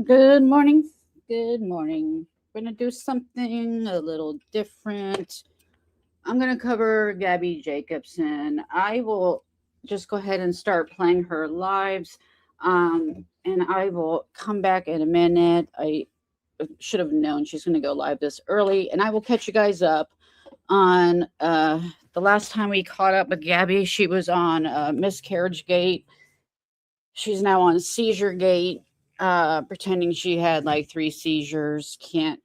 Good morning. Good morning. We're going to do something a little different. I'm going to cover Gabby Jacobson. I will just go ahead and start playing her lives. And I will come back in a minute. I should have known she's going to go live this early. And I will catch you guys up on the last time we caught up with Gabby. She was on Miscarriage Gate. She's now on Seizure Gate, pretending she had like three seizures, can't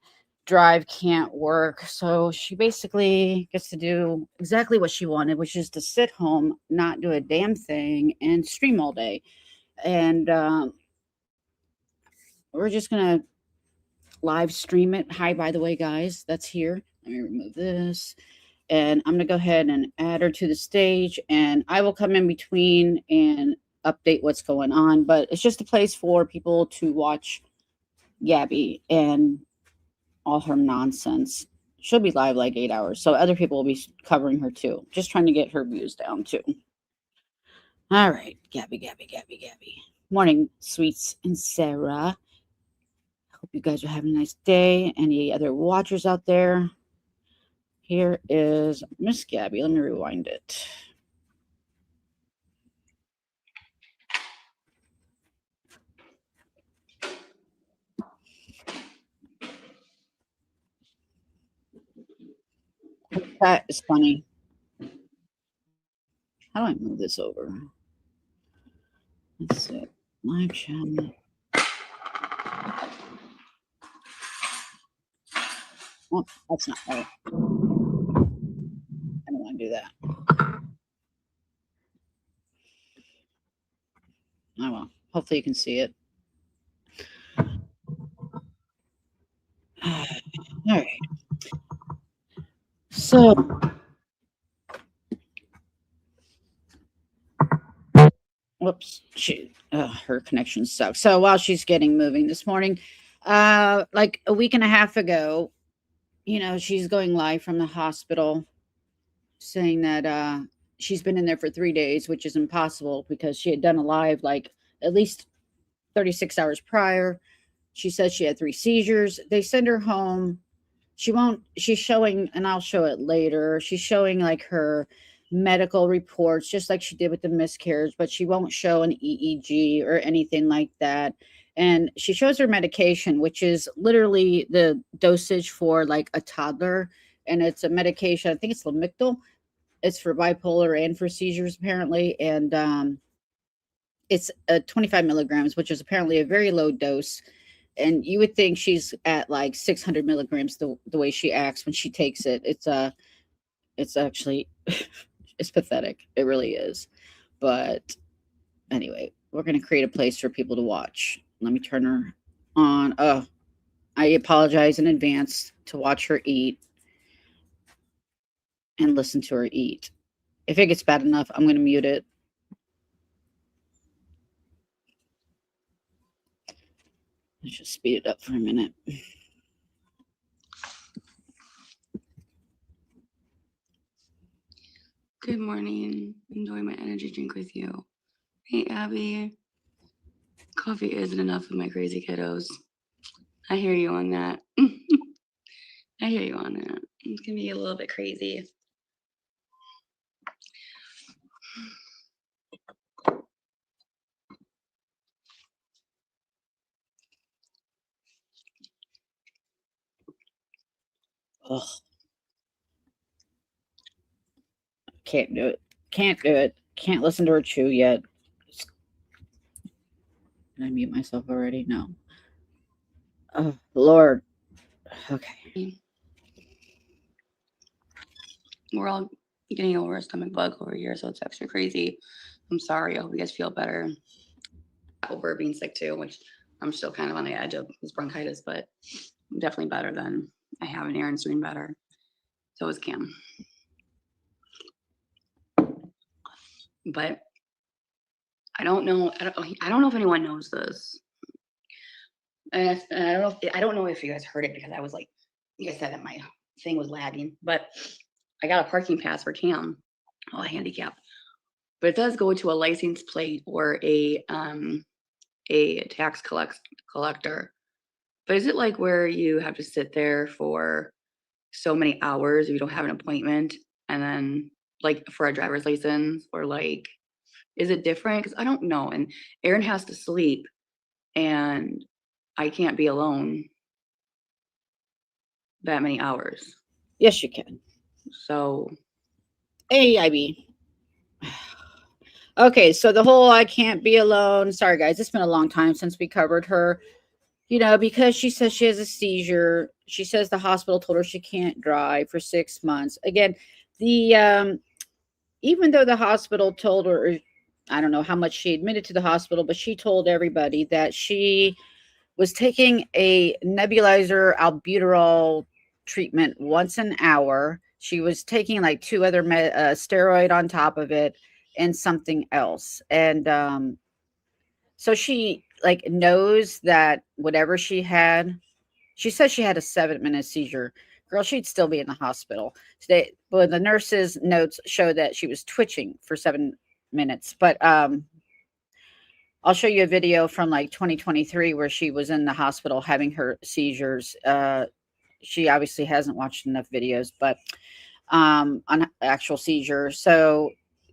drive, can't work. So she basically gets to do exactly what she wanted, which is to sit home, not do a damn thing, and stream all day. And we're just going to live stream it. Hi, by the way, guys, that's here. Let me remove this. And I'm going to go ahead and add her to the stage, and I will come in between and update what's going on. But it's just a place for people to watch Gabby and all her nonsense. She'll be live like 8 hours, so other people will be covering her too. Just trying to get her views down too. All right, Gabby. Morning, sweets and Sarah. Hope you guys are having a nice day. Any other watchers out there? Here is Miss Gabby. Let me rewind it. That is funny. How do I move this over? Let's see. Live channel. Oh, that's not right. I don't want to do that. Oh well. Hopefully you can see it. All right. So, whoops, shoot, her connection sucks. So while she's getting moving this morning, like a week and a half ago, she's going live from the hospital, saying that she's been in there for 3 days, which is impossible because she had done a live like at least 36 hours prior. She says she had three seizures. They send her home. She's showing, and I'll show it later. She's showing like her medical reports, just like she did with the miscarriage, but she won't show an EEG or anything like that. And she shows her medication, which is literally the dosage for like a toddler. And it's a medication, I think it's Lamictal. It's for bipolar and for seizures, apparently. And it's 25 milligrams, which is apparently a very low dose. And you would think she's at like 600 milligrams the way she acts when she takes it. It's actually it's pathetic. It really is. But anyway, we're going to create a place for people to watch. Let me turn her on. Oh, I apologize in advance to watch her eat and listen to her eat. If it gets bad enough, I'm going to mute it. Let's just speed it up for a minute. Good morning. Enjoy my energy drink with you. Hey, Abby. Coffee isn't enough with my crazy kiddos. I hear you on that. I hear you on that. It's going to be a little bit crazy. Ugh. Can't do it. Can't do it. Can't listen to her chew yet. Did I mute myself already? No. Oh, Lord. Okay. We're all getting over a stomach bug over here, so it's extra crazy. I'm sorry. I hope you guys feel better. Over being sick too, which I'm still kind of on the edge of this bronchitis, but I'm definitely better than I have, and Aaron's doing better. So is Cam. But I don't know. I don't know if anyone knows this. And I don't know if you guys heard it because I was like, you guys said that my thing was lagging, but I got a parking pass for Cam, a handicap, but it does go to a license plate or a tax collector. But is it like where you have to sit there for so many hours if you don't have an appointment, and then like for a driver's license, or like is it different? Because I don't know. And Aaron has to sleep, and I can't be alone that many hours. Yes, you can. So AIB. Okay, so the whole I can't be alone. Sorry, guys. It's been a long time since we covered her. Because she says she has a seizure. She says the hospital told her she can't drive for 6 months. Again, the even though the hospital told her, I don't know how much she admitted to the hospital, but she told everybody that she was taking a nebulizer albuterol treatment once an hour. She was taking like two other steroid on top of it and something else. And so she like knows that whatever she had, she says she had a 7-minute seizure. Girl, she'd still be in the hospital today. But the nurse's notes show that she was twitching for 7 minutes. But I'll show you a video from like 2023 where she was in the hospital having her seizures. She obviously hasn't watched enough videos, but on actual seizures. So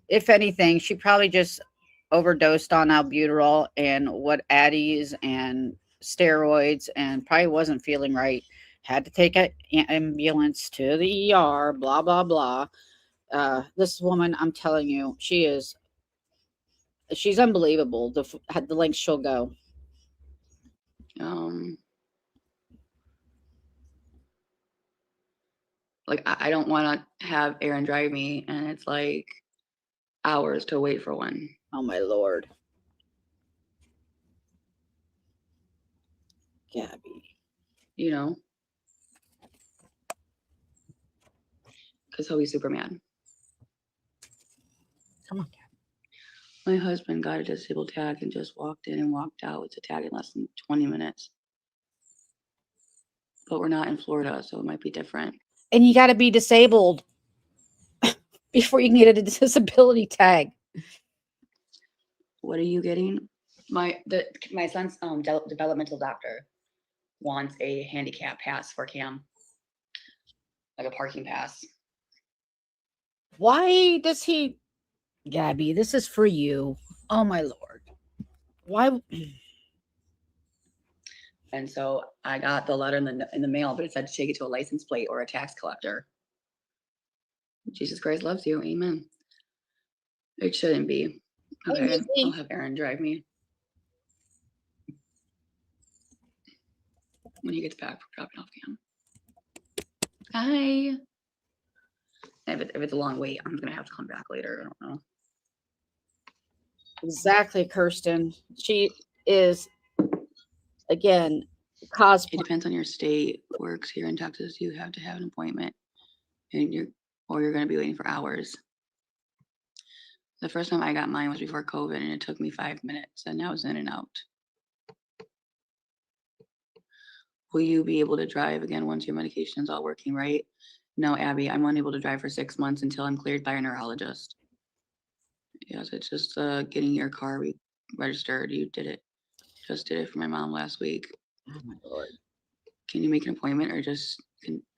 if anything, she probably just overdosed on albuterol and what addies and steroids, and probably wasn't feeling right. Had to take an ambulance to the ER, blah, blah, blah. This woman, I'm telling you, she's unbelievable. The lengths she'll go. like I don't want to have Aaron drive me, and it's like hours to wait for one. Oh my Lord. Gabby. Because he'll be super mad. Come on, Gabby. My husband got a disabled tag and just walked in and walked out with a tag in less than 20 minutes. But we're not in Florida, so it might be different. And you got to be disabled before you can get a disability tag. What are you getting? My son's developmental doctor wants a handicap pass for Cam, like a parking pass. Why does he, Gabby? This is for you. Oh my Lord. Why? And so I got the letter in the mail, but it said to take it to a license plate or a tax collector. Jesus Christ loves you. Amen. It shouldn't be. Okay, I'll have Aaron drive me when he gets back from dropping off Cam. Hi. If it's a long wait, I'm gonna have to come back later. I don't know. Exactly, Kirsten. She is, again, cosplay. It depends on your state. Works here in Texas, you have to have an appointment, and you're going to be waiting for hours. The first time I got mine was before COVID, and it took me 5 minutes, and I was in and out. Will you be able to drive again once your medication is all working right? No, Abby, I'm unable to drive for 6 months until I'm cleared by a neurologist. Yes, it's just getting your car registered. You did it. Just did it for my mom last week. Oh my Lord. Can you make an appointment or just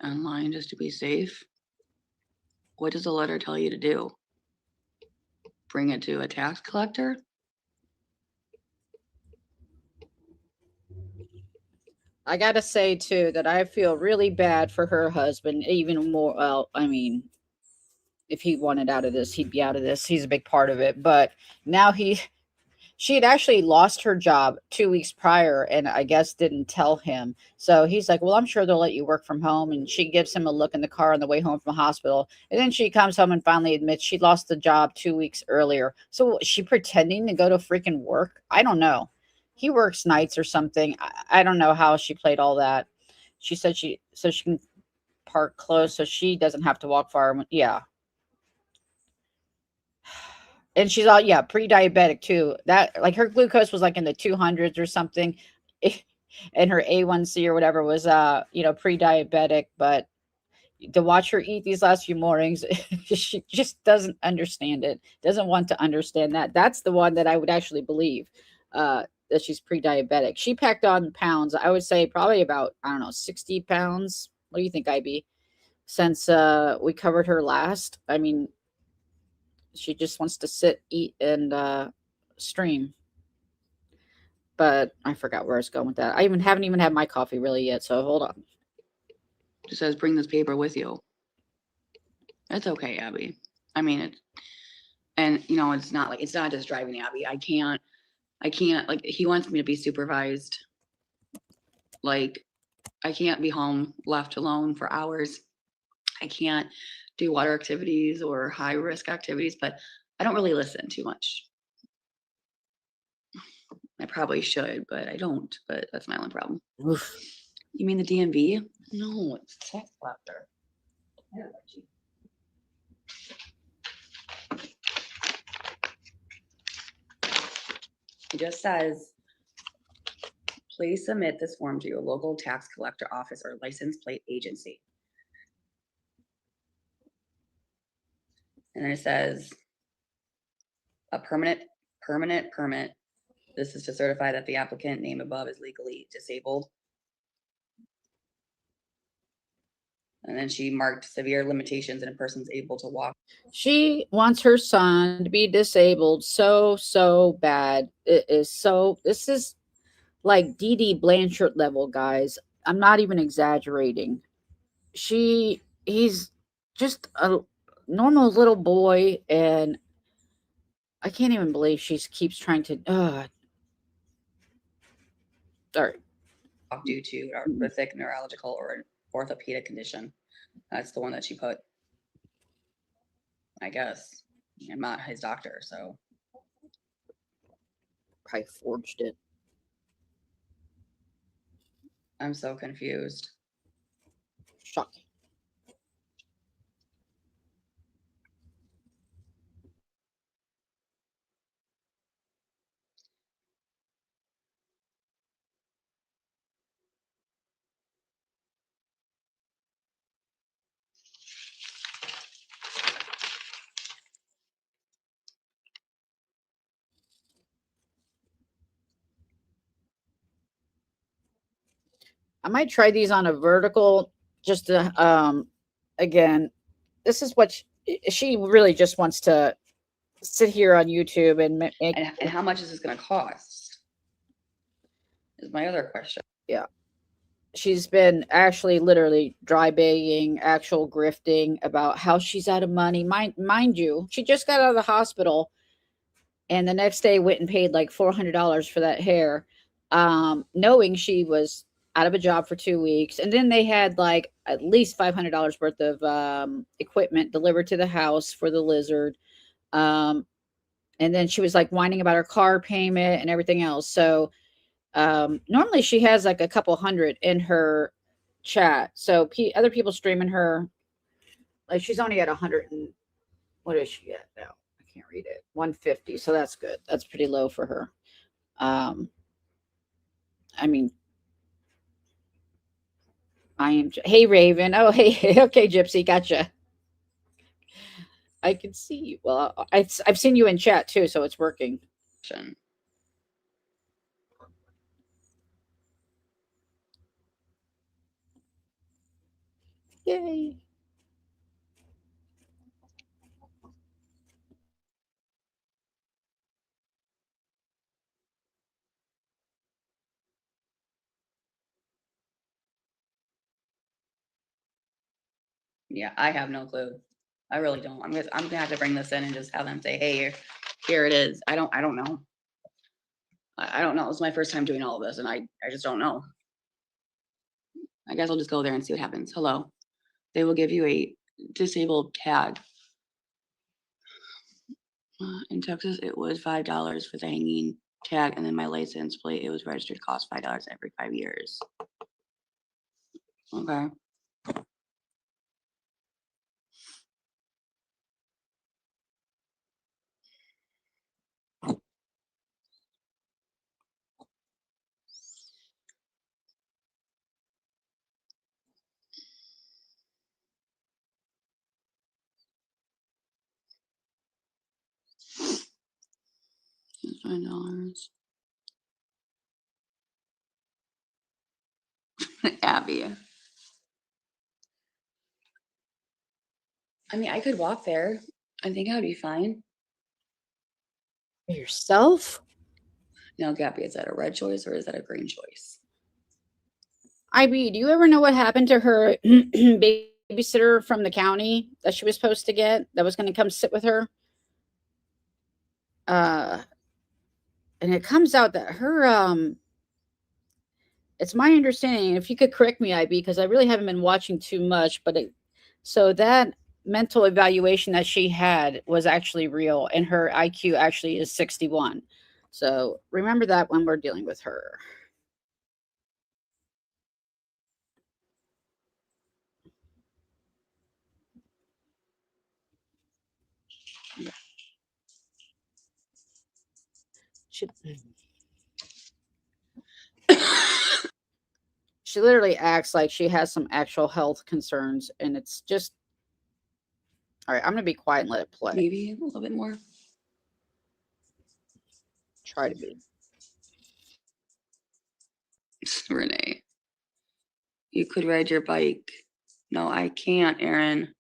online just to be safe? What does the letter tell you to do? Bring it to a tax collector? I got to say, too, that I feel really bad for her husband, even more. Well, I mean, if he wanted out of this, he'd be out of this. He's a big part of it. But now she had actually lost her job 2 weeks prior and I guess didn't tell him. So he's like, well, I'm sure they'll let you work from home. And she gives him a look in the car on the way home from the hospital. And then she comes home and finally admits she lost the job 2 weeks earlier. So was she pretending to go to freaking work? I don't know. He works nights or something. I don't know how she played all that. She said she can park close so she doesn't have to walk far. Yeah. And she's all, yeah, pre-diabetic too. That, like, her glucose was like in the 200s or something. And her A1C or whatever was pre-diabetic. But to watch her eat these last few mornings, she just doesn't understand it. Doesn't want to understand that. That's the one that I would actually believe. that she's pre-diabetic. She packed on pounds. I would say probably about, I don't know, 60 pounds. What do you think, IB? Since we covered her last. I mean, she just wants to sit, eat, and stream. But I forgot where I was going with that. I haven't even had my coffee really yet. So hold on. It says bring this paper with you. It's okay, Abby. I mean it, and it's not just driving Abby. I can't like he wants me to be supervised. Like I can't be home left alone for hours. I can't do water activities or high risk activities, but I don't really listen too much. I probably should, but I don't. But that's my only problem. Oof. You mean the DMV? No, it's tax collector. It just says, please submit this form to your local tax collector office or license plate agency. And then it says a permanent permit. This is to certify that the applicant name above is legally disabled. And then she marked severe limitations in a person's able to walk. She wants her son to be disabled so bad. It is so. This is like Dee Dee Blanchard level, guys. I'm not even exaggerating. He's just a normal little boy, and I can't even believe she keeps trying to. Sorry. Due to a horrific neurological or orthopedic condition. That's the one that she put. I guess I'm not his doctor, so Probably forged it. I'm so confused. Shocking. I might try these on a vertical just to again, this is what she really just wants to sit here on YouTube and make. And how much is this going to cost? Is my other question. Yeah. She's been actually literally dry baying, actual grifting about how she's out of money. Mind you, she just got out of the hospital and the next day went and paid like $400 for that hair, knowing she was out of a job for 2 weeks. And then they had like at least $500 worth of equipment delivered to the house for the lizard. And then she was like whining about her car payment and everything else. So normally she has like a couple hundred in her chat. So other people streaming her, like she's only at 100 and what is she at now? I can't read it. 150. So that's good. That's pretty low for her. Um, I mean, I am. Hey, Raven. Oh, hey. Okay, Gypsy. Gotcha. I can see you. Well, I've seen you in chat too, so it's working. Yay. Yeah, I have no clue. I really don't. I'm gonna have to bring this in and just have them say, hey, here it is. I don't know. I don't know. It's my first time doing all of this and I just don't know. I guess I'll just go there and see what happens. Hello. They will give you a disabled tag. In Texas, it was $5 for the hanging tag, and then my license plate, it was registered, cost $5 every 5 years. Okay. $5. Gabby. I mean, I could walk there. I think I would be fine. Yourself? Now, Gabby, is that a red choice or is that a green choice? IB, do you ever know what happened to her babysitter from the county that she was supposed to get that was going to come sit with her? And it comes out that her it's my understanding, if you could correct me, IB, because I really haven't been watching too much, but so that mental evaluation that she had was actually real, and her IQ actually is 61. So remember that when we're dealing with her. She literally acts like she has some actual health concerns, and it's just all right. I'm gonna be quiet and let it play. Maybe a little bit more. Try to be. Renee, you could ride your bike. No, I can't, Aaron.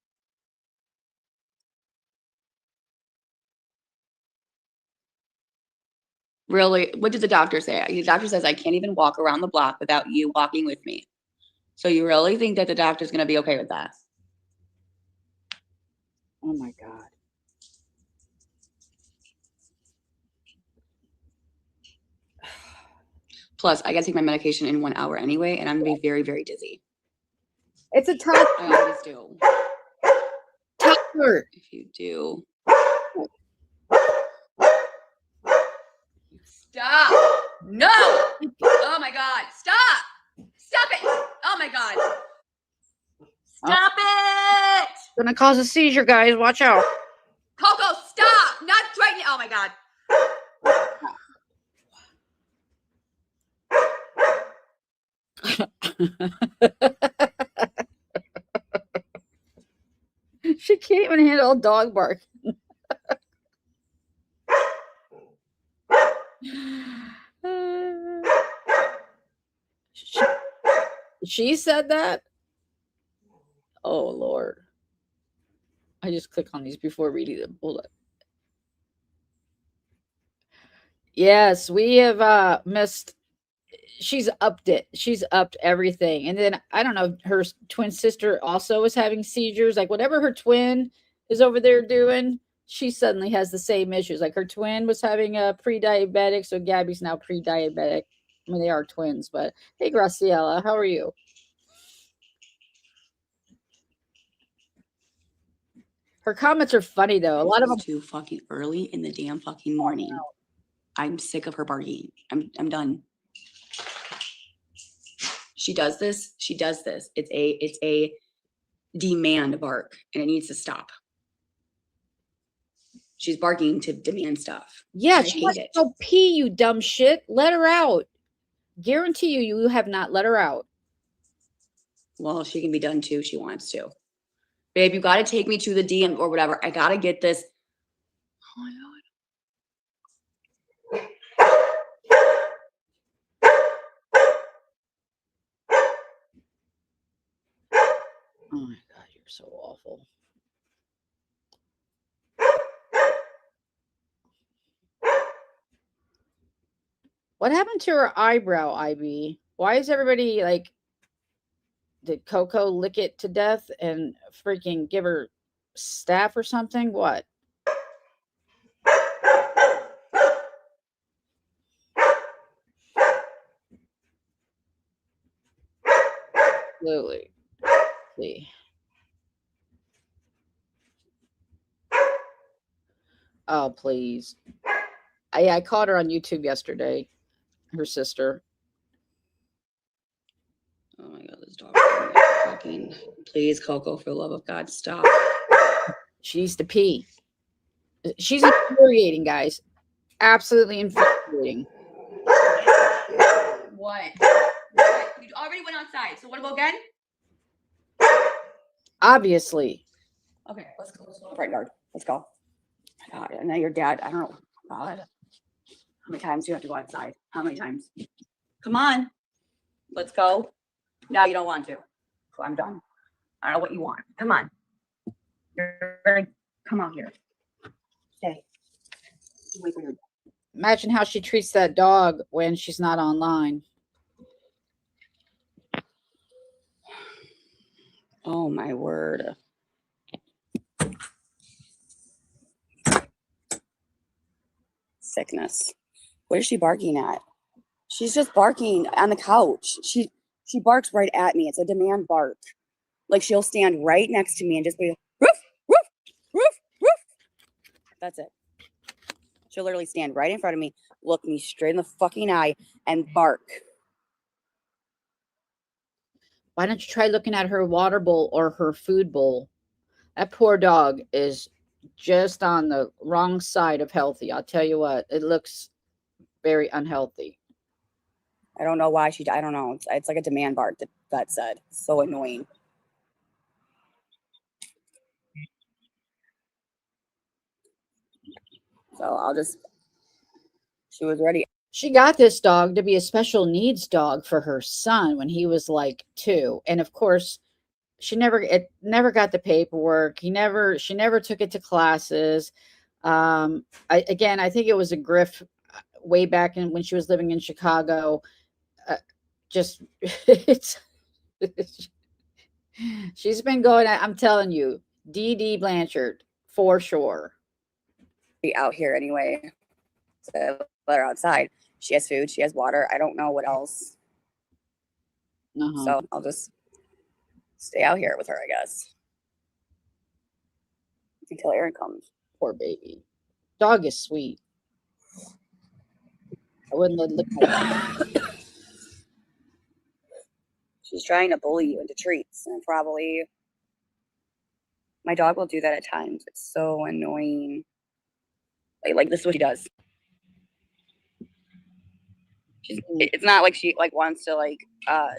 Really? What did the doctor say? The doctor says I can't even walk around the block without you walking with me. So you really think that the doctor's going to be okay with that? Oh my God. Plus, I got to take my medication in 1 hour anyway, and I'm going to be very, very dizzy. It's a tough. I always do. Tougher. If you do. Stop. No. Oh my God. Stop. Stop it. Oh my God. Stop it. It's gonna cause a seizure, guys. Watch out. Coco, stop. Not right now. Oh my God. She can't even handle a dog bark. She said that. Oh Lord. I just click on these before reading them. Hold up. Yes, we have missed. She's upped it. She's upped everything. And then I don't know, her twin sister also is having seizures. Like whatever her twin is over there doing, she suddenly has the same issues. Like her twin was having a pre-diabetic, so Gabby's now pre-diabetic. I mean, they are twins, but hey, Graciela, how are you? Her comments are funny though. A lot of them too fucking early in the damn fucking morning. I'm sick of her barking. I'm done. She does this. She does this. It's a demand bark, and it needs to stop. She's barking to demand stuff. Yeah, she wants to go pee, you dumb shit. Let her out. Guarantee you have not let her out. Well, she can be done too if she wants to. Babe, you got to take me to the DM or whatever. I got to get this. Oh my God. Oh my God, you're so awful. What happened to her eyebrow, IB? Why is everybody like, did Coco lick it to death and freaking give her staph or something? What? Absolutely. See. Oh, please. I caught her on YouTube yesterday. Her sister. Oh my God, this dog. Fucking, please, Coco, for the love of God, stop. She needs to pee. She's infuriating, guys. Absolutely infuriating. What? You already went outside. So want to go again? Obviously. Okay, let's go. Let's go to the front yard. Let's go. My God, and now your dad. I don't know. God, how many times do you have to go outside? How many times? Come on. Let's go. No, you don't want to. So I'm done. I don't know what you want. Come on. You're gonna come out here. Stay. Wait for your. Imagine how she treats that dog when she's not online. Oh my word. Sickness. What is she barking at? She's just barking on the couch. She barks right at me. It's a demand bark. Like she'll stand right next to me and just be woof, woof, woof, woof. That's it. She'll literally stand right in front of me, look me straight in the fucking eye, and bark. Why don't you try looking at her water bowl or her food bowl? That poor dog is just on the wrong side of healthy. I'll tell you what, it looks very unhealthy. I don't know why I don't know. It's like a demand bark that said. So annoying. So she was ready. She got this dog to be a special needs dog for her son when he was like 2. And of course, it never got the paperwork. She never took it to classes. I think it was a grift way back when she was living in Chicago. Just it's she's been going. I'm telling you, D. Blanchard for sure. Be out here anyway. So let her outside. She has food. She has water. I don't know what else. So I'll just stay out here with her, I guess, until Aaron comes. Poor baby. Dog is sweet. I wouldn't let look at it. She's trying to bully you into treats, and probably my dog will do that at times. It's so annoying. Like this is what she does. It's not like she wants to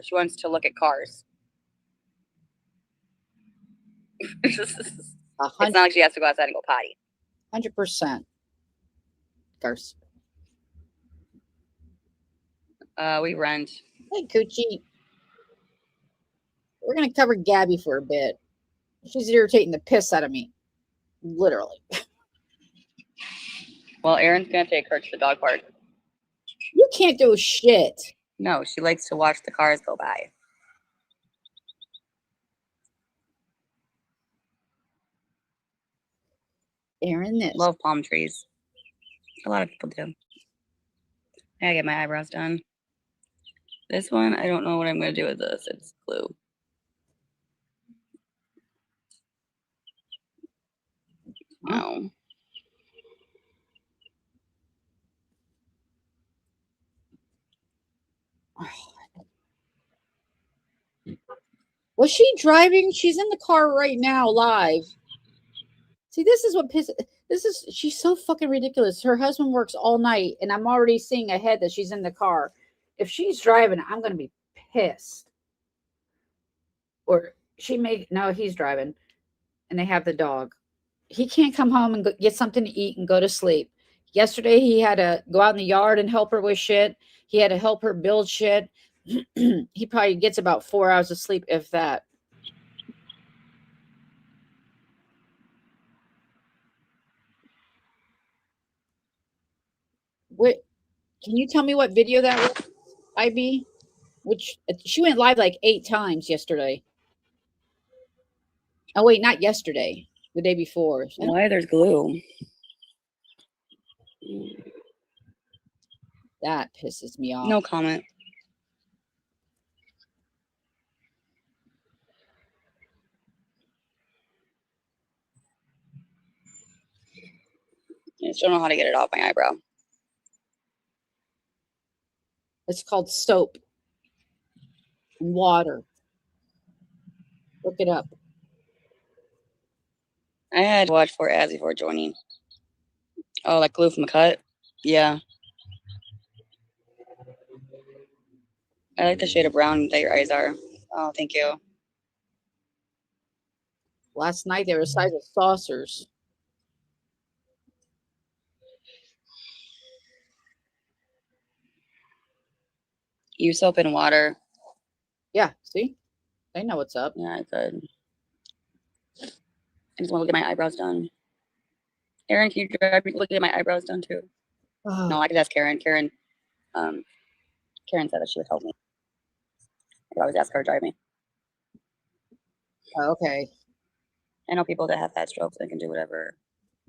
she wants to look at cars. It's not like she has to go outside and go potty. 100%. Garce. We rent. Hey, Coochie. We're gonna cover Gabby for a bit. She's irritating the piss out of me. Literally. Well, Aaron's gonna take her to the dog park. You can't do shit. No, she likes to watch the cars go by. Aaron, this. Love palm trees. A lot of people do. I gotta get my eyebrows done. This one, I don't know what I'm gonna do with this. It's glue. No. Was she driving? She's in the car right now, live. See, this is what she's so fucking ridiculous. Her husband works all night, and I'm already seeing ahead that she's in the car. If she's driving, I'm gonna be pissed. Or he's driving, and they have the dog. He can't come home and get something to eat and go to sleep. Yesterday, he had to go out in the yard and help her with shit. He had to help her build shit. He probably gets about 4 hours of sleep, if that. What? Can you tell me what video that was, IB? Which she went live like 8 times yesterday. Oh wait, not yesterday. The day before. Why there's glue? That pisses me off. No comment. I just don't know how to get it off my eyebrow. It's called soap and water. Look it up. I had to watch for ads before joining. Oh, like glue from a cut? Yeah. I like the shade of brown that your eyes are. Oh, thank you. Last night they were the size of saucers. Use soap and water. Yeah, See, they know what's up. Yeah, I could. I just want to get my eyebrows done. Aaron, can you drive me? Look at my eyebrows done too. No, I could ask Karen. Karen said that she would help me. I could always ask her to drive me. Okay. I know people that have had strokes that can do whatever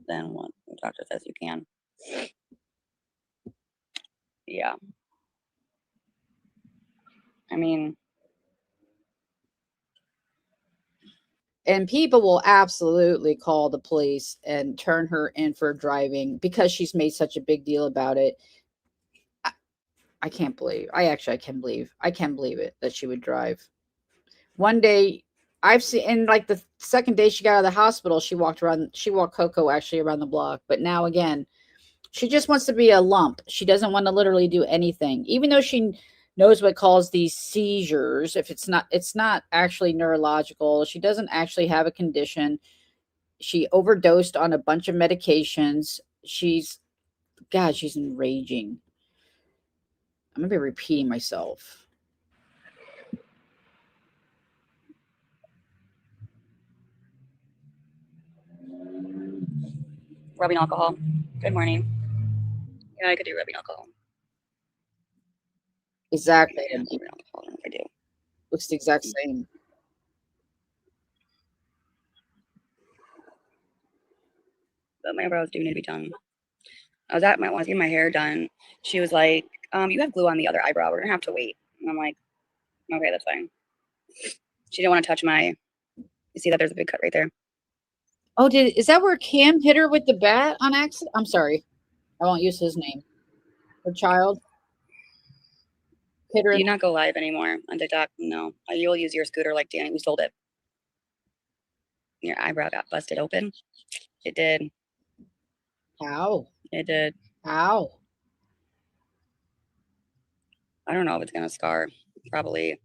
than what the doctor says you can. Yeah. I mean, And people will absolutely call the police and turn her in for driving because she's made such a big deal about it. I can't believe. I can believe. I can believe it that she would drive. One day I've seen, and like the second day she got out of the hospital, she walked Coco actually around the block. But now again, she just wants to be a lump. She doesn't want to literally do anything, even though she knows what causes these seizures. If it's not actually neurological. She doesn't actually have a condition. She overdosed on a bunch of medications. She's enraging. I'm gonna be repeating myself. rubbing alcohol. Good morning. Yeah, I could do rubbing alcohol. Exactly. Yeah, rubbing alcohol. I do. Looks the exact same. But my eyebrows do need to be done. I was at my getting my hair done. She was like, you have glue on the other eyebrow. We're gonna have to wait. And I'm like, okay, that's fine. She didn't want to touch my. You see that there's a big cut right there. Oh, is that where Cam hit her with the bat on accident? I'm sorry. I won't use his name. Her child hit her. Do you not go live anymore on TikTok? No. You'll use your scooter like Dani, who sold it. Your eyebrow got busted open. It did. How? It did. How? I don't know if it's gonna scar. Probably.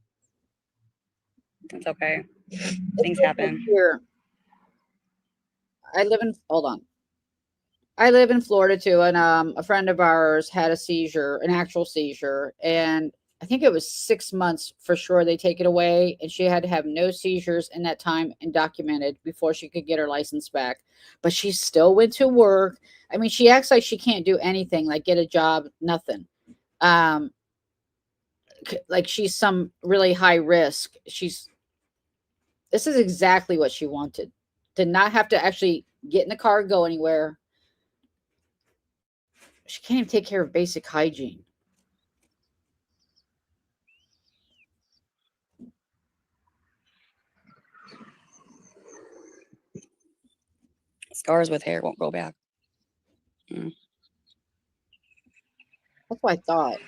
It's okay. Things happen. Here. Hold on. I live in Florida too, and a friend of ours had a seizure, an actual seizure, and I think it was 6 months for sure they take it away, and she had to have no seizures in that time and documented before she could get her license back. But she still went to work. I mean, she acts like she can't do anything, like get a job, nothing. Like she's some really high risk. This is exactly what she wanted. To not have to actually get in the car, go anywhere. She can't even take care of basic hygiene. Scars with hair won't grow back. That's what I thought.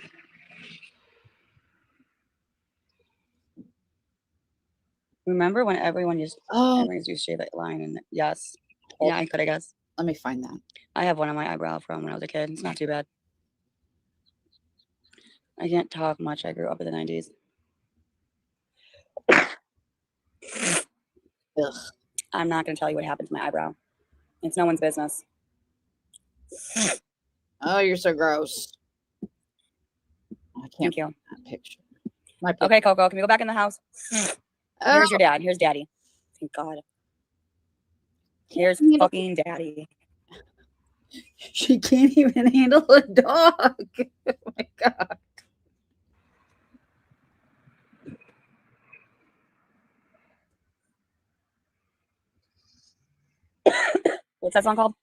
Remember when everyone used Oh, to shave that line? And yes, yeah, I could, I guess. let me find that. I have one on my eyebrow from when I was a kid. It's not too bad. I can't talk much. I grew up in the 90s. Ugh. I'm not going to tell you what happened to my eyebrow. It's no one's business. Oh, you're so gross. I can't Thank you. find that picture. My picture. Okay, Coco, can we go back in the house? Oh, Here's your dad. Here's Daddy. Thank God. Here's fucking Daddy. she can't even handle a dog. Oh my God. What's that song called?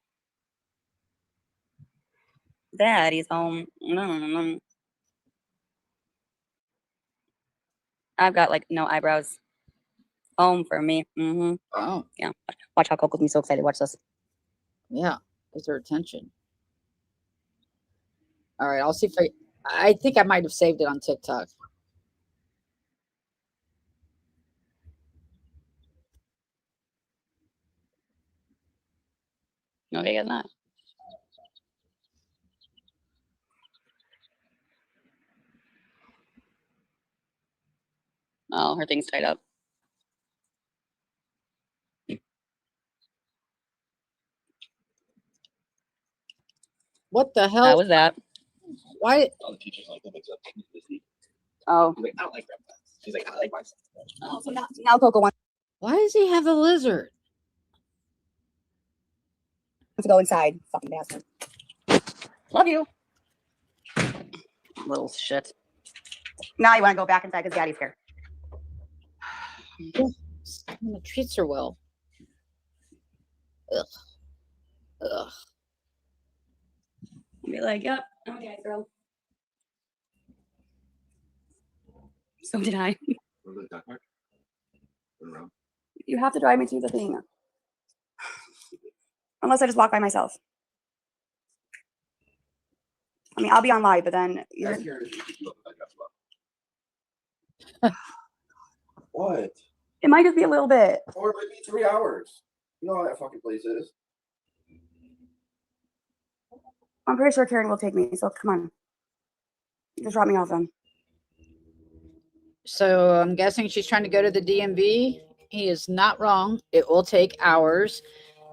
Daddy's home. I've got like no eyebrows. Home for me. Oh, Yeah. Watch how Coco's me so excited. Watch this. yeah. Gets her attention. All right, I'll see if I think I might have saved it on TikTok. No, I guess not. Oh, her thing's tied up. What the hell? How was that? Why? Oh. She's like, I like my. Oh, so now Coco wants Why does he have a lizard? to go inside. Fucking bastard. Love you. Little shit. Now you want to go back inside because Daddy's here. Someone treats her well. Ugh. Ugh. Be like, yep, okay, girl. So did I. You have to drive me to the thing. Unless I just walk by myself. I mean, I'll be on live, but then you're... What? It might just be a little bit. Or it might be 3 hours. You know how that fucking place is. I'm pretty sure Karen will take me, so come on. Just drop me off then. So I'm guessing she's trying to go to the DMV. He is not wrong. It will take hours.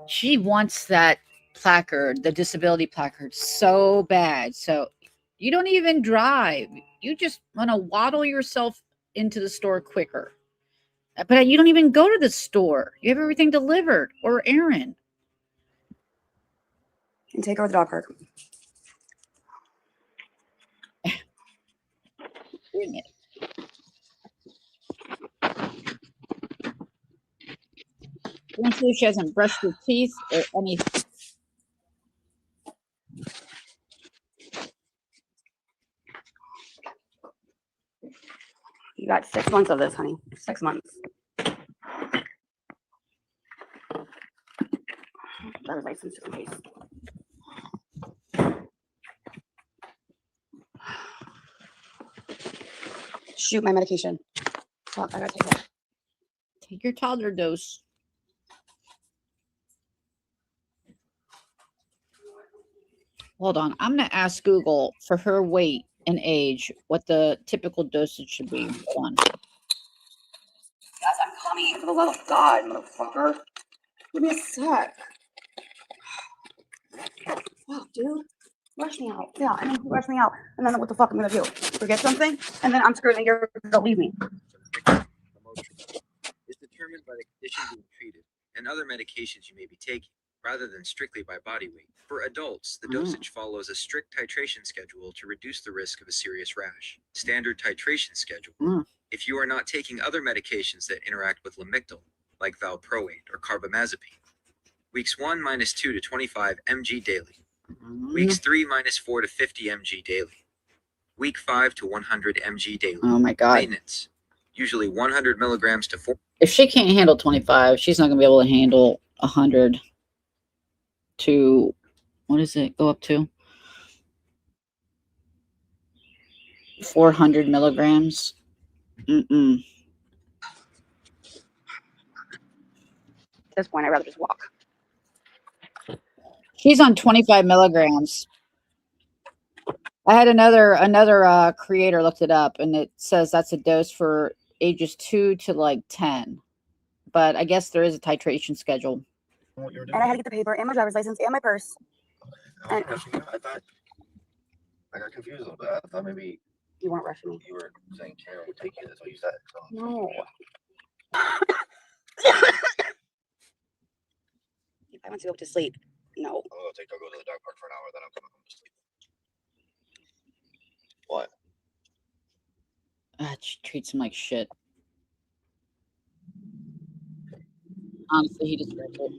She wants that placard, the disability placard, so bad. So you don't even drive. You just want to waddle yourself into the store quicker. But you don't even go to the store. You have everything delivered or Aaron. And take her to the dog park. Bring it. You want to see if she hasn't brushed her teeth or anything. You got 6 months of this, honey. 6 months. That was license in case. Shoot, my medication. Fuck, I gotta take that. Take your toddler dose. Hold on. I'm going to ask Google for her weight and age what the typical dosage should be. Hold on. Yes, I'm coming. For the love of God, motherfucker. Give me a sec. Fuck, dude. Rush me out. Yeah, I mean, rush me out. And then what the fuck I'm gonna do? Forget something? And then I'm screwed and you're gonna leave me. Is determined by the condition being treated and other medications you may be taking, rather than strictly by body weight. For adults, the dosage follows a strict titration schedule to reduce the risk of a serious rash. Standard titration schedule. If you are not taking other medications that interact with lamictal, like valproate or carbamazepine. Weeks 1 - 2 to 25 mg daily. Weeks 3 - 4 to 50 mg daily. Week 5 to 100 mg daily. Oh my God. Maintenance. Usually 100 milligrams to 4. If she can't handle 25, she's not going to be able to handle 100 to, what does it go up to? 400 milligrams. Mm-mm. At this point, I'd rather just walk. She's on 25 milligrams. I had another creator looked it up, and it says that's a dose for ages 2 to like 10. But I guess there is a titration schedule. And I had to get the paper and my driver's license and my purse. I thought I got confused a little bit. I thought maybe You weren't rushing me. you were saying Karen would take you. That's what you said. So. No. If I want to go to sleep, no. I'll go to the dog park for an hour, then I'm coming home to sleep. What? She treats him like shit. Honestly, he deserves it.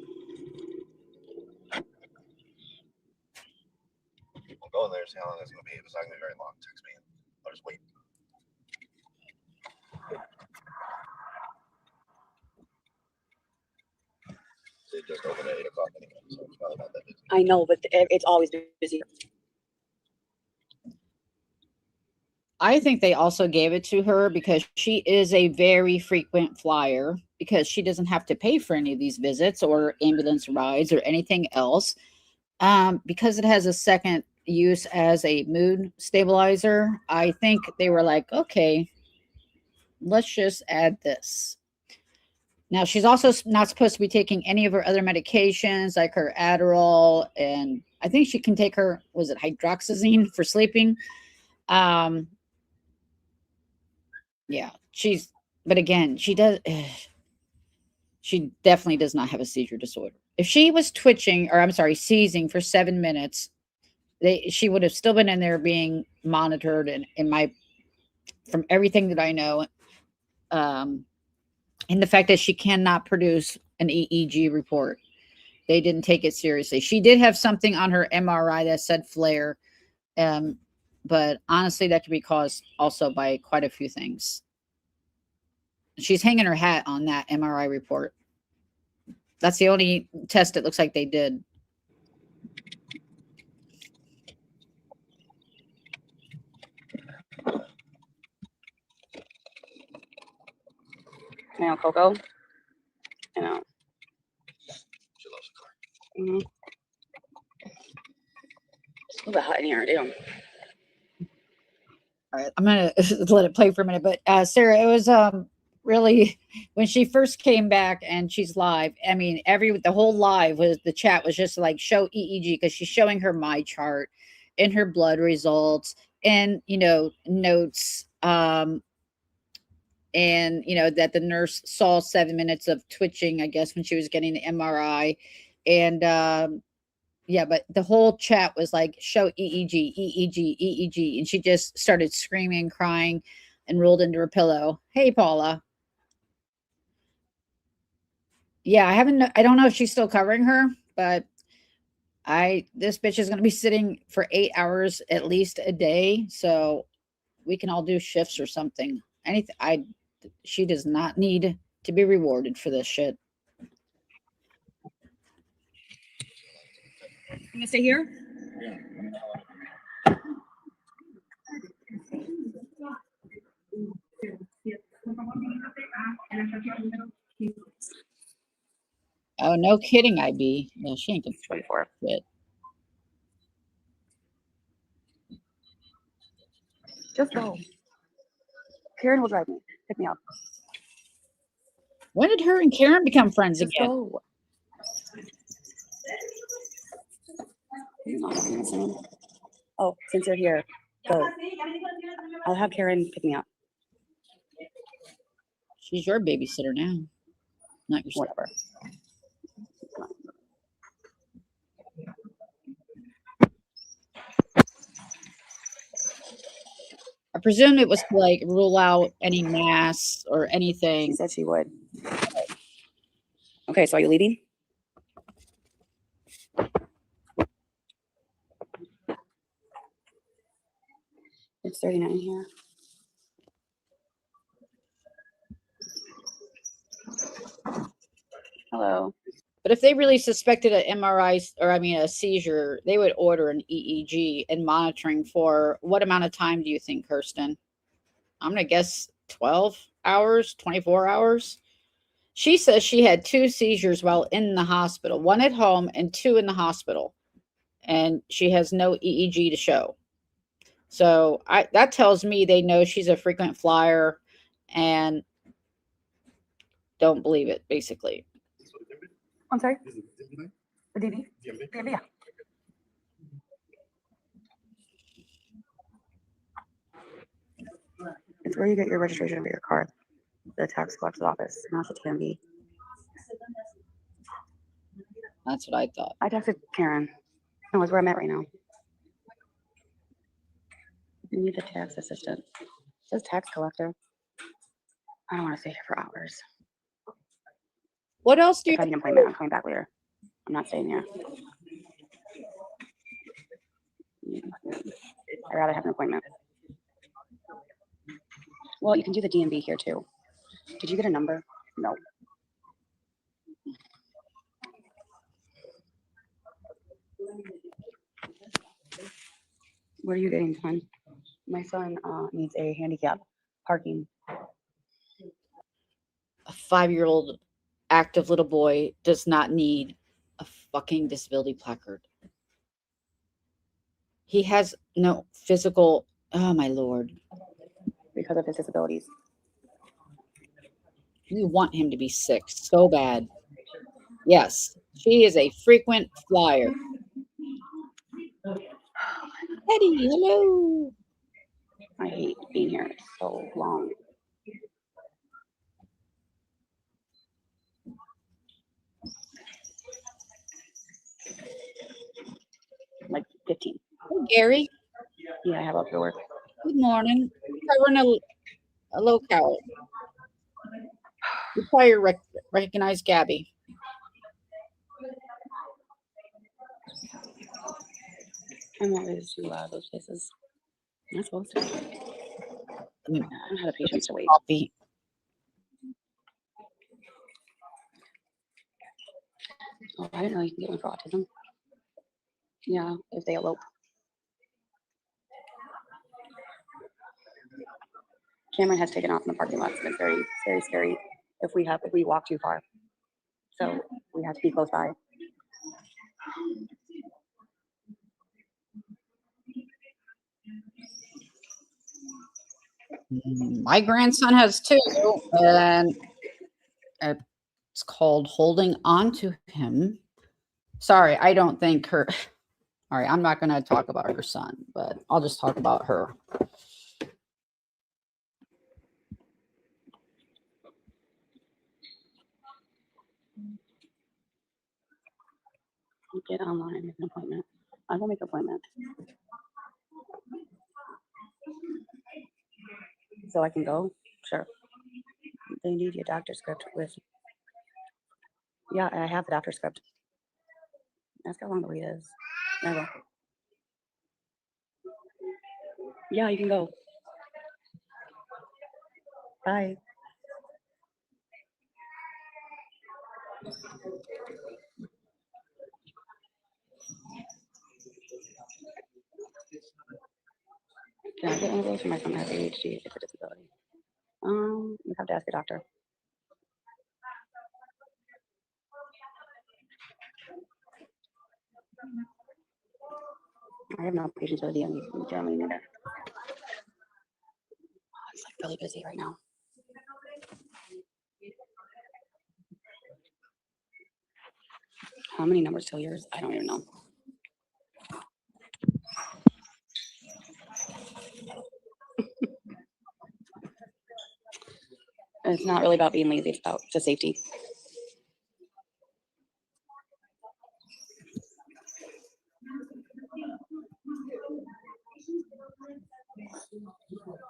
I'll go in there and see how long it's going to be. If it's not going to be very long, text me. I'll just wait. It just opened at 8 o'clock anyway, so it's probably not that busy. I know, but it's always busy. I think they also gave it to her because she is a very frequent flyer, because she doesn't have to pay for any of these visits or ambulance rides or anything else. Because it has a second use as a mood stabilizer, I think they were like, okay, let's just add this. Now, she's also not supposed to be taking any of her other medications, like her Adderall, and I think she can take her, was it hydroxyzine for sleeping? Yeah, she's But again, she does. She definitely does not have a seizure disorder. If she was twitching, or I'm sorry, seizing for 7 minutes, she would have still been in there being monitored. And in my, from everything that I know, and the fact that she cannot produce an EEG report, they didn't take it seriously. She did have something on her MRI that said flare, but honestly, that could be caused also by quite a few things. She's hanging her hat on that MRI report. That's the only test it looks like they did. I know, Coco. I know. She loves the car. Mm-hmm. It's a little bit hot in here, too. All right, I'm gonna let it play for a minute. But Sarah, it was really when she first came back and she's live. I mean, the whole live was the chat was just like show EEG because she's showing her my chart and her blood results and notes. And that the nurse saw 7 minutes of twitching, I guess, when she was getting the MRI, and yeah, but the whole chat was like show EEG, EEG, EEG, and she just started screaming, crying, and rolled into her pillow. Hey, Paula. Yeah, I don't know if she's still covering her, but this bitch is going to be sitting for 8 hours at least a day, so we can all do shifts or something. She does not need to be rewarded for this shit. You gonna stay here? Yeah. Oh, no kidding, IB. No, she ain't gonna 24. shit. Just go. Karen will drive me. Pick me up. When did her and Karen become friends Just again? go. You're not listening. Oh, since you're here, go. I'll have Karen pick me up. She's your babysitter now, not your Whatever. I presume it was to like rule out any mass or She anything. said she would. Okay, so are you leaving? It's 39 here. Hello. But if they really suspected an MRI or a seizure, they would order an EEG and monitoring for what amount of time do you think, Kirsten? I'm gonna guess 12 hours, 24 hours. She says she had 2 seizures while in the hospital, 1 at home and 2 in the hospital, and she has no EEG to show. So that tells me they know she's a frequent flyer and don't believe it, basically. I'm sorry? The DB? DB, yeah. It's where you get your registration for your car. The tax collector's office, not the TMB. That's what I thought. I texted Karen. No, it's where I'm at right now. You need the tax assistant. It says tax collector. I don't want to stay here for hours. What else do you If I need an appointment, I'm coming back later. I'm not staying here. I'd rather have an appointment. Well, you can do the DMV here too. Did you get a number? No. What are you getting, son? My son needs a handicap parking. a 5-year-old active little boy does not need a fucking disability placard. He has no physical, oh my lord. Because of his disabilities. You want him to be sick so bad. Yes, she is a frequent flyer. Eddie, hello. I hate being here. It's so long. 15. Hey, Gary. Yeah, I have up to work. Good morning. Covering a locale. You probably recognize Gabby. I'm not ready to those places. I'm not supposed to. I don't have the patience to wait. Coffee. Oh, I didn't know you can get one for autism. Yeah, if they elope. Cameron has taken off in the parking lot, and it's very, very scary if we walk too far. So we have to be close by. My grandson has 2, and it's called Holding On to Him. Sorry, I don't think her. All right, I'm not going to talk about her son, but I'll just talk about her. Get online and make an appointment. I will make an appointment. So I can go? Sure. They need your doctor script with. Yeah, I have the doctor script. Ask how long the wait is. I will. Yeah, you can go. Bye. Can I get one of those for my son has ADHD? It's a disability. You have to ask your doctor. I have no patience with you in Germany either. Oh, it's like really busy right now. How many numbers till yours? I don't even know. It's not really about being lazy, it's about the safety.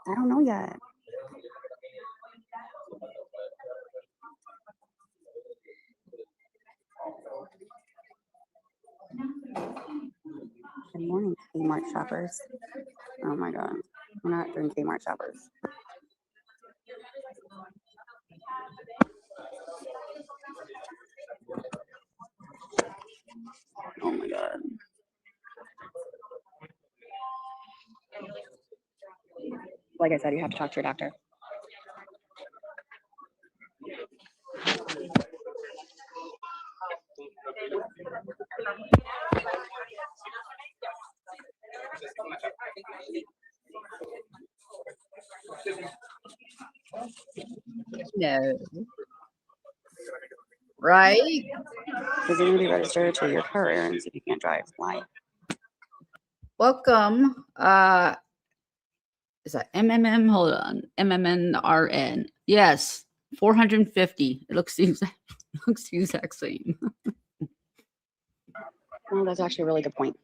I don't know yet. Good morning, Kmart shoppers. Oh my God. We're not doing Kmart shoppers. Oh my God. Like I said, you have to talk to your doctor. No. Right? Because you're going to be registered to your car errands if you can't drive. Why? Welcome. Is that MMM? Hold on. MMNRN. Yes. 450. It looks the exact same. Well, that's actually a really good point.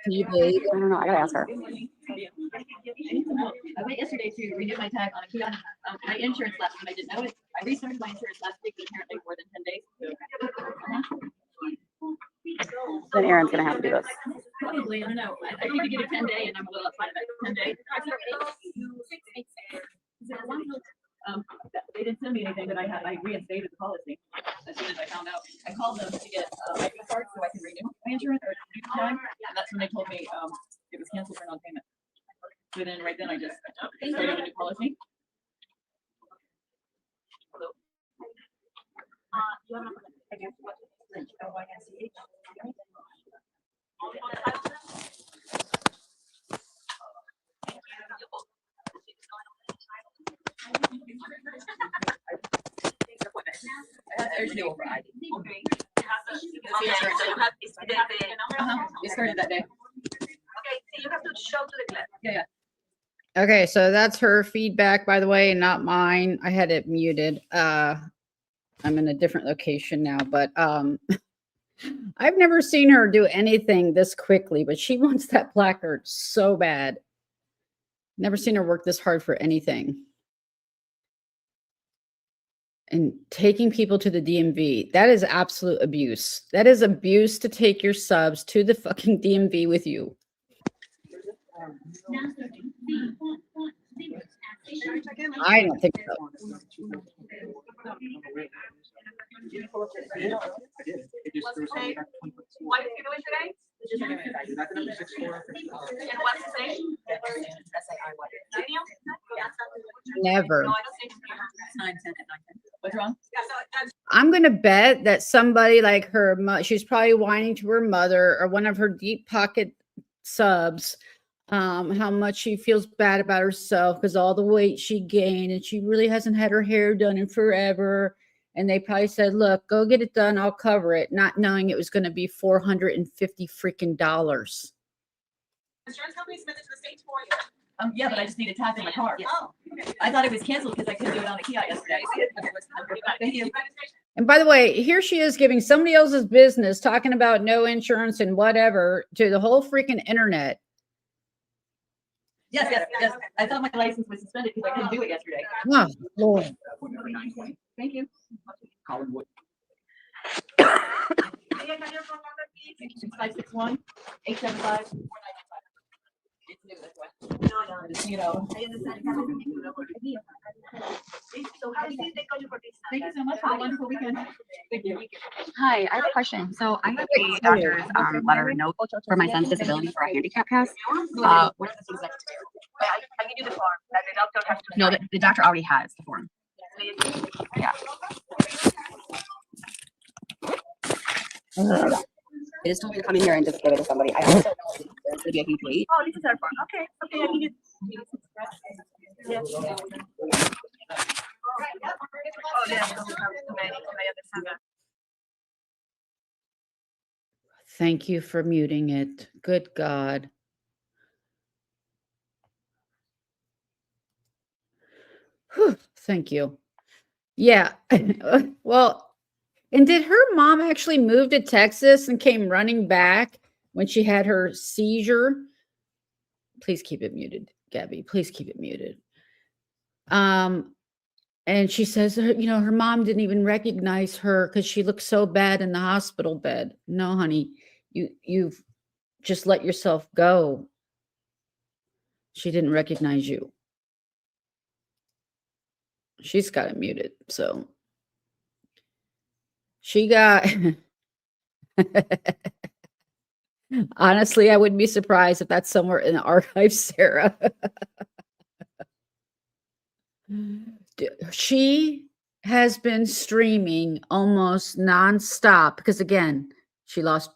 Can you believe I don't know. I gotta ask her. I went yesterday to renew my tag on a Kia. My insurance lapsed and I didn't know it. I restarted my insurance last week, but apparently more than 10 days. Then Aaron's gonna have to do this. Probably, I don't know. I need to get a 10-day and I'm a little outside of that 10-day. They didn't send me anything, but I reinstated the policy as soon as I found out. I called them to get my new card so I can renew my insurance or do the time. And that's when they told me it was canceled for non-payment. So then right then I just started a new policy. There's no over ID. It started that day. Okay, so you have to show to the class. Yeah. Okay, so that's her feedback, by the way, not mine. I had it muted. I'm in a different location now, but I've never seen her do anything this quickly, but she wants that placard so bad. Never seen her work this hard for anything. And taking people to the DMV, that is absolute abuse. That is abuse to take your subs to the fucking DMV with you. I don't think so. What did you do today? And what's the name? Never. No, I don't think. 9:10 at 9:10. What's wrong? Yeah, so that's I'm going to bet that somebody like her, she's probably whining to her mother or one of her deep pocket subs, how much she feels bad about herself because all the weight she gained and she really hasn't had her hair done in forever. And they probably said, look, go get it done. I'll cover it. Not knowing it was going to be $450 freaking dollars. insurance company submitted to the state for you. Yeah, but I just need a tag in my car. Oh. I thought it was canceled because I couldn't do it on the kiosk yesterday. Thank you. And by the way, here she is giving somebody else's business, talking about no insurance and whatever to the whole freaking internet. Yes. I thought my license was suspended because I couldn't do it yesterday. Oh, Lord. Thank you. Can I get your phone number, please? 561-875-4995. It's new, that's why. No. Just, you know. I understand. So how did they call you for this? Thank you so much. Have a wonderful weekend. Thank you. Hi, I have a question. So I have a doctor's letter note for my son's disability for a handicap pass. What are the things I have to do? I give you the form that the doctor has to. No, sign. the doctor already has the form. Yeah. They just told me to come in here and just give it to somebody. I also know there's going to be a huge wait. Oh, this is our form. Okay, I give you. Yes. Oh, yeah. So we have too many. I understand that. Thank you for muting it. Good God. Whew, thank you. Yeah. Well, and did her mom actually move to Texas and came running back when she had her seizure? Please keep it muted, Gabby. Please keep it muted. And she says, her mom didn't even recognize her because she looked so bad in the hospital bed. No, honey, you've just let yourself go. She didn't recognize you. She's got it muted. So she got, honestly, I wouldn't be surprised if that's somewhere in the archives, Sarah. She has been streaming almost nonstop because, again, she lost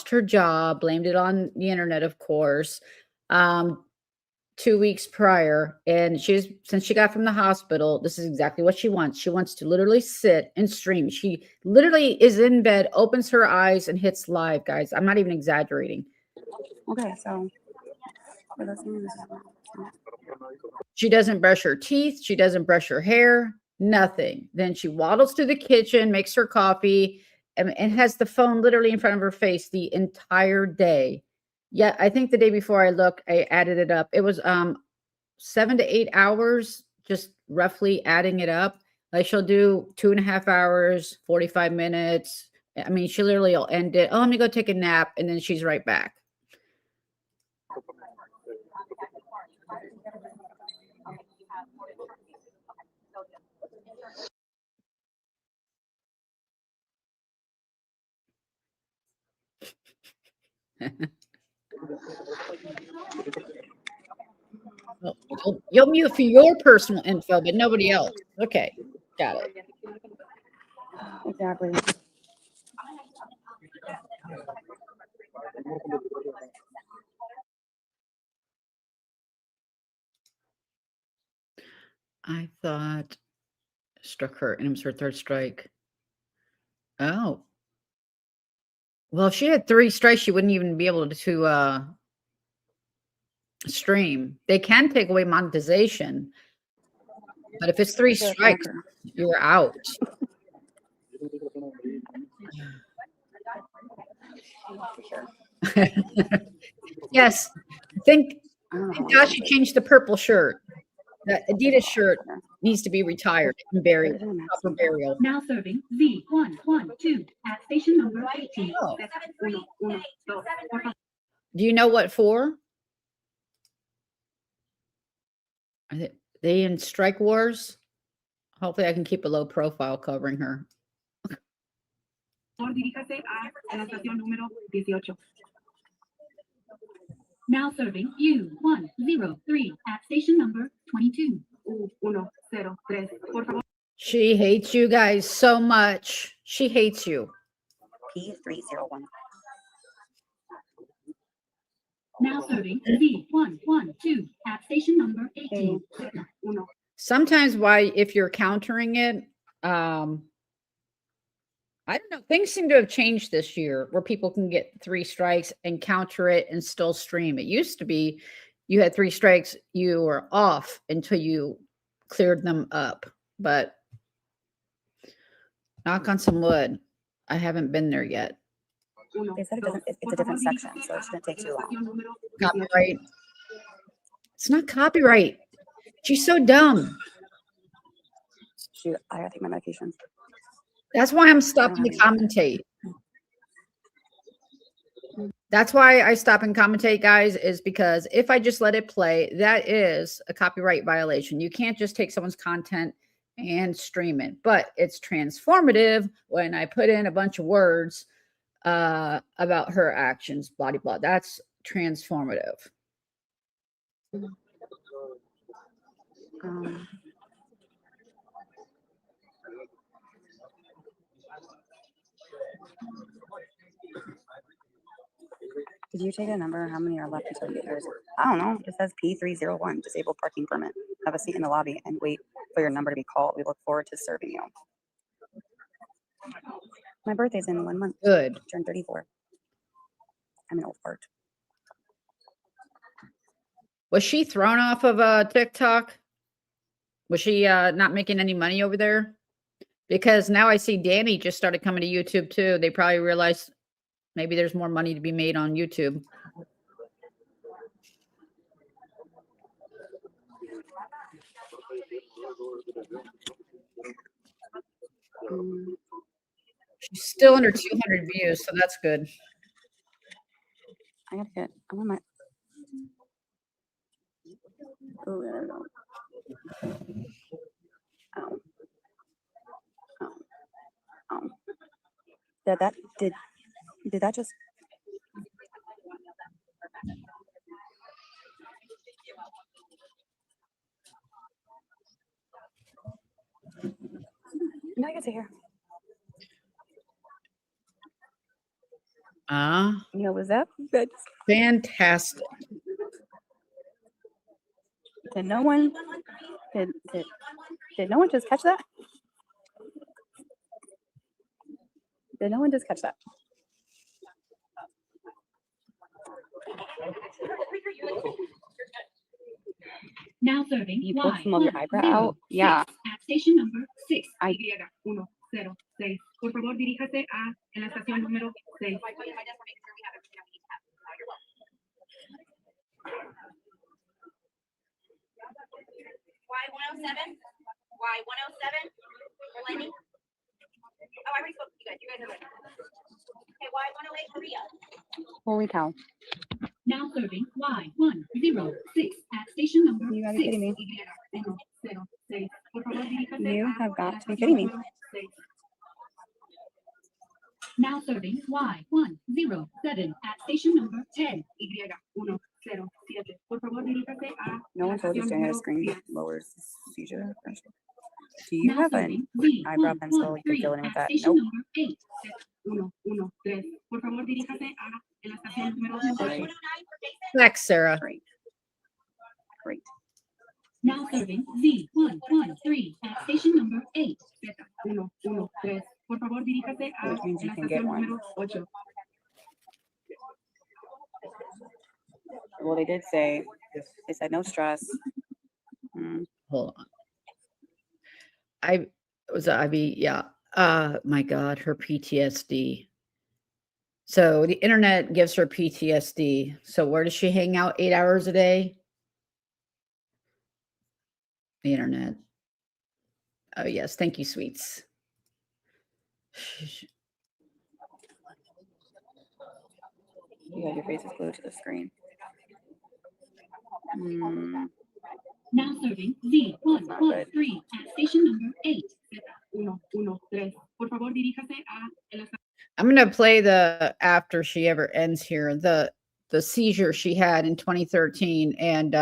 her job, blamed it on the internet, of course, 2 weeks prior. And since she got from the hospital, this is exactly what she wants. She wants to literally sit and stream. She literally is in bed, opens her eyes, and hits live, guys. I'm not even exaggerating. Okay, so She doesn't brush her teeth. She doesn't brush her hair, nothing. Then she waddles to the kitchen, makes her coffee, and has the phone literally in front of her face the entire day. Yeah, I think the day before I added it up. It was 7 to 8 hours, just roughly adding it up. Like she'll do 2.5 hours, 45 minutes. I mean, she literally will end it. Oh, let me go take a nap. And then she's right back. Well, you'll mute for your personal info, but nobody else. Okay, got it. exactly. I thought struck her and it was her third strike. Oh. Well, if she had 3 strikes, she wouldn't even be able to stream. They can take away monetization, but if it's 3 strikes, you're out. For sure. Yes. I think I don't know how long Josh it's should been. change the purple shirt. That Adidas shirt Yeah. needs to be retired and buried. Put it in a Proper maximum. burial. Now serving Z112 at station number 18. Oh. Uno, uno, dos, por favor. Do you know what for? Are they in strike wars? Hopefully I can keep a low profile covering her. Diríjase a la estación número 18. Now serving U103 at station number 22. U103. Por favor. She hates you guys so much. She hates you. P301. Now serving Z112 at station number 18. Uno. Sometimes why if you're countering it, I don't know. Things seem to have changed this year where people can get 3 strikes and counter it and still stream. It used to be you had 3 strikes, you were off until you cleared them up. But knock on some wood. I haven't been there yet. They said it's a different section, so it shouldn't take too long. Copyright. It's not copyright. She's so dumb. Shoot, I gotta take my medications. That's why I'm stopping to commentate. That's why I stop and commentate, guys, is because if I just let it play, that is a copyright violation. You can't just take someone's content and stream it, but it's transformative when I put in a bunch of words about her actions, blah, blah, blah. That's transformative. Did you take a number? How many are left until you get yours? I don't know. It says P301, disabled parking permit. Have a seat in the lobby and wait for your number to be called. We look forward to serving you. My birthday's in 1 month. Good. Turn 34. I'm an old fart. Was she thrown off of TikTok? Was she not making any money over there? Because now I see Dani just started coming to YouTube too. They probably realized maybe there's more money to be made on YouTube. She's still under 200 views, so that's good. I gotta get, I want my, oh, there we go. Oh. Oh. Oh. Did that just, now I get to hear. Was that good? Fantastic. Did no one just catch that? Did no one just catch that? Now serving You pulled some of your eyebrow out? Yeah. At station number 6. I- Y106. Por favor, diríjase a en la estación número 6. Y107? Y107? Lenny? Oh, I already spoke to you guys. You guys are good. Okay, Y108 Korea. Holy cow. Now serving Y106 at station number You gotta 6. be kidding me. Y106. Por favor, diríjase You a have got la to be estación kidding me. número 6. Now serving Y107 at station number 10. Y107. Por favor, diríjase a No one told you estación staring at a número screen 10. lowers seizure pressure. Do you Now have an serving eyebrow pencil? You can Z113 fill it in with at that. station Nope. number 8. 113. Por favor, diríjase a en la estación número 11. Thanks, Sarah. Great. Great. Now serving Z113 at station number 8. Z113. Por favor, diríjase a Which means you la can get estación one. número 8. Well, they did say, they said no stress. Hold on. Yeah. My God, her PTSD. So the internet gives her PTSD. So where does she hang out 8 hours a day? The internet. Oh, yes. Thank you, sweets. You got your face is glued to the screen. Now serving Z113 at station number 8. Z113. Por favor, diríjase a el I'm going to play the after she ever ends here, the seizure she had in 2013. And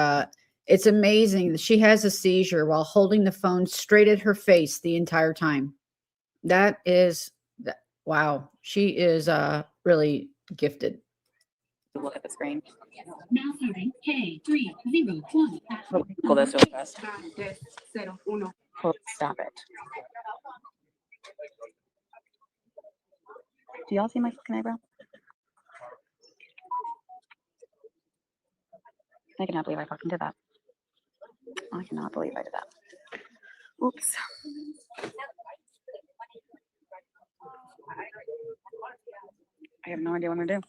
it's amazing that she has a seizure while holding the phone straight at her face the entire time. That is, wow. She is really gifted. Look at the screen. Now serving K301 at Pull this really fast. 301. Stop it. Do y'all see my fucking eyebrow? I cannot believe I fucking did that. I cannot believe I did that. Oops. I have no idea what I'm gonna do.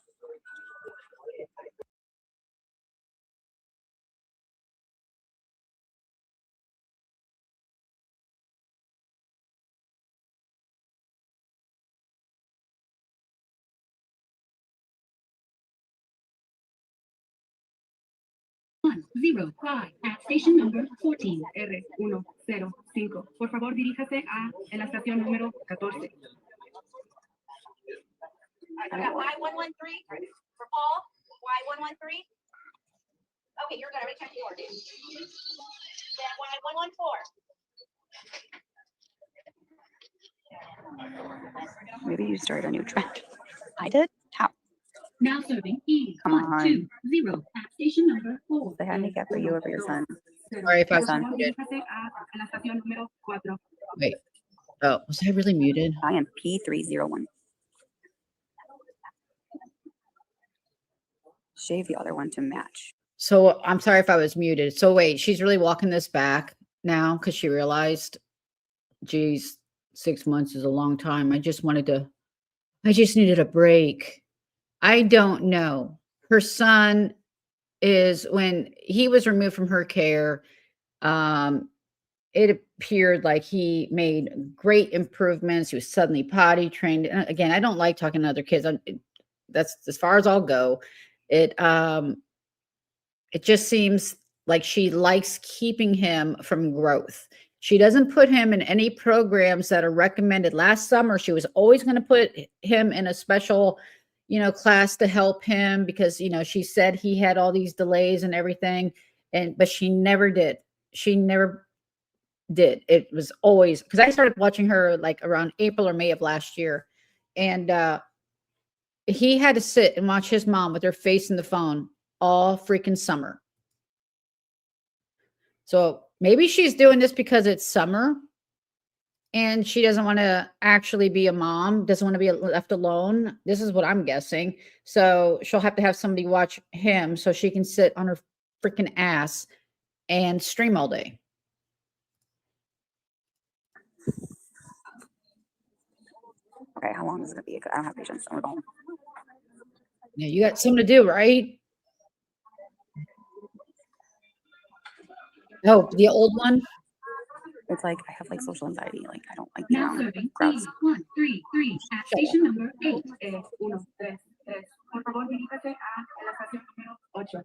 One, 0, 5 at station number 14. R105. Por favor, diríjase a la estación número 14. I got Y113 for Paul. Y113. Okay, you're good. I'm gonna check the order. Then Y114. Maybe you started a new trend. I did? How? Now serving Come on. E120 at station number 4. They had me get for you over your son. Sorry if I was Son. muted. Diríjase a la estación número 4. Wait. Oh, was I really muted? I am P301. Shave the other one to match. So I'm sorry if I was muted. So wait, she's really walking this back now because she realized, geez, 6 months is a long time. I just needed a break. I don't know. Her son is, when he was removed from her care, it appeared like he made great improvements. He was suddenly potty trained. And again, I don't like talking to other kids. That's as far as I'll go. It just seems like she likes keeping him from growth. She doesn't put him in any programs that are recommended. Last summer, she was always going to put him in a special, class to help him because, she said he had all these delays and everything. But she never did. She never did. It was always, because I started watching her like around April or May of last year. And he had to sit and watch his mom with her face in the phone all freaking summer. So maybe she's doing this because it's summer and she doesn't want to actually be a mom, doesn't want to be left alone. This is what I'm guessing. So she'll have to have somebody watch him so she can sit on her freaking ass and stream all day. Okay, how long is it gonna be? I don't have patience. I'm going. Yeah, you got something to do, right? Oh, the old one? It's like I have like social anxiety. Like I don't like Now serving crowds. E133 at station number 8. 133. Por favor, diríjase a la estación número 8.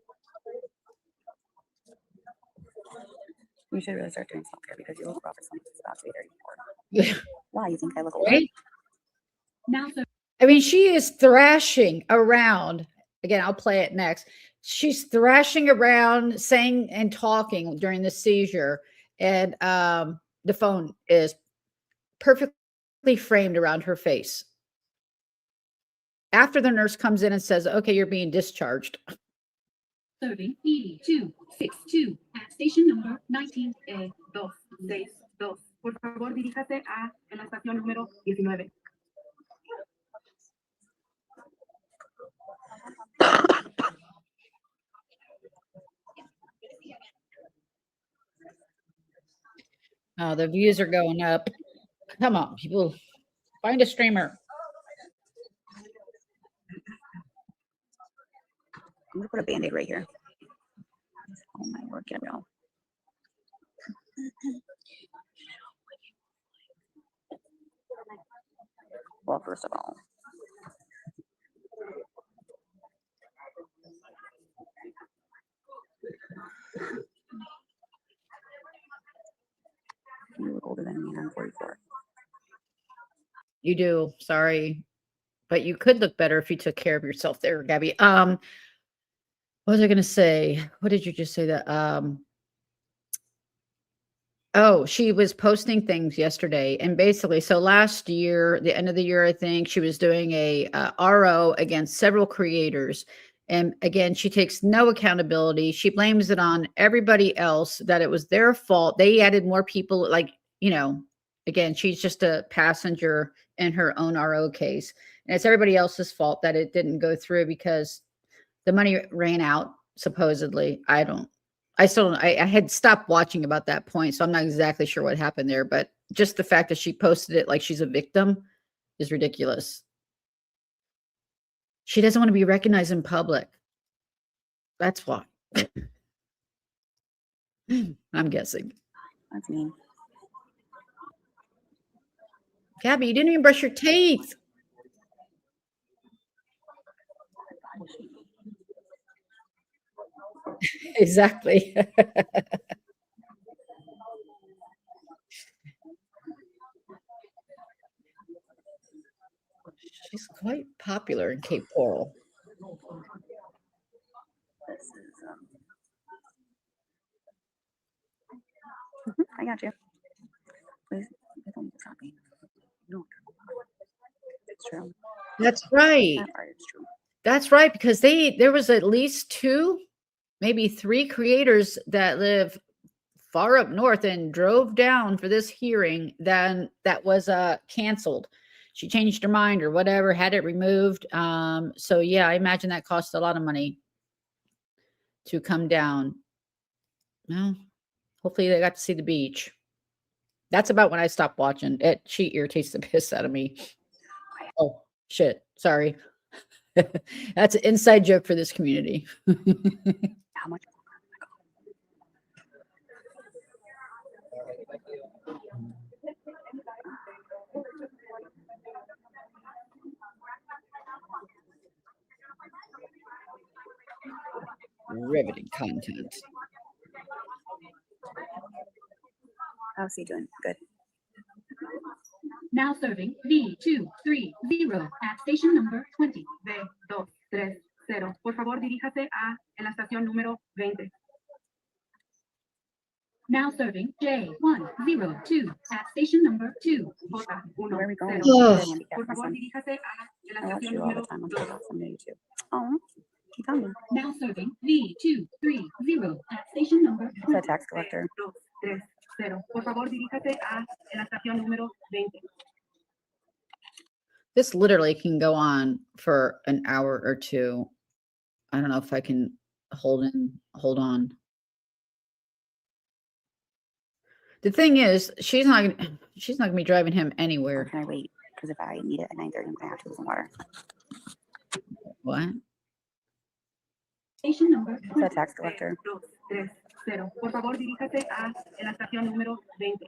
You should really start doing self-care because you look rough for someone who's about to be 34. Yeah. Why? You think I look older? Right? Now serving I mean, she is thrashing around. Again, I'll play it next. She's thrashing around, saying and talking during the seizure. And the phone is perfectly framed around her face. After the nurse comes in and says, okay, you're being discharged. serving E262 at station number 19. 262. Por favor, diríjase a la estación número 19. Oh, the views are going up. Come on, people. Find a streamer. I'm gonna put a band-aid right here. Oh my word, get real. Well, first of all, you look older than me, and I'm 44. You do. Sorry. But you could look better if you took care of yourself there, Gabby. What was I gonna say? What did you just say that? Oh, she was posting things yesterday, and basically, so last year, the end of the year, I think she was doing a RO against several creators, and again, she takes no accountability. She blames it on everybody else that it was their fault. They added more people, like again, she's just a passenger in her own RO case, and it's everybody else's fault that it didn't go through because the money ran out. Supposedly, I still don't, I had stopped watching about that point, so I'm not exactly sure what happened there, but just the fact that she posted it like she's a victim is ridiculous. She doesn't want to be recognized in public. That's why. I'm guessing. That's mean. Gabby, you didn't even brush your teeth. Exactly. She's quite popular in Cape Coral. This is, I got you. Please, don't stop me. No, it's true. That's right. That part is true. That's right, because there was at least 2, maybe 3 creators that live far up north and drove down for this hearing, then that was canceled. She changed her mind or whatever, had it removed. So yeah, I imagine that cost a lot of money to come down. Well, hopefully they got to see the beach. That's about when I stopped watching it. She irritates the piss out of me. Oh shit, sorry. That's an inside joke for this community. How much? Riveting content. How's he doing? Good. Now serving B230 at station number 20. B230. Por favor, diríjase a en la estación número 20. Now serving J102 at station number 2. Where are we going? Oh. Por favor, diríjase a en la I watch estación you all the número time on 2. TikTok on YouTube. Oh, keep coming. Now serving B230 at station number Is 20. that tax collector? 230. Por favor, diríjase a en la estación número 20. This literally can go on for an hour or 2. I don't know if I can hold on. The thing is, she's not gonna be driving him Or anywhere. can I wait? Because if I need it at 9:30, I'm gonna have to get some water. What? Station number Is that tax collector? 230. Por favor, diríjase a en la estación número 20.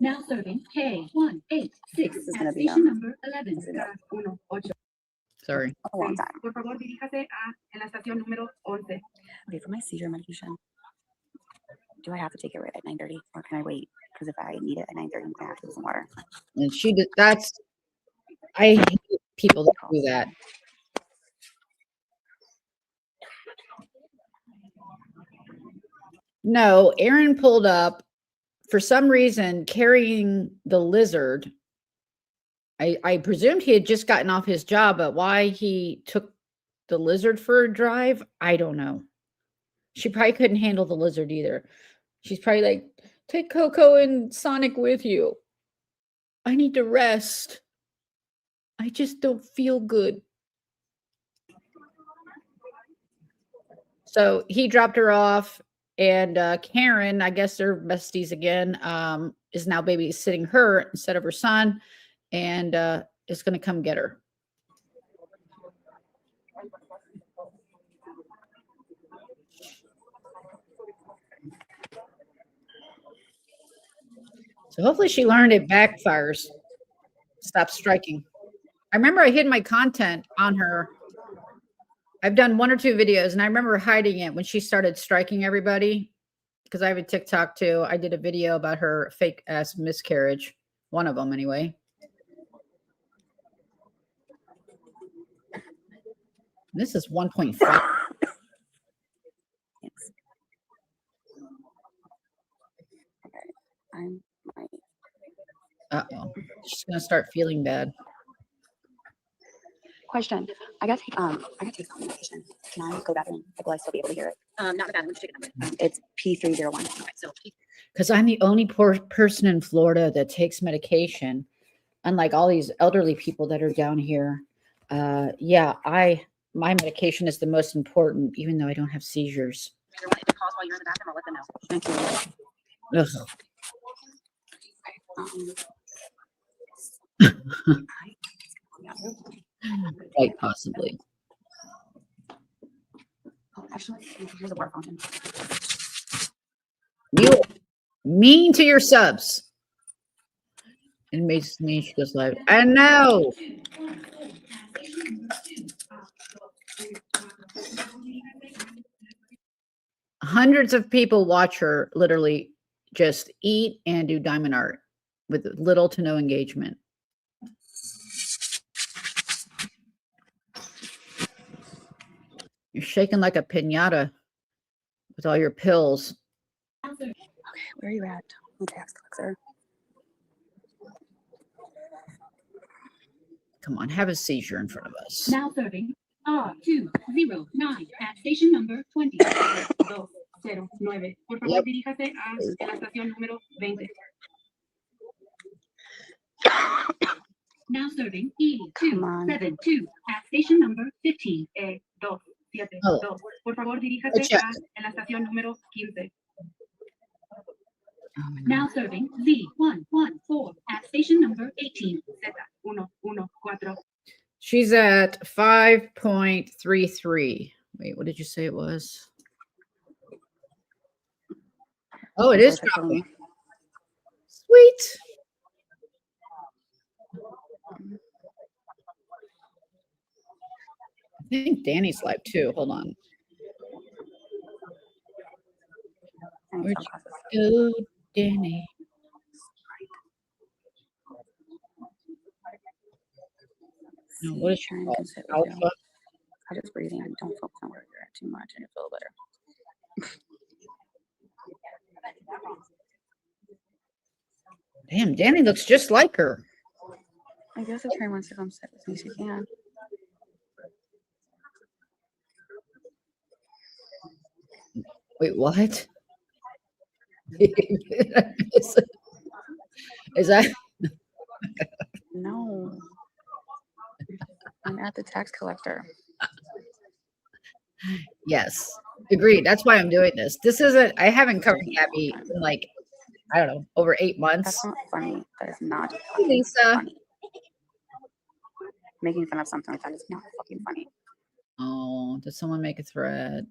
Now serving K186 This is gonna at be, station number 11. is it up? 18. Sorry. A long time. Por favor, diríjase a en la estación número 11. Okay, for my seizure medication, do I have to take it right at 9:30, or can I wait? Because if I need it at 9:30, I'm gonna have to get some water. And she did. I hate people that do that. No, Aaron pulled up for some reason carrying the lizard. I presumed he had just gotten off his job, but why he took the lizard for a drive, I don't know. She probably couldn't handle the lizard either. She's probably like, take Coco and Sonic with you. I need to rest. I just don't feel good. So he dropped her off, and Karen, I guess they're besties again, is now babysitting her instead of her son, and is going to come get her. So hopefully she learned it backfires. Stop striking. I remember I hid my content on her. I've done 1 or 2 videos, and I remember hiding it when she started striking everybody, because I have a TikTok too. I did a video about her fake ass miscarriage. One of them, anyway. This is 1.5. I'm like, Uh-oh. She's going to start feeling bad. question. I gotta take some medication. Can I go to the bathroom? Will I still be able to hear it? Not the bathroom, just take a number. It's P301. Okay, so Because I'm the only poor person in Florida that takes medication, unlike all these elderly people that are down here. Yeah, my medication is the most important, even though I don't have seizures. either one, if it calls while you're in the bathroom, I'll let them know. Thank you. Quite possibly. Oh, actually, here's a water fountain. You mean to your subs. It makes me, she goes live. I know. Hundreds of people watch her literally just eat and do diamond art with little to no engagement. You're shaking like a piñata with all your pills. Okay, where are you at? The tax collector. Come on, have a seizure in front of us. Now serving R209 at station number 20-209. Por favor, Yep. diríjase a la estación número 20. Now serving E272 at station number 15E272. Oh. Por favor, diríjase Check. a la estación número 15. Oh my Now serving Z114 at station number 18 Z114. She's at 5.33. Wait, what did you say it was? Oh, it is dropping. Sweet. I think Danny's live too. Hold on. Where'd you go, Danny? No, what is she Trying called? to sit with you. Alpha? I just breathing and don't focus on where you're at too much and you feel better. Damn, Danny looks just like her. I guess if Terry wants to come sit with me, she can. Wait, what? Is that? No. I'm at the tax collector. Yes, agreed. That's why I'm doing this. This isn't, I haven't covered Gabby in like, I don't know, over 8 months. That's not funny. That is not Hey, fucking Lisa. funny. Making fun of something like that is not fucking funny. Oh, did someone make a threat?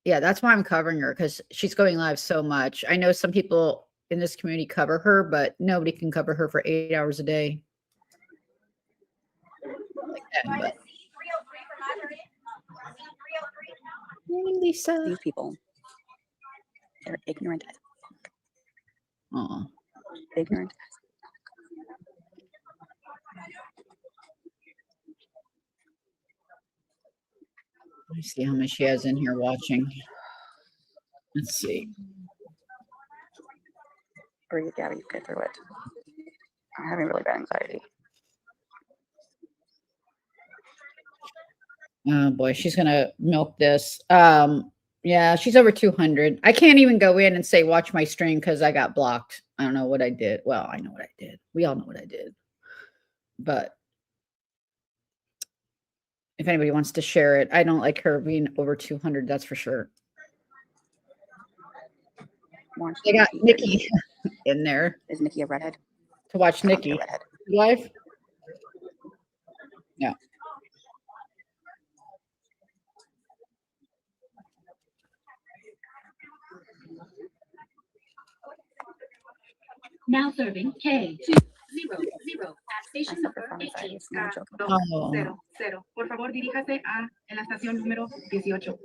Yeah, that's why I'm covering her, because she's going live so much. I know some people in this community cover her, but nobody can cover her for 8 hours a day. Like that, but- Hey, Lisa. These people, they're ignorant as Oh, ignorant as let me see how much she has in here watching. Let's see. breathe, Gabby, get through it. I'm having really bad anxiety. Oh boy, she's gonna milk this. Yeah, she's over 200. I can't even go in and say watch my stream because I got blocked. I don't know what I did. Well, I know what I did. We all know what I did. But if anybody wants to share it, I don't like her being over 200. That's for sure. Watch They got Nikki. Nikki in there Is Nikki a redhead? to watch I don't be Nikki a redhead. live. No. Now serving K200 at station number 18. Oh. 200. Por favor, diríjase a en la estación número 18.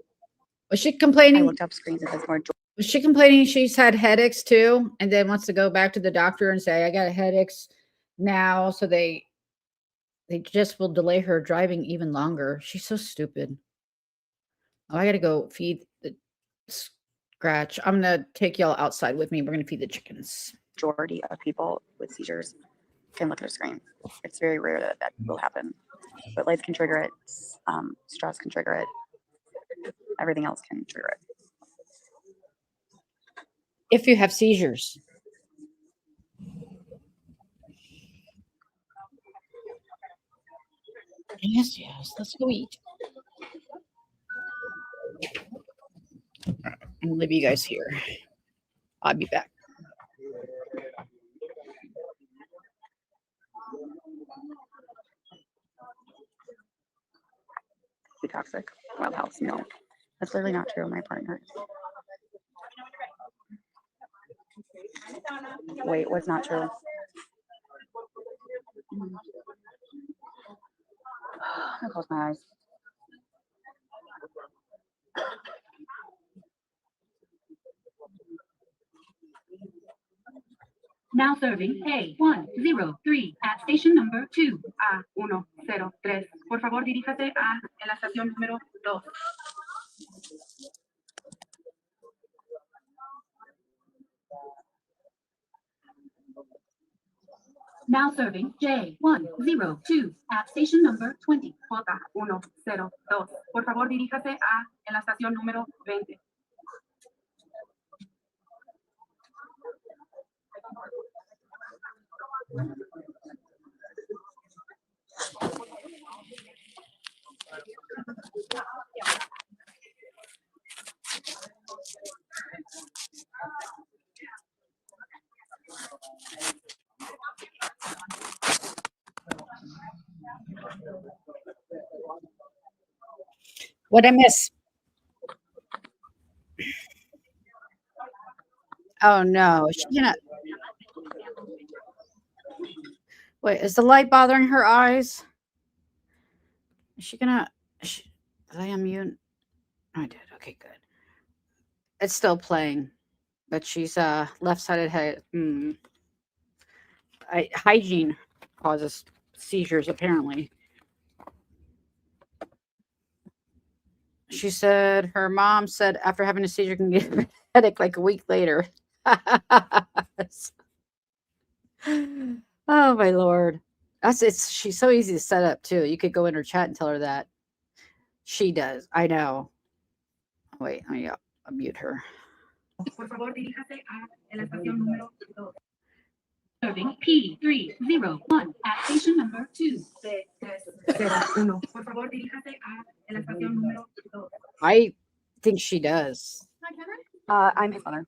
Was she I complaining? looked up screens. It says more. Was she complaining she's had headaches too, and then wants to go back to the doctor and say, "I got headaches now," so they just will delay her driving even longer. She's so stupid. Oh, I gotta go feed the Scratch. I'm gonna take y'all outside with me. We're gonna feed the chickens. Majority of people with seizures can look at a screen. It's very rare that that will happen, but life can trigger it. Stress can trigger it. Everything else can trigger it. If you have seizures. Yes, yes. Let's go eat. I'm gonna leave you guys here. I'll be back. Be toxic. Wild house. No, that's literally not true. My partner. Wait, what's not true? I close my eyes. Now serving A103 at station number 2. A103. Por favor, diríjase a en la estación número 2. Now serving J102 at station number 20. J102. Por favor, diríjase a en la estación número 20. What I miss? Oh no, is she gonna wait? Is the light bothering her eyes? Is she gonna? Did I unmute? I did. Okay, good. It's still playing, but she's left-sided head. Hygiene causes seizures, apparently. She said her mom said after having a seizure can get a headache like a week later. Oh my lord. She's so easy to set up too. You could go in her chat and tell her that. She does. I know. Wait, let me mute her. Por favor, diríjase a en la estación número 2. Serving P301 at station number 2. P301. Por favor, diríjase a en la estación número 2. I think she does. I'm his mother.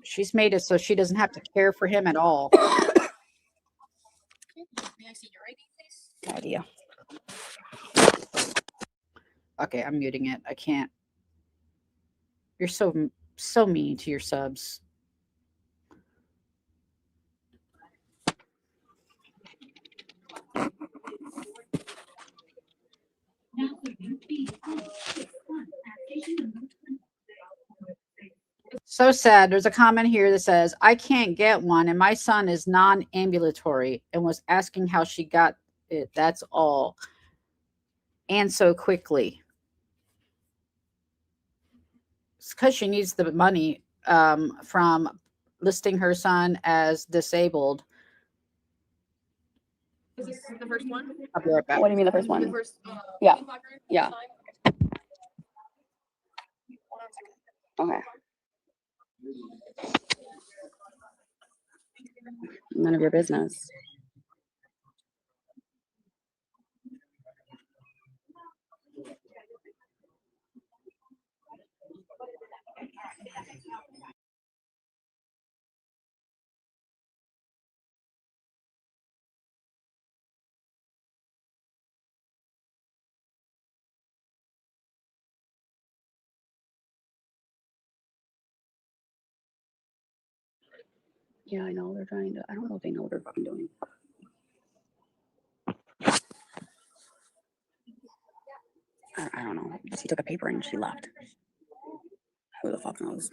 She's made it so she doesn't have to care for him at all. May I see your ID, please? No idea. Okay, I'm muting it. I can't. You're so mean to your subs. Now serving B161 at station number 20. So sad. There's a comment here that says, I can't get one, and my son is non-ambulatory and was asking how she got it. That's all. And so quickly. It's because she needs the money from listing her son as disabled. Is this the first one? I'll be right back. What do you mean the first one? The first, Yeah. pink placard? Yeah. Sign? Hold on a second. Okay. None of your business. Yeah, I know they're trying to. I don't know if they know what they're fucking doing. I don't know. She took a paper and she left. Who the fuck knows?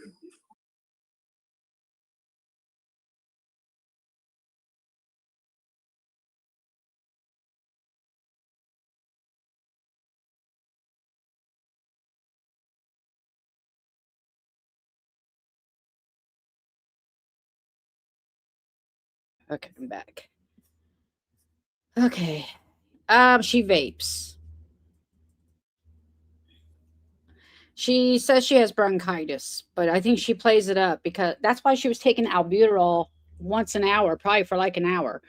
Okay, I'm back. Okay. She vapes. She says she has bronchitis, but I think she plays it up because that's why she was taking albuterol once an hour, probably for like an hour.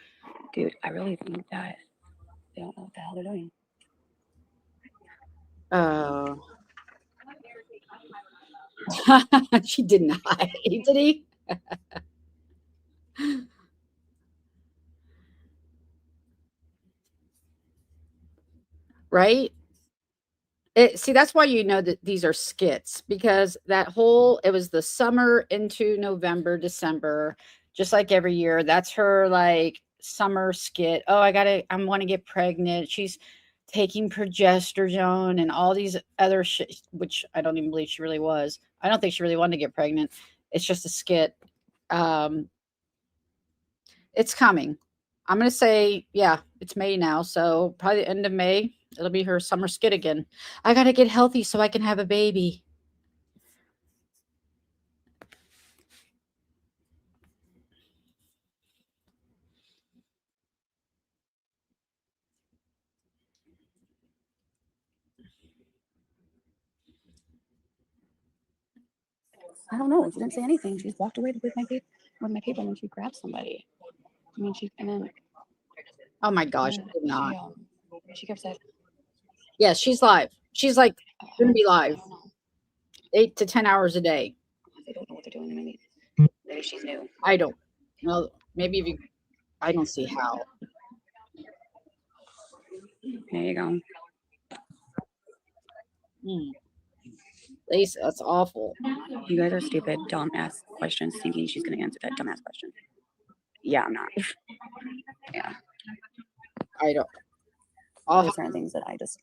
Dude, I really think that they don't know what the hell they're doing. Oh. She did not. Did he? Right? See, that's why you know that these are skits because it was the summer into November, December, just like every year. That's her like summer skit. Oh, I want to get pregnant. She's taking progesterone and all these other shit, which I don't even believe she really was. I don't think she really wanted to get pregnant. It's just a skit. Um, it's coming. I'm going to say, yeah, it's May now. So probably the end of May, it'll be her summer skit again. I got to get healthy so I can have a baby. I don't know. She didn't say anything. She just walked away with my paper, and then she grabbed somebody. I mean, and then. Oh my gosh, Yeah, I did not. She kept saying. Yeah, she's live. She's like going to be live 8 to 10 hours a day. They don't know what they're doing. Maybe she's new. I don't know. Maybe if you, I don't see how. There you go. Lisa, that's awful. You guys are stupid, dumbass questions, thinking she's going to answer that dumbass question. Yeah, I'm not. Yeah. I don't. There's certain things that I just,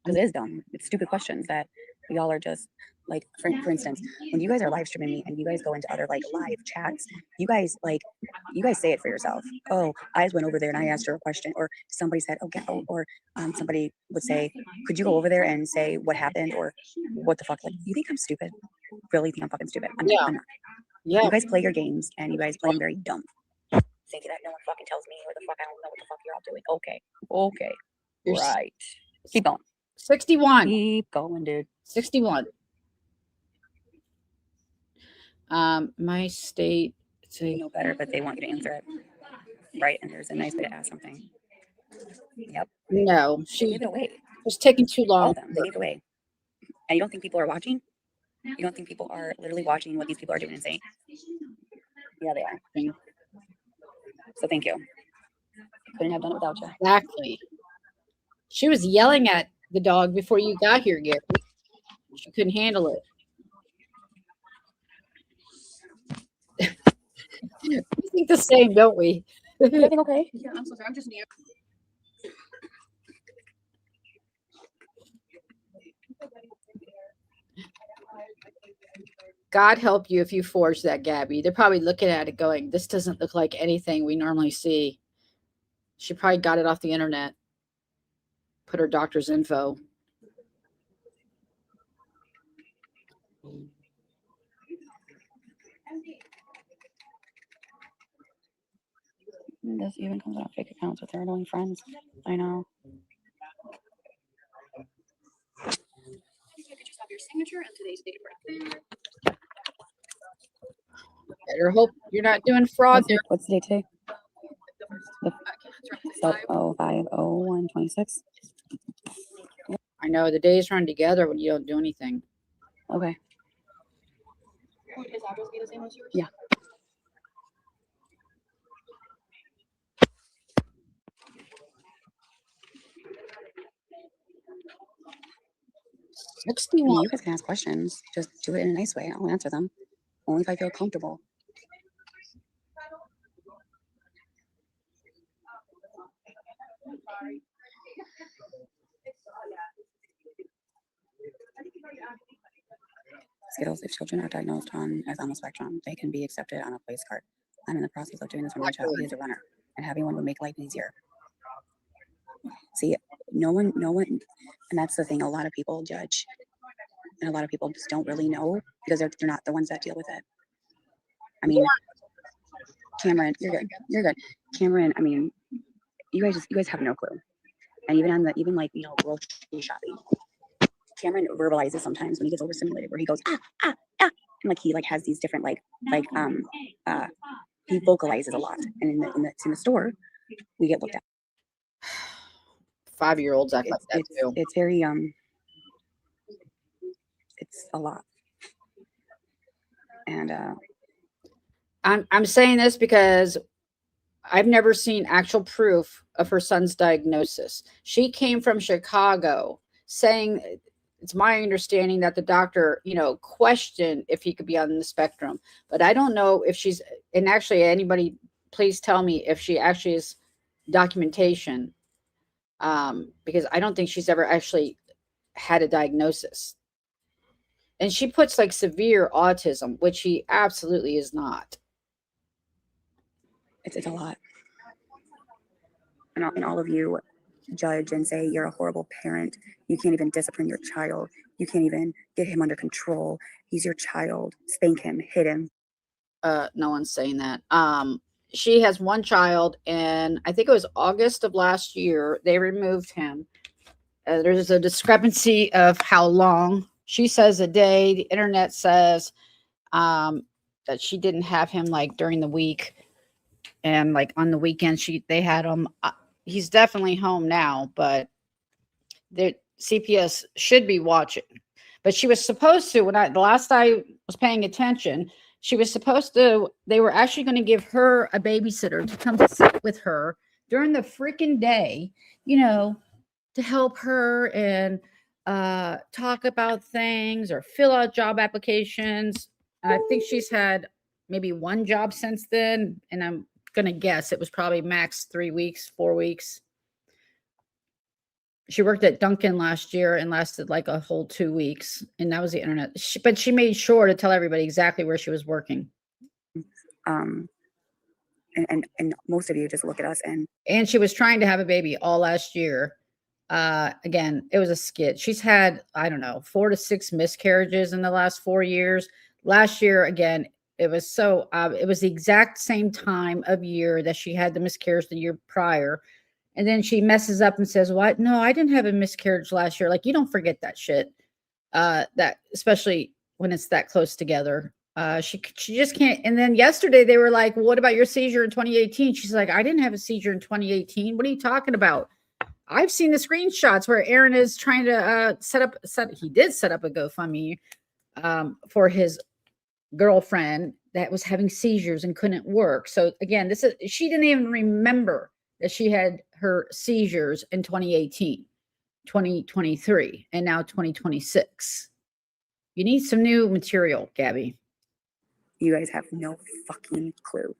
because it is dumb. It's stupid questions that we all are just like, for instance, when you guys are live streaming me and you guys go into other like live chats, you guys say it for yourself. Oh, I went over there and I asked her a question, or somebody said, somebody would say, could you go over there and say what happened or what the fuck? Like, you think I'm stupid? Really think I'm fucking stupid? I'm not. Yeah. You guys play your games and you guys play them very dumb. Thinking that no one fucking tells me what the fuck, I don't know what the fuck you're all doing. Okay. You're Right. Keep going. 61. Keep going, dude. 61. My state. You know better, but they want you to answer it. Right. And there's a nice way to ask something. Yep. No, They she gave it away. was taking too long. All of them. They gave it away. And you don't think people are watching? You don't think people are literally watching what these people are doing and saying? Yeah, they are. So thank you. Couldn't have done it without you. Exactly. She was yelling at the dog before you got here, Gary. She couldn't handle it. We think the same, don't we? Everything okay? Yeah, I'm so sorry. I'm just new. God help you if you forge that, Gabby. They're probably looking at it going, this doesn't look like anything we normally see. She probably got it off the internet. Put her doctor's info. This even comes out fake accounts with their annoying friends. I know. Pictures of your signature and today's date of birth. Better hope you're not doing fraud there. What's the date today? 5/01/26. I know the days run together when you don't do anything. Okay. Would his address be the same as yours? Yeah. I mean, you guys can ask questions. Just do it in a nice way. I'll answer them. Only if I feel comfortable. Skittles, if children are diagnosed as on the spectrum, they can be accepted on a place card. I'm in the process of doing this for my child. He is a runner, and having one would make life easier. See, no one, and that's the thing. A lot of people judge, and a lot of people just don't really know because they're not the ones that deal with it. I mean, Cameron, you're good. You're good. Cameron, I mean, you guys have no clue. And even like, grocery shopping. Cameron verbalizes sometimes when he gets overstimulated, where he goes and like he like has these different he vocalizes a lot, and in the store we get looked at. 5-year-olds act like that too. It's very it's a lot, and I'm saying this because I've never seen actual proof of her son's diagnosis. She came from Chicago saying, it's my understanding that the doctor, questioned if he could be on the spectrum, but I don't know if she's, and actually anybody, please tell me if she actually is documentation, because I don't think she's ever actually had a diagnosis. And she puts like severe autism, which he absolutely is not. it's a lot. And all of you judge and say you're a horrible parent. You can't even discipline your child. You can't even get him under control. He's your child. Spank him, hit him. No one's saying that. She has one child, and I think it was August of last year, they removed him. There's a discrepancy of how long. She says a day. The internet says that she didn't have him like during the week, and like on the weekend they had him. He's definitely home now, but the CPS should be watching. But she was supposed to, the last I was paying attention, she was supposed to, they were actually going to give her a babysitter to come sit with her during the freaking day, to help her and talk about things or fill out job applications. And I think she's had maybe one job since then. And I'm going to guess it was probably max 3 weeks, 4 weeks. She worked at Dunkin' last year and lasted like a whole 2 weeks. And that was the internet. But she made sure to tell everybody exactly where she was working. And most of you just look at us and she was trying to have a baby all last year. Again, it was a skit. She's had, I don't know, 4 to 6 miscarriages in the last 4 years. Last year, again, it was it was the exact same time of year that she had the miscarriage the year prior. And then she messes up and says, "What? No, I didn't have a miscarriage last year." Like, you don't forget that shit. That, especially when it's that close together. She just can't. And then yesterday they were like, "What about your seizure in 2018?" She's like, "I didn't have a seizure in 2018. What are you talking about?" I've seen the screenshots where Aaron is trying to he did set up a GoFundMe for his girlfriend that was having seizures and couldn't work. So again, she didn't even remember that she had her seizures in 2018, 2023, and now 2026. You need some new material, Gabby. You guys have no fucking clue.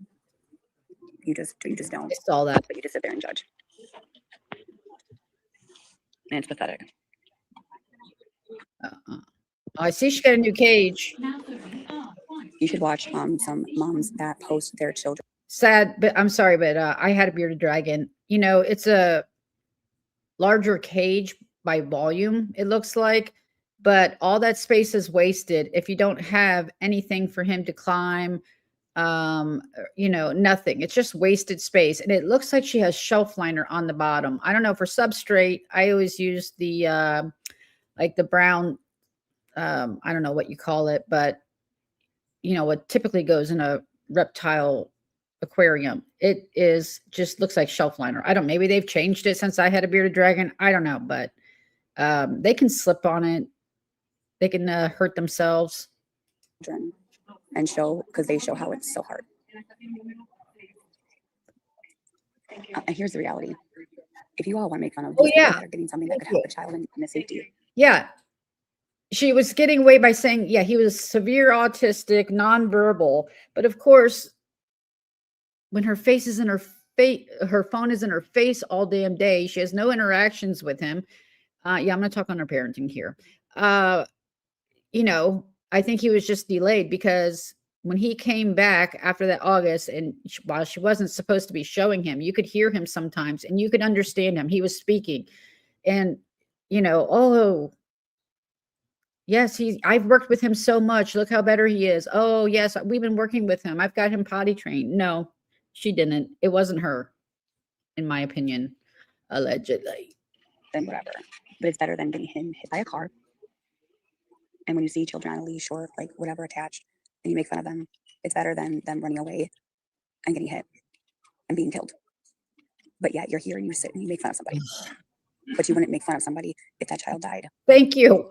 You just don't. I saw that. But you just sit there and judge. And it's pathetic. I see she got a new cage. You should watch some moms that post their children. Sad, but I'm sorry, but I had a bearded dragon. It's a larger cage by volume, it looks like, but all that space is wasted if you don't have anything for him to climb. Nothing. It's just wasted space. And it looks like she has shelf liner on the bottom. I don't know, for substrate, I always use the like the brown, I don't know what you call it, but what typically goes in a reptile aquarium. It just looks like shelf liner. Maybe they've changed it since I had a bearded dragon. I don't know, but they can slip on it. They can hurt themselves. And because they show how it's so hard. And here's the reality. If you all want to make fun of these people that are getting something that could help the child in the safety. Yeah. She was getting away by saying, he was severe autistic, nonverbal. But of course, when her face is in her her phone is in her face all damn day. She has no interactions with him. Yeah, I'm going to talk on her parenting here. You know, I think he was just delayed because when he came back after that August, and while she wasn't supposed to be showing him, you could hear him sometimes and you could understand him. He was speaking. And, you know, oh, yes, I've worked with him so much. Look how better he is. Oh, yes, we've been working with him. I've got him potty trained. No, she didn't. It wasn't her, in my opinion, allegedly. Then whatever. But it's better than getting hit by a car. And when you see children on a leash or like whatever attached and you make fun of them, it's better than them running away and getting hit and being killed. But yeah, you're here and you sit and you make fun of somebody. But you wouldn't make fun of somebody if that child died. Thank you.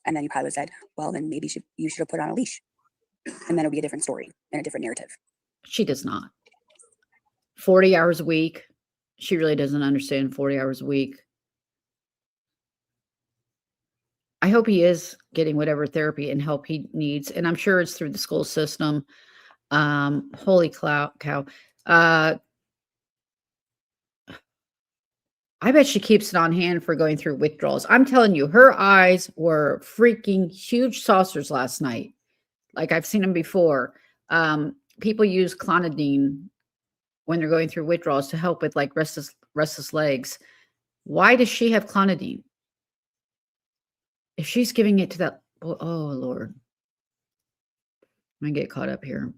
And then you probably said, well, then maybe you should have put on a leash. And then it'll be a different story and a different narrative. She does not. 40 hours a week. She really doesn't understand 40 hours a week. I hope he is getting whatever therapy and help he needs. And I'm sure it's through the school system. Holy cow. I bet she keeps it on hand for going through withdrawals. I'm telling you, her eyes were freaking huge saucers last night. Like I've seen them before. People use clonidine when they're going through withdrawals to help with like restless legs. Why does she have clonidine? If she's giving it to that, oh Lord. I'm gonna get caught up here.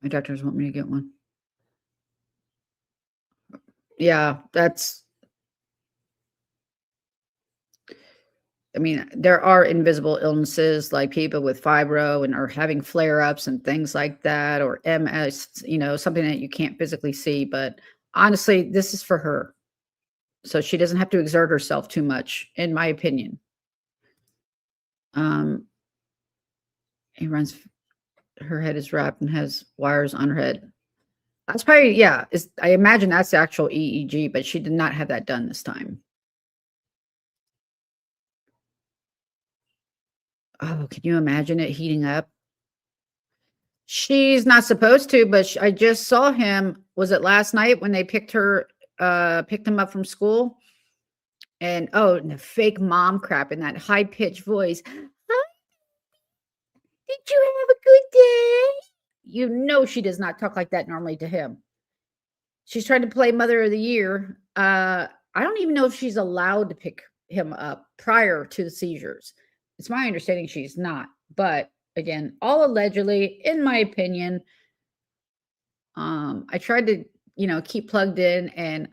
My doctors want me to get one. Yeah, I mean, there are invisible illnesses like people with fibro and are having flare-ups and things like that, or MS, you know, something that you can't physically see. But honestly, this is for her. So she doesn't have to exert herself too much, in my opinion. Her head is wrapped and has wires on her head. That's probably, yeah, I imagine that's the actual EEG, but she did not have that done this time. Oh, can you imagine it heating up? She's not supposed to, but I just saw him. Was it last night when they picked him up from school? And the fake mom crap in that high pitched voice. Hi, did you have a good day? You know she does not talk like that normally to him. She's trying to play Mother of the Year. I don't even know if she's allowed to pick him up prior to the seizures. It's my understanding she's not. But again, all allegedly, in my opinion. I tried to, keep plugged in and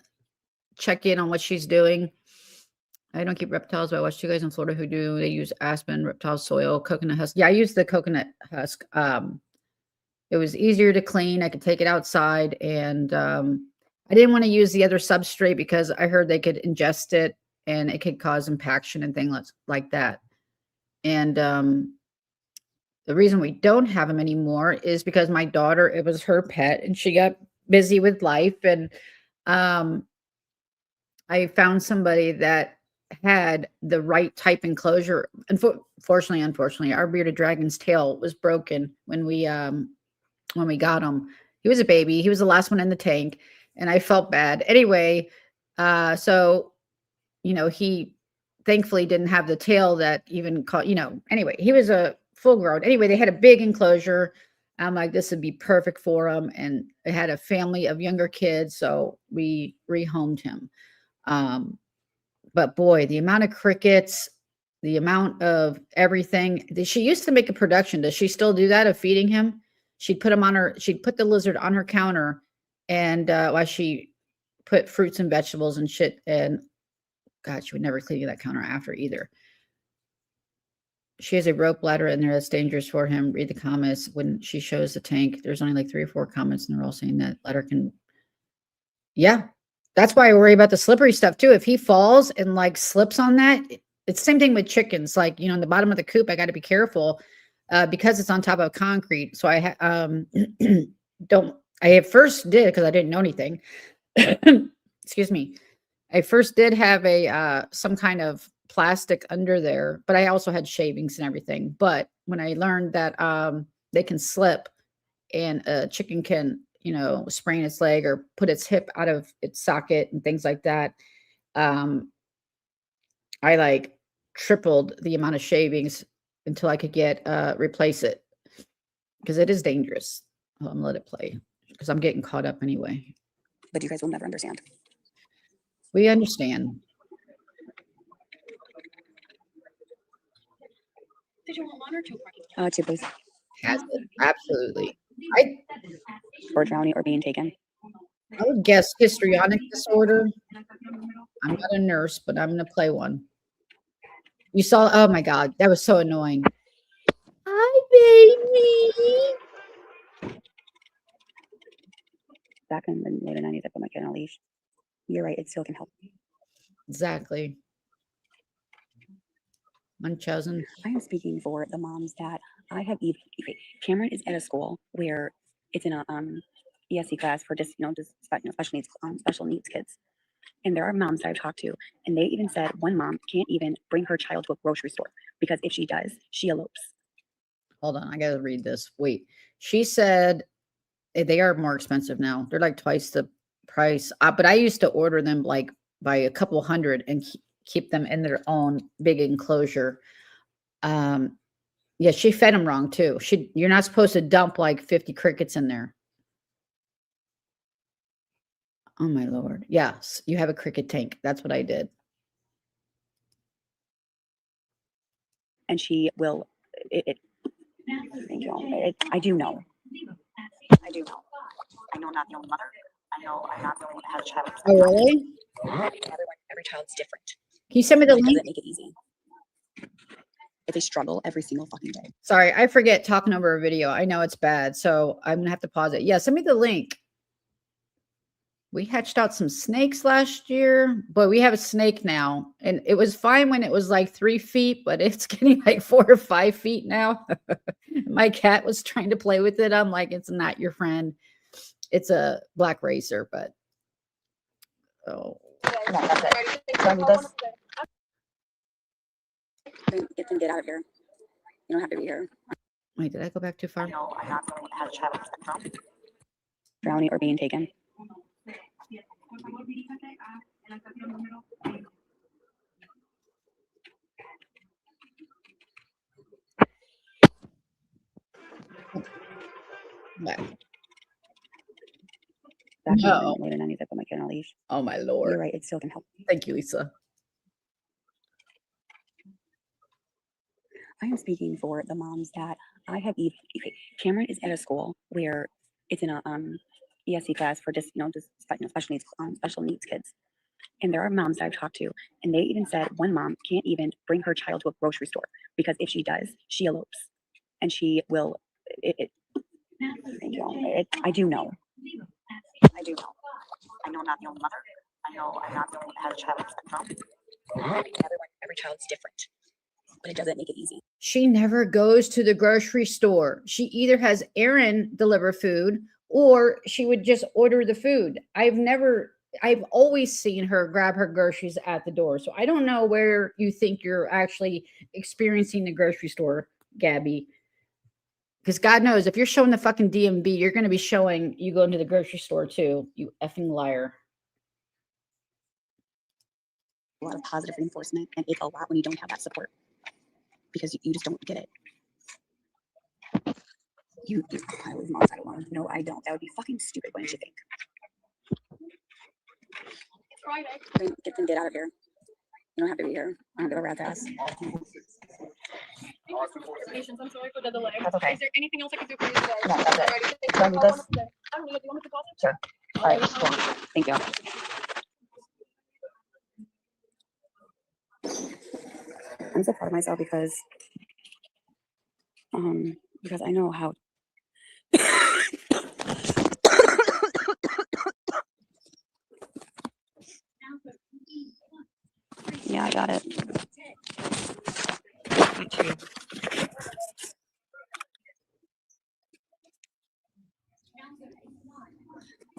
check in on what she's doing. I don't keep reptiles, but I watch two guys in Florida who do. They use aspen, reptile soil, coconut husk. Yeah, I use the coconut husk. It was easier to clean. I could take it outside, and I didn't want to use the other substrate because I heard they could ingest it and it could cause impaction and things like that. And the reason we don't have them anymore is because my daughter, it was her pet, and she got busy with life. And I found somebody that had the right type enclosure. Unfortunately, our bearded dragon's tail was broken when we got him. He was a baby. He was the last one in the tank, and I felt bad. Anyway, so he thankfully didn't have the tail that even caught. Anyway, he was a full grown. Anyway, they had a big enclosure. I'm like, this would be perfect for him, and it had a family of younger kids, so we rehomed him. But boy, the amount of crickets, the amount of everything. She used to make a production. Does she still do that of feeding him? She'd put the lizard on her counter, and while she put fruits and vegetables and shit. And God, she would never clean that counter after either. She has a rope ladder in there that's dangerous for him. Read the comments when she shows the tank. There's only like 3 or 4 comments, and they're all saying that ladder can. Yeah, that's why I worry about the slippery stuff too. If he falls and like slips on that, it's the same thing with chickens. Like, in the bottom of the coop, I got to be careful because it's on top of concrete. So I I first did, because I didn't know anything. Excuse me. I first did have some kind of plastic under there, but I also had shavings and everything. But when I learned that they can slip and a chicken can you know, sprain its leg or put its hip out of its socket and things like that. I like tripled the amount of shavings until I could get replace it because it is dangerous. Let it play because I'm getting caught up anyway. But you guys will never understand. We understand. Did you want one or two? Two, please. Has it absolutely. I Or drowning or being taken. would guess histrionic disorder. I'm not a nurse, but I'm gonna play one. You saw? Oh my god, that was so annoying. Hi, baby. Back in the late 90s, I put my kid on a leash. You're right. It still can help. Exactly. Munchausen. I am speaking for the moms that I have. Cameron is at a school where it's in a ESC class for just special needs kids. And there are moms that I've talked to, and they even said one mom can't even bring her child to a grocery store because if she does, she elopes. Hold on, I gotta read this. Wait, she said they are more expensive now. They're like twice the price. But I used to order them like by a couple hundred and keep them in their own big enclosure. Yeah, she fed them wrong too. You're not supposed to dump like 50 crickets in there. Oh my Lord. Yes, you have a cricket tank. That's what I did. And she will. Thank you. I do know. I do know. I know I'm not the only mother. I know I'm not the only one that has a child. Oh, really? Every child's different. Can you send me the It link? doesn't make it easy. It's a struggle every single fucking day. Sorry, I forget talking over a video. I know it's bad, so I'm gonna have to pause it. Yeah, send me the link. We hatched out some snakes last year, but we have a snake now. And it was fine when it was like 3 feet, but it's getting like 4 or 5 feet now. My cat was trying to play with it. I'm like, it's not your friend. It's a black racer, but oh. No, that's it. Do I need this? Get out of here. You don't have to be here. Wait, did I go back too far? No, I'm not the only one that has a child. Drowning or being taken. Back. Back No. in the late 90s, I put my kid on a leash. Oh my Lord. You're right. It still can help. Thank you, Lisa. I am speaking for the moms that I have. Cameron is at a school where it's in a ESC class for just special needs kids. And there are moms that I've talked to, and they even said one mom can't even bring her child to a grocery store because if she does, she elopes, and she will. Thank you. I do know. I do know. I know I'm not the only mother. I know I'm not the only one that has a child with spectrum. Every child's different, but it doesn't make it easy. She never goes to the grocery store. She either has Aaron deliver food or she would just order the food. I've always seen her grab her groceries at the door. So I don't know where you think you're actually experiencing the grocery store, Gabby. Because God knows if you're showing the fucking DMV, you're going to be showing you go into the grocery store too. You effing liar. A lot of positive reinforcement, and it's a lot when you don't have that support because you just don't get it. I was mom's side alone. No, I don't. That would be fucking stupid, wouldn't you think? Get out of here. You don't have to be here. I don't give a rat's ass. Patience, I'm sorry for the delay. That's okay. Is there anything else I can do for you today? No, that's it. Do I need this? I don't know. Do you want me to pause it? Sure. All right. Cool. Thank you. I'm so proud of myself because I know how. Yeah, I got it. Me too.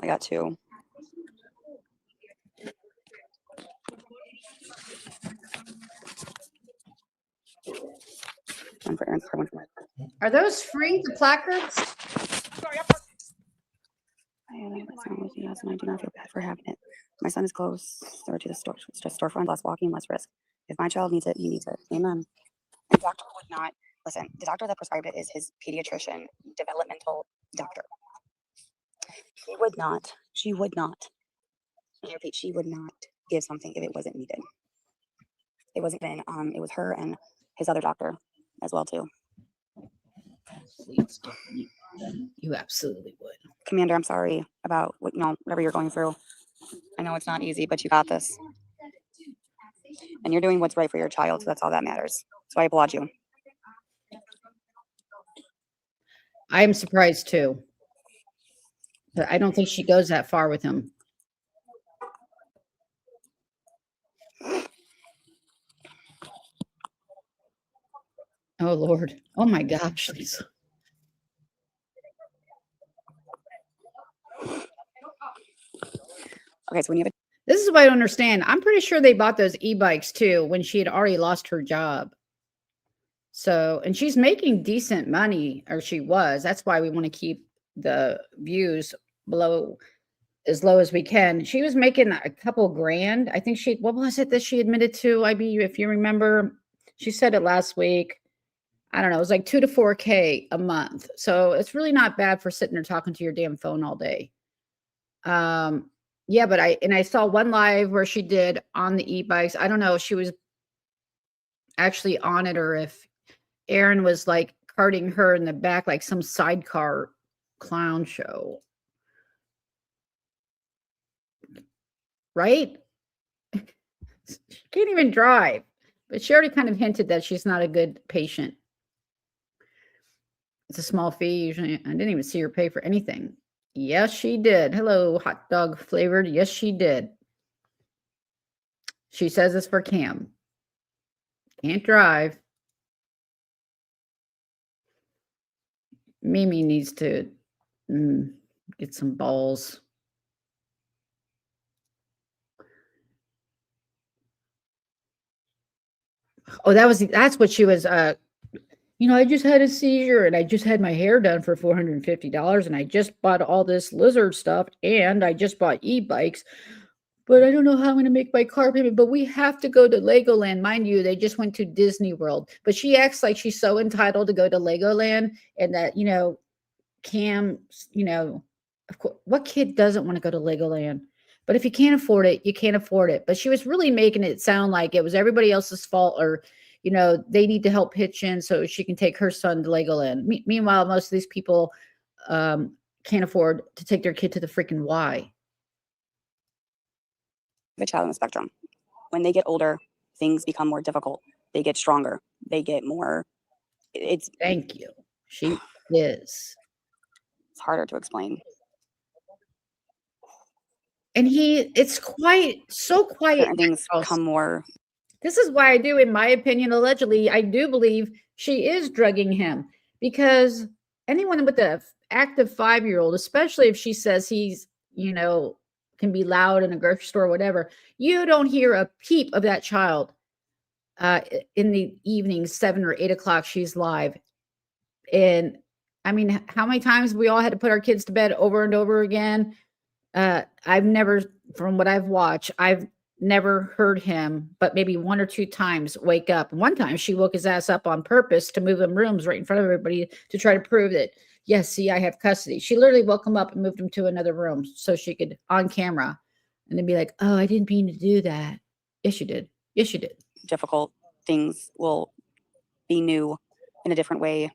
I got two. One for Aaron, one for my. Are those free, the placards? That's not with yes, and I do not feel bad for having it. My son is close to the store, it's just storefront, less walking, less risk. If my child needs it, he needs it. Amen. The doctor would not listen. The doctor that prescribed it is his pediatrician, developmental doctor. He would not. She would not. I repeat, she would not give something if it wasn't needed. It wasn't even. It was her and his other doctor as well too. Please don't. You absolutely would. Commander, I'm sorry about what whatever you're going through. I know it's not easy, but you got this. And you're doing what's right for your child, so that's all that matters. So I applaud you. I am surprised too. But I don't think she goes that far with him. Oh Lord. Oh my gosh, Lisa. Okay, so when you have This is what I don't understand. I'm pretty sure they bought those e-bikes too when she had already lost her job. So, and she's making decent money, or she was. That's why we want to keep the views below as low as we can. She was making a couple grand. I think what was it that she admitted to? IB, if you remember, she said it last week. I don't know. It was like 2 to 4K a month. So it's really not bad for sitting there talking to your damn phone all day. Yeah, but I saw one live where she did on the e-bikes. I don't know if she was actually on it or if Aaron was like carting her in the back like some sidecar clown show. Right? She can't even drive. But she already kind of hinted that she's not a good patient. It's a small fee. Usually, I didn't even see her pay for anything. Yes, she did. Hello, hot dog flavored. Yes, she did. She says it's for Cam. Can't drive. Mimi needs to get some balls. Oh, that's what she was I just had a seizure and I just had my hair done for $450 and I just bought all this lizard stuff and I just bought e-bikes, but I don't know how I'm going to make my car payment, but we have to go to Legoland. Mind you, they just went to Disney World, but she acts like she's so entitled to go to Legoland and that, Cam, of course, what kid doesn't want to go to Legoland? But if you can't afford it, you can't afford it. But she was really making it sound like it was everybody else's fault or they need to help pitch in so she can take her son to Legoland. Meanwhile, most of these people can't afford to take their kid to the freaking Y. a child on the spectrum, when they get older, things become more difficult. They get stronger. They get more. Thank you. She is. It's harder to explain. And it's so quiet. Certain things come more. This is why I do, in my opinion, allegedly, I do believe she is drugging him because anyone with an active 5-year-old, especially if she says he's, can be loud in a grocery store or whatever, you don't hear a peep of that child in the evening, 7 or 8 o'clock, she's live. And I mean, how many times we all had to put our kids to bed over and over again? I've never, from what I've watched, I've never heard him, but maybe 1 or 2 times wake up. One time she woke his ass up on purpose to move him rooms right in front of everybody to try to prove that, yes, see, I have custody. She literally woke him up and moved him to another room so she could, on camera, and then be like, oh, I didn't mean to do that. Yes, you did. Yes, you did. Difficult things will be new in a different way.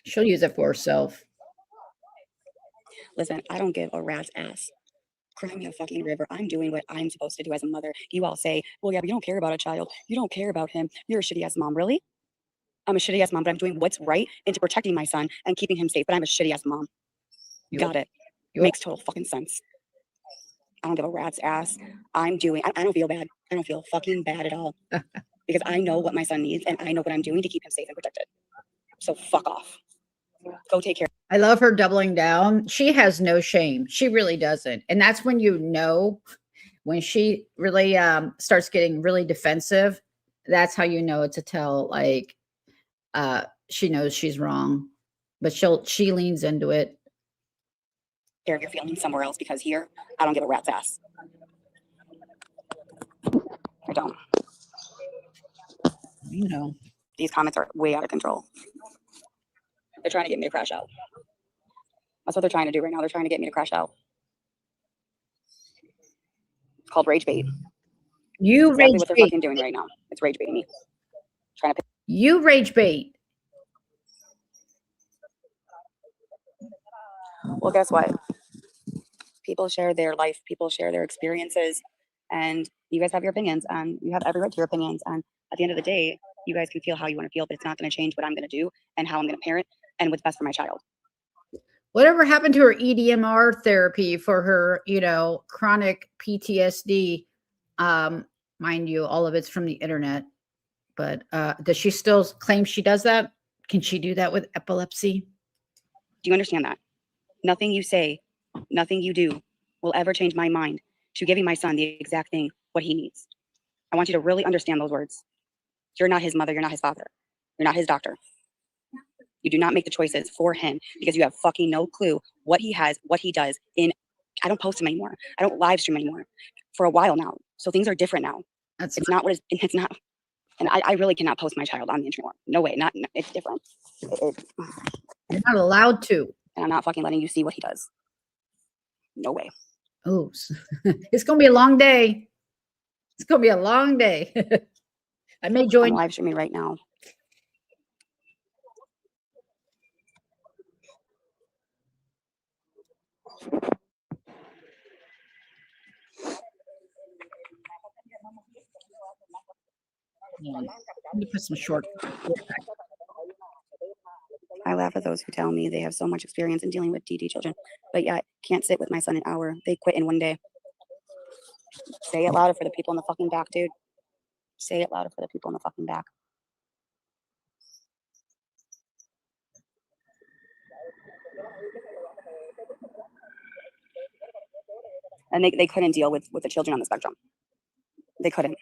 She'll use it for herself. Listen, I don't give a rat's ass. Cry me a fucking river. I'm doing what I'm supposed to do as a mother. You all say, well, yeah, but you don't care about a child. You don't care about him. You're a shitty ass mom. Really? I'm a shitty ass mom, but I'm doing what's right into protecting my son and keeping him safe. But I'm a shitty ass mom. Got it. Makes total fucking sense. I don't give a rat's ass. I don't feel bad. I don't feel fucking bad at all. Because I know what my son needs and I know what I'm doing to keep him safe and protected. So fuck off. Go take care. I love her doubling down. She has no shame. She really doesn't. And that's when when she really starts getting really defensive, that's how you know it's a tell. Like, she knows she's wrong, but she leans into it. Share your feelings somewhere else, because here, I don't give a rat's ass. I don't. You know, These comments are way out of control. They're trying to get me to crash out. That's what they're trying to do right now. They're trying to get me to crash out. It's called rage bait. you Exactly rage what they're bait. fucking doing right now. It's rage baiting me. Trying to. You rage bait. Well, guess what? People share their life. People share their experiences, and you guys have your opinions, and you have every right to your opinions. And at the end of the day, you guys can feel how you want to feel, but it's not going to change what I'm going to do and how I'm going to parent and what's best for my child. Whatever happened to her EDMR therapy for her, chronic PTSD? Mind you, all of it's from the internet. But does she still claim she does that? Can she do that with epilepsy? Do you understand that? Nothing you say, nothing you do will ever change my mind to giving my son the exact thing what he needs. I want you to really understand those words. You're not his mother. You're not his father. You're not his doctor. You do not make the choices for him because you have fucking no clue what he has, what he does. I don't post him anymore. I don't live stream anymore for a while now. So things are different now. It's not what it's not. And I really cannot post my child on the internet. No way. It's different. You're not allowed to. And I'm not fucking letting you see what he does. No way. Oh, it's going to be a long day. It's going to be a long day. I may join. I'm live streaming right now. Let me put some short. I laugh at those who tell me they have so much experience in dealing with DD children, but yet can't sit with my son an hour. They quit in one day. Say it louder for the people in the fucking back, dude. Say it louder for the people in the fucking back. And they couldn't deal with the children on the spectrum. They couldn't.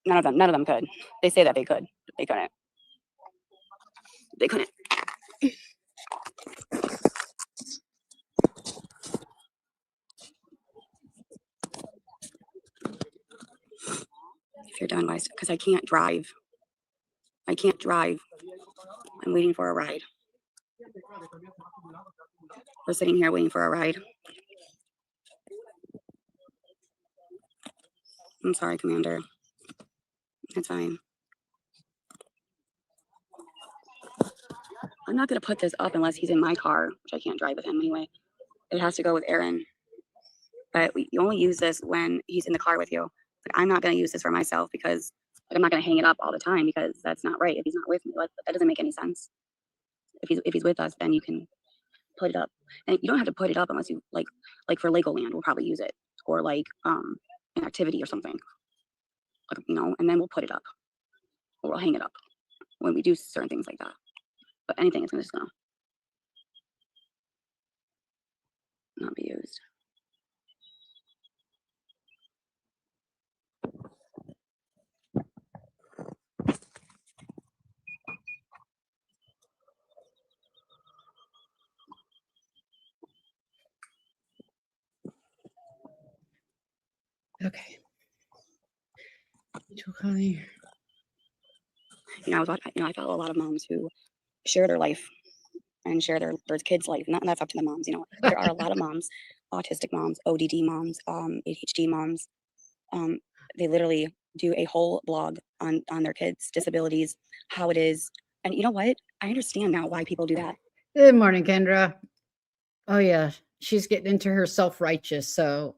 None of them could. They say that they could. They couldn't. They couldn't. If you're done, why? Because I can't drive. I can't drive. I'm waiting for a ride. We're sitting here waiting for a ride. I'm sorry, Commander. It's fine. I'm not going to put this up unless he's in my car, which I can't drive with him anyway. It has to go with Aaron. But you only use this when he's in the car with you. Like, I'm not going to use this for myself because I'm not going to hang it up all the time because that's not right. If he's not with me, that doesn't make any sense. If he's with us, then you can put it up. And you don't have to put it up unless you like for Legoland, we'll probably use it, or like an activity or something. Like, and then we'll put it up, or we'll hang it up when we do certain things like that. But anything is just gonna not be used. Okay. I follow a lot of moms who share their life and share their kids' life, and that's up to the moms. There are a lot of moms, autistic moms, ODD moms, ADHD moms. They literally do a whole blog on their kids' disabilities, how it is, and you know what? I understand now why people do that. Good morning, Kendra. Oh yeah, she's getting into her self-righteous. So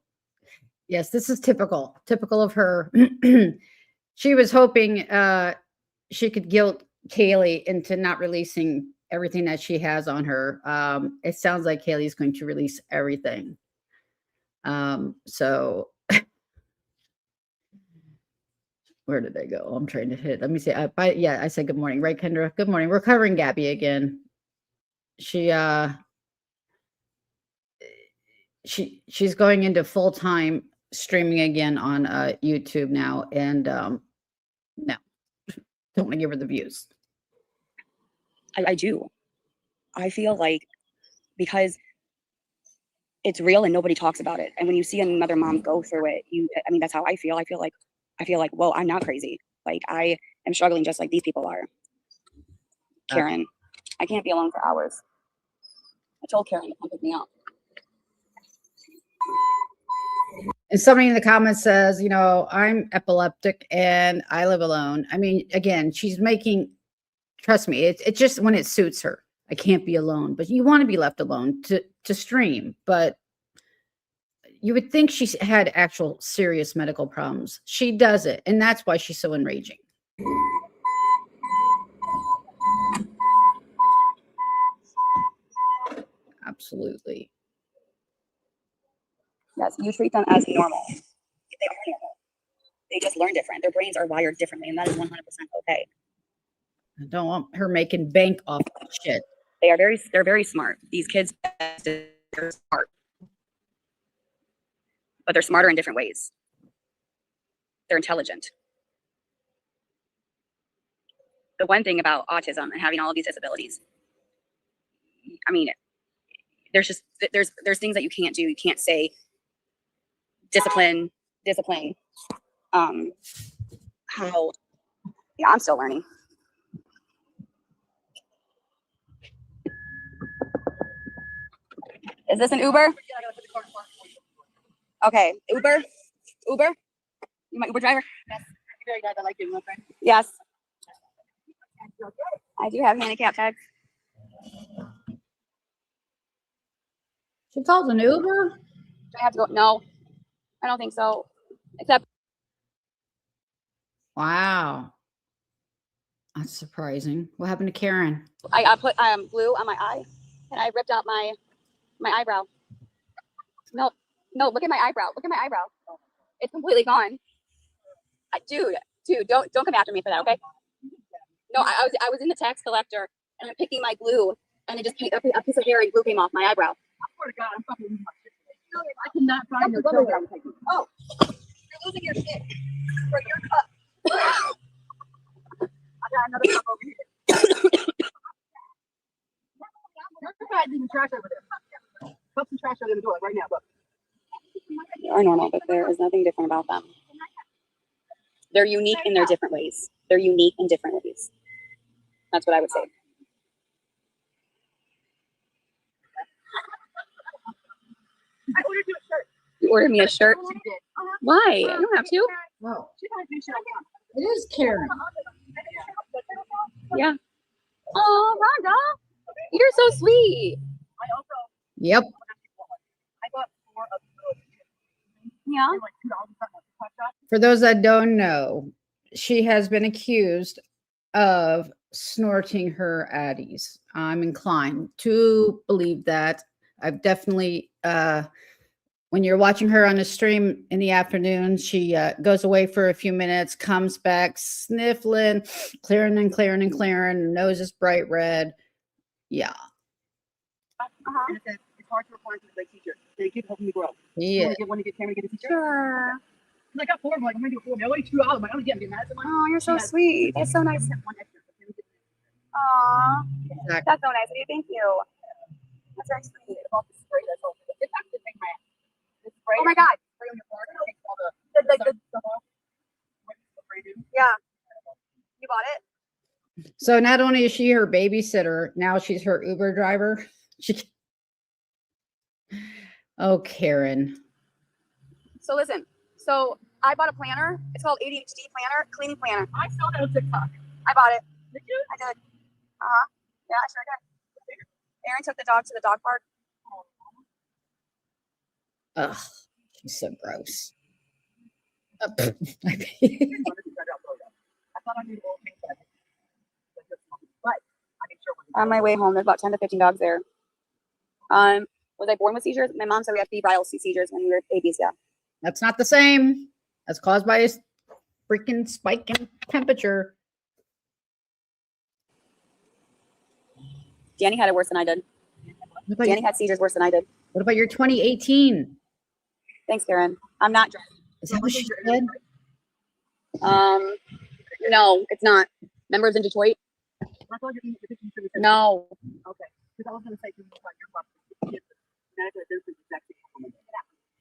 yes, this is typical of her. She was hoping she could guilt Kaylee into not releasing everything that she has on her. It sounds like Kaylee's going to release everything. So where did they go? I'm trying to hit. Let me see. I said good morning, right, Kendra? Good morning. We're covering Gabby again. She's going into full-time streaming again on YouTube now, and no, don't want to give her the views. I do. I feel like because it's real and nobody talks about it. And when you see another mom go through it, I mean, that's how I feel. I feel like, whoa, I'm not crazy. Like I am struggling just like these people are. Karen, I can't be alone for hours. I told Karen to come pick me up. And somebody in the comments says, you know, I'm epileptic and I live alone. I mean, again, she's making, trust me, it's just when it suits her. I can't be alone, but you want to be left alone to stream. But you would think she had actual serious medical problems. She doesn't, and that's why she's so enraging. Absolutely. Yes, you treat them as normal. They are normal. They just learn different. Their brains are wired differently, and that is 100% okay. I don't want her making bank off that shit. They're very smart. These kids, they're smart, but they're smarter in different ways. They're intelligent. The one thing about autism and having all of these disabilities, I mean, there's things that you can't do. You can't say discipline. How? Yeah, I'm still learning. Is this an Uber? Okay, Uber. You my Uber driver? Yes. Very glad I like you, okay? Yes. I do have handicap tags. She calls an Uber? Do I have to go? No, I don't think so. Except Wow. That's surprising. What happened to Karen? I put glue on my eye, and I ripped out my eyebrow. No, look at my eyebrow. It's completely gone. Dude, don't come after me for that, okay? No, I was in the tax collector, and I'm picking my glue, and it just came, a piece of hair and glue came off my eyebrow. I swear to God, I'm fucking losing my shit today. I cannot find your glue. Oh, you're losing your shit for your cup. I got another cup over here. Your guy's leaving trash over there. Put some trash out of the door right now, look. They are normal, but there is nothing different about them. They're unique in their different ways. That's what I would say. I ordered you a shirt. You ordered me a shirt? Why? I don't have to. No. It is Karen. Yeah. Oh, Rhonda, you're so sweet. Yep. Yeah. For those that don't know, she has been accused of snorting her Addies. I'm inclined to believe that. I've definitely, when you're watching her on a stream in the afternoon, she goes away for a few minutes, comes back sniffling, clearing, nose is bright red. Yeah. And it says, it's hard to reply to the great teacher. They keep helping me grow. Yeah. Want to get Cameron to get a teacher? Sure. I got 4 of them. Like, I'm going to do 4 of them. I only 2 out. I'm like, I'm getting mad at someone. Oh, you're so She has- sweet. That's so nice. One extra. Aw, Exactly. that's so nice of you. Thank you. That's very sweet. About the spray that's over. It's actually the thing, man. The spray. Oh my God. Spray on your car. It takes all the stuff off. What does the spray do? Yeah. You bought it? So not only is she her babysitter, now she's her Uber driver. Oh, Karen. So listen. So I bought a planner. It's called ADHD planner, cleaning planner. I saw that on TikTok. I bought it. Did you? I did. Yeah, I sure did. Aaron took the dog to the dog park. Ugh, she's so gross. I thought I knew the old thing, but I made sure. On my way home, there's about 10 to 15 dogs there. Was I born with seizures? My mom said we have febrile seizures when we were babies. Yeah. That's not the same. That's caused by a freaking spike in temperature. Dani had it worse than I did. What about, Dani had seizures worse than I did. what about your 2018? Thanks, Karen. I'm not. Is that what she said? No, it's not. Remember, it was in Detroit. That's all you're saying. No. Okay. Because I was gonna say to you about your box.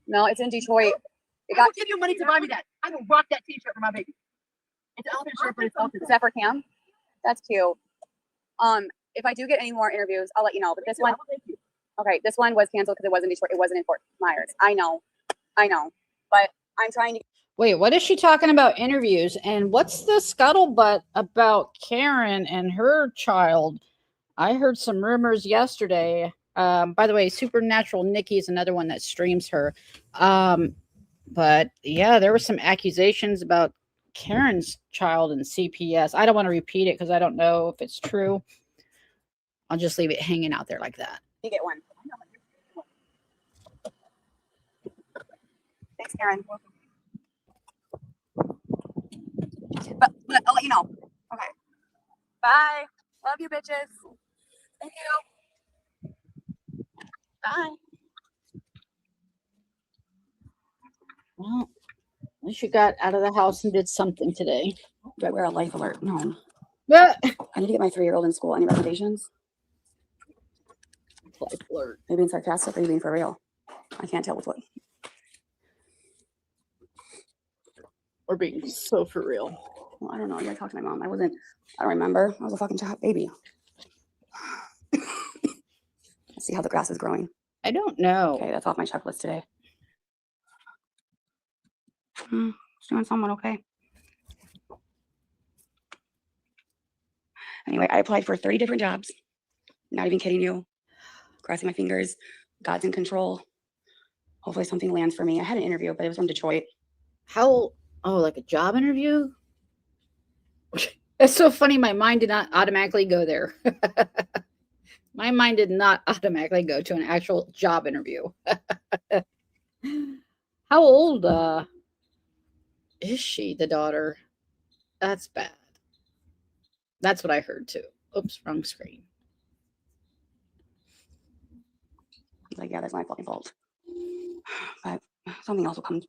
No, it's in Detroit. It I got. will give you money to buy me that. I will rock that T-shirt for my baby. It's an elephant shirt, but it's elephant. Is that for Cam? That's cute. If I do get any more interviews, I'll let you know. But this one, okay, this one was canceled because it wasn't Detroit. It wasn't in Fort Myers. I know, but I'm trying to. Wait, what is she talking about interviews? And what's the scuttlebutt about Karen and her child? I heard some rumors yesterday. By the way, Supernatural Nikki is another one that streams her. But yeah, there were some accusations about Karen's child and CPS. I don't want to repeat it because I don't know if it's true. I'll just leave it hanging out there like that. You get one. Thanks, Karen. But I'll let you know. Okay. Bye. Love you, bitches. Thank you. Bye. Well, at least you got out of the house and did something today. Do I wear a life alert? No. Yeah. I need to get my 3-year-old in school. Any recommendations? Life alert. Are you being sarcastic or are you being for real? I can't tell with what. Or being so for real. Well, I don't know. You gotta talk to my mom. I don't remember. I was a fucking baby. Let's see how the grass is growing. I don't know. Okay, that's off my checklist today. It's doing somewhat okay. Anyway, I applied for 30 different jobs. Not even kidding you. Crossing my fingers. God's in control. Hopefully something lands for me. I had an interview, but it was from Detroit. How? Oh, like a job interview? That's so funny. My mind did not automatically go there. My mind did not automatically go to an actual job interview. How old is she, the daughter? That's bad. That's what I heard too. Oops, wrong screen. He's like, yeah, that's my fucking fault. But something else will come.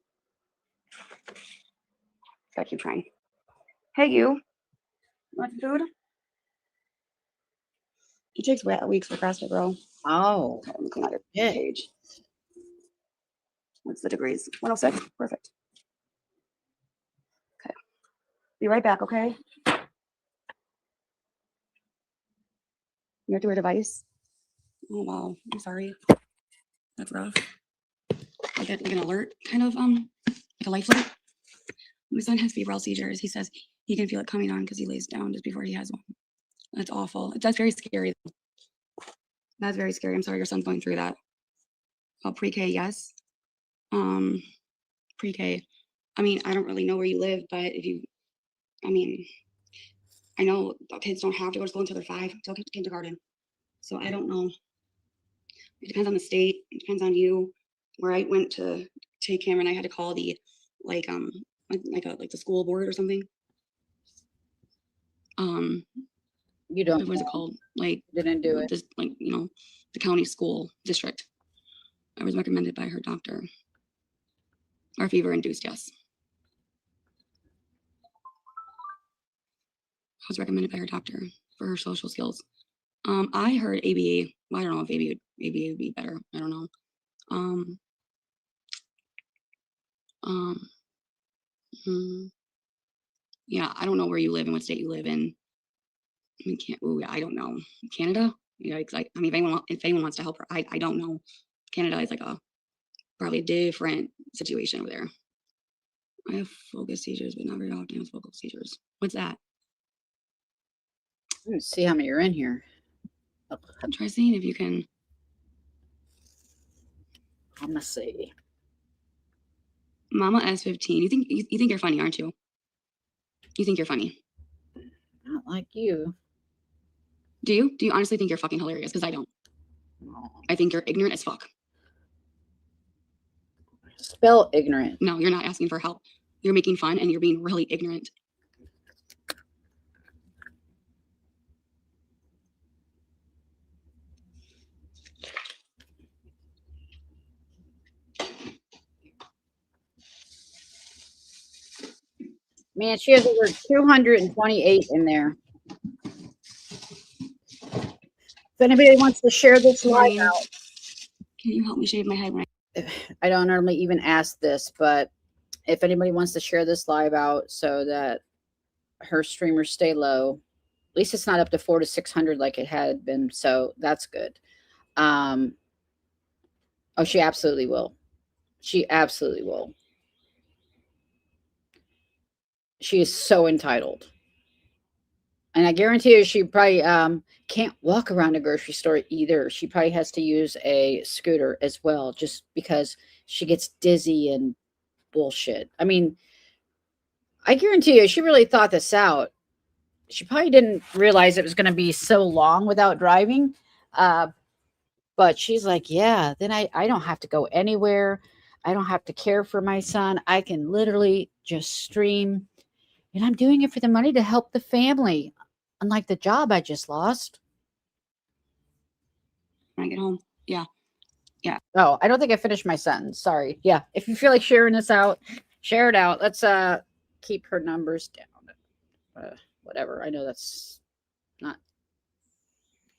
Gotta keep trying. Hey, you. Want some food? It takes weeks for CrossFit, bro. Oh, Okay, let me clean out your yeah. page. What's the degrees? 106. Perfect. Okay. Be right back, okay? You have to wear a device? Oh, wow. I'm sorry. That's rough. I get like an alert, kind of, like a life alert. My son has febrile seizures. He says he can feel it coming on because he lays down just before he has one. That's awful. That's very scary. That's very scary. I'm sorry your son's going through that. Oh, pre-K, yes. Pre-K. I mean, I don't really know where you live, but if you, I mean, I know kids don't have to go to school until they're 5, until kindergarten. So I don't know. It depends on the state. It depends on you. Where I went to take Cameron, I had to call the like the school board or something. You don't. What is it called? Like Didn't do it. just like, you know, the county school district. I was recommended by her doctor. Or fever induced, yes. I was recommended by her doctor for her social skills. I heard ABA. Well, I don't know if ABA would be better. I don't know. Yeah, I don't know where you live and what state you live in. I don't know. Canada? Yeah, I mean, if anyone wants to help her, I don't know. Canada is like probably a different situation over there. I have focus seizures, but not very often have focal seizures. What's that? Let's see how many are in here. Try seeing if you can. I'm gonna see. Mama S15. You think you're funny, aren't you? You think you're funny? Not like you. Do you? Do you honestly think you're fucking hilarious? Because I don't. No. I think you're ignorant as fuck. Spell ignorant. No, you're not asking for help. You're making fun and you're being really ignorant. Man, she has over 228 in there. If anybody wants to share this live Dani, out, can you help me shave my head when I don't normally even ask this, but if anybody wants to share this live out so that her streamers stay low, at least it's not up to 400 to 600 like it had been. So that's good. Oh, she absolutely will. She absolutely will. She is so entitled. And I guarantee you, she probably can't walk around a grocery store either. She probably has to use a scooter as well, just because she gets dizzy and bullshit. I mean, I guarantee you, she really thought this out. She probably didn't realize it was going to be so long without driving. Uh, but she's like, yeah, then I don't have to go anywhere. I don't have to care for my son. I can literally just stream. And I'm doing it for the money to help the family, unlike the job I just lost. I get home? Yeah. Oh, I don't think I finished my sentence. Sorry. Yeah. If you feel like sharing this out, share it out. Let's keep her numbers down. Whatever. I know that's not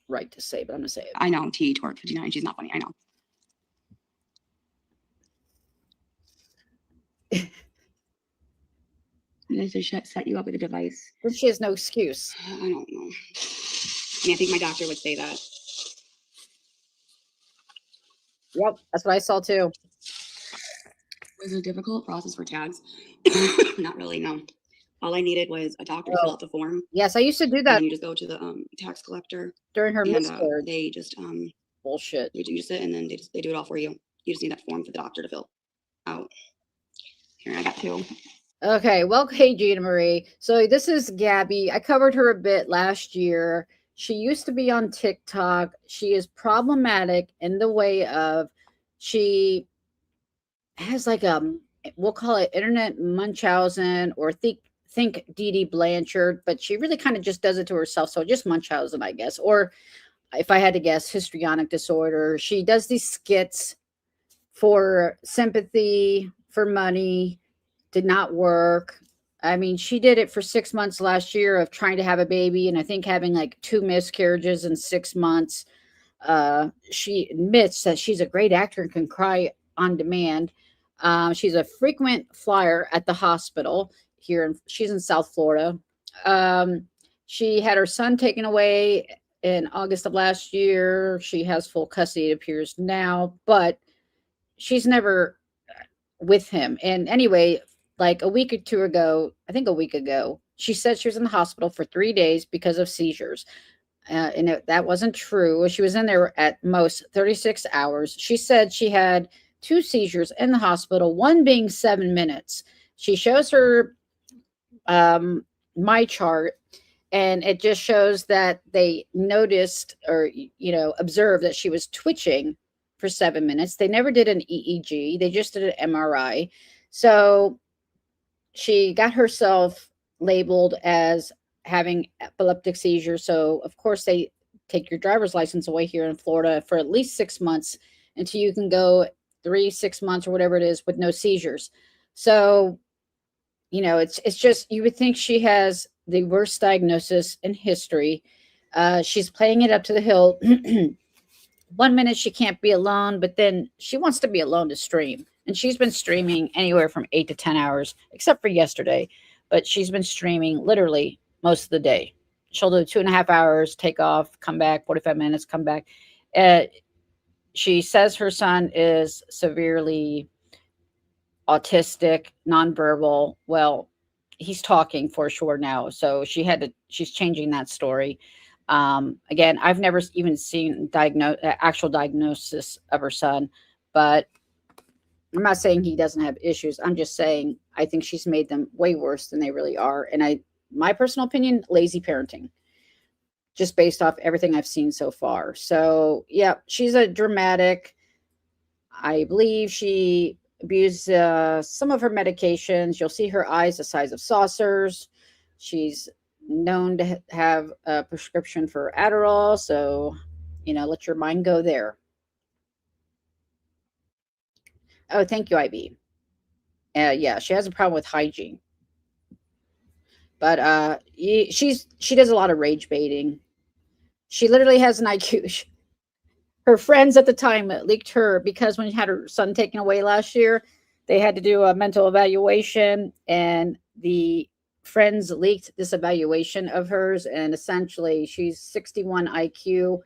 right to say, but I'm gonna say it. I know. T tort 59. She's not funny. I know. They should set you up with a device. But she has no excuse. I don't know. I mean, I think my doctor would say that. Yep, that's what I saw too. Was it a difficult process for tags? Not really, no. All I needed was a doctor to fill out the form. Yes, I used to do And that then you just go to the tax collector during her and miscarriage. they just Bullshit. you just sit and then they do it all for you. You just need that form for the doctor to fill out. Here, I got two. Okay, well, hey, Gina Marie. So this is Gabby. I covered her a bit last year. She used to be on TikTok. She is problematic in the way of she has like we'll call it internet Munchausen or think Dee Dee Blanchard, but she really kind of just does it to herself. So just Munchausen, I guess, or if I had to guess, histrionic disorder. She does these skits for sympathy, for money. Did not work. I mean, she did it for 6 months last year of trying to have a baby, and I think having like 2 miscarriages in 6 months. She admits that she's a great actor and can cry on demand. She's a frequent flyer at the hospital here. She's in South Florida. She had her son taken away in August of last year. She has full custody, it appears now, but she's never with him. And anyway, like a week or two ago, I think a week ago, she said she was in the hospital for 3 days because of seizures. That wasn't true. She was in there at most 36 hours. She said she had 2 seizures in the hospital, one being 7 minutes. She shows her my chart, and it just shows that they noticed or observed that she was twitching for 7 minutes. They never did an EEG. They just did an MRI. So she got herself labeled as having epileptic seizures. So of course they take your driver's license away here in Florida for at least 6 months until you can go 6 months or whatever it is with no seizures. So, it's just, you would think she has the worst diagnosis in history. She's playing it up to the hill. 1 minute she can't be alone, but then she wants to be alone to stream. And she's been streaming anywhere from 8 to 10 hours, except for yesterday. But she's been streaming literally most of the day. She'll do 2.5 hours, take off, come back, 45 minutes, come back. She says her son is severely autistic, nonverbal. Well, he's talking for sure now. So she's changing that story. Again, I've never even seen actual diagnosis of her son, but I'm not saying he doesn't have issues. I'm just saying I think she's made them way worse than they really are. And my personal opinion, lazy parenting, just based off everything I've seen so far. So yeah, she's a dramatic. I believe she abused some of her medications. You'll see her eyes the size of saucers. She's known to have a prescription for Adderall. So, let your mind go there. Oh, thank you, IB. Yeah, she has a problem with hygiene. But she does a lot of rage baiting. She literally has an IQ. Her friends at the time leaked her because when she had her son taken away last year, they had to do a mental evaluation, and the friends leaked this evaluation of hers, and essentially she's 61 IQ,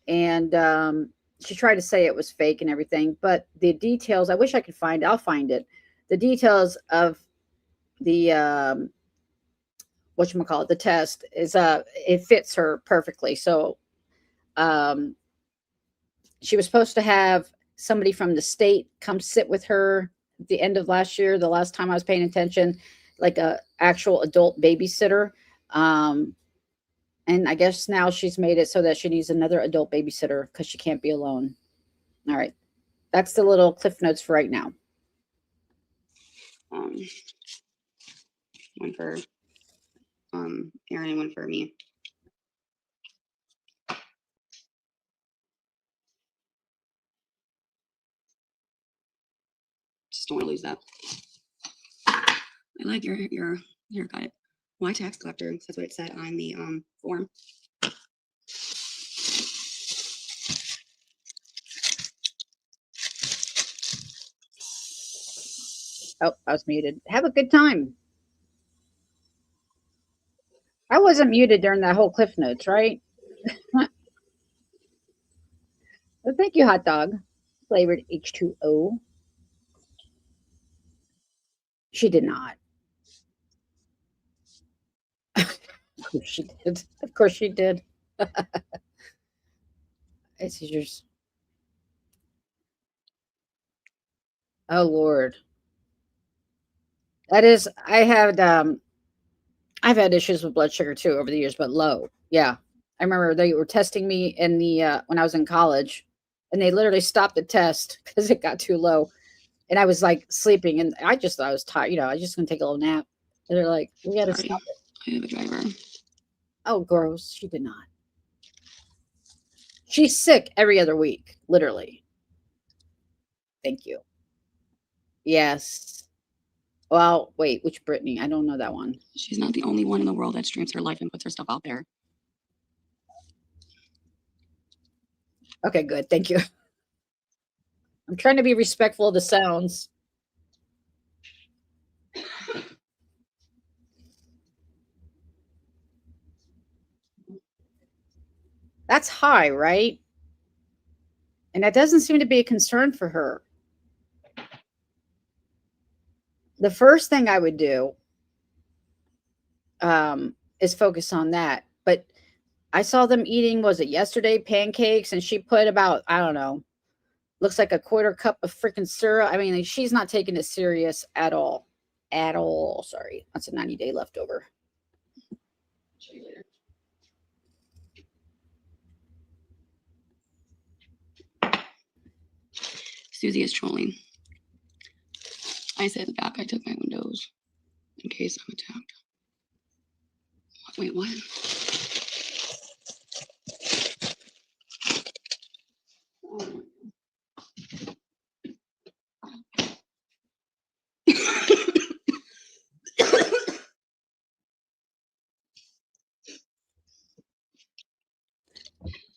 and she tried to say it was fake and everything, but the details, I wish I could find, I'll find it. The details of the whatchamacallit, the test is it fits her perfectly. So um she was supposed to have somebody from the state come sit with her at the end of last year, the last time I was paying attention, like a actual adult babysitter. Um, and I guess now she's made it so that she needs another adult babysitter because she can't be alone. All right. That's the little cliff notes for right now. One for Aaron and one for me. Just don't want to lose that. I like your haircut. Why tax collector? That's what it said on the form. Oh, I was muted. Have a good time. I wasn't muted during that whole cliff notes, right? Well, thank you, hot dog. Flavored H2O. She did not. Of course she did. Of course she did. It's yours. Oh Lord. That is, I've had issues with blood sugar too over the years, but low. Yeah. I remember they were testing me in the when I was in college, and they literally stopped the test because it got too low. And I was like sleeping, and I just thought I was tired, I was just gonna take a little nap. And they're like, we gotta Sorry, stop it. I have a driver. Oh, gross. She did not. She's sick every other week, literally. Thank you. Yes. Well, wait, which Brittany? I don't know that one. She's not the only one in the world that streams her life and puts her stuff out there. Okay, good. Thank you. I'm trying to be respectful of the sounds. That's high, right? And that doesn't seem to be a concern for her. The first thing I would do is focus on that. But I saw them eating, was it yesterday, pancakes, and she put about, I don't know, looks like a quarter cup of freaking syrup. I mean, she's not taking it serious at all. At all. Sorry. That's a 90-day leftover. Show you later. Susie is trolling. I said the back, I took my windows in case I'm attacked. Wait, what?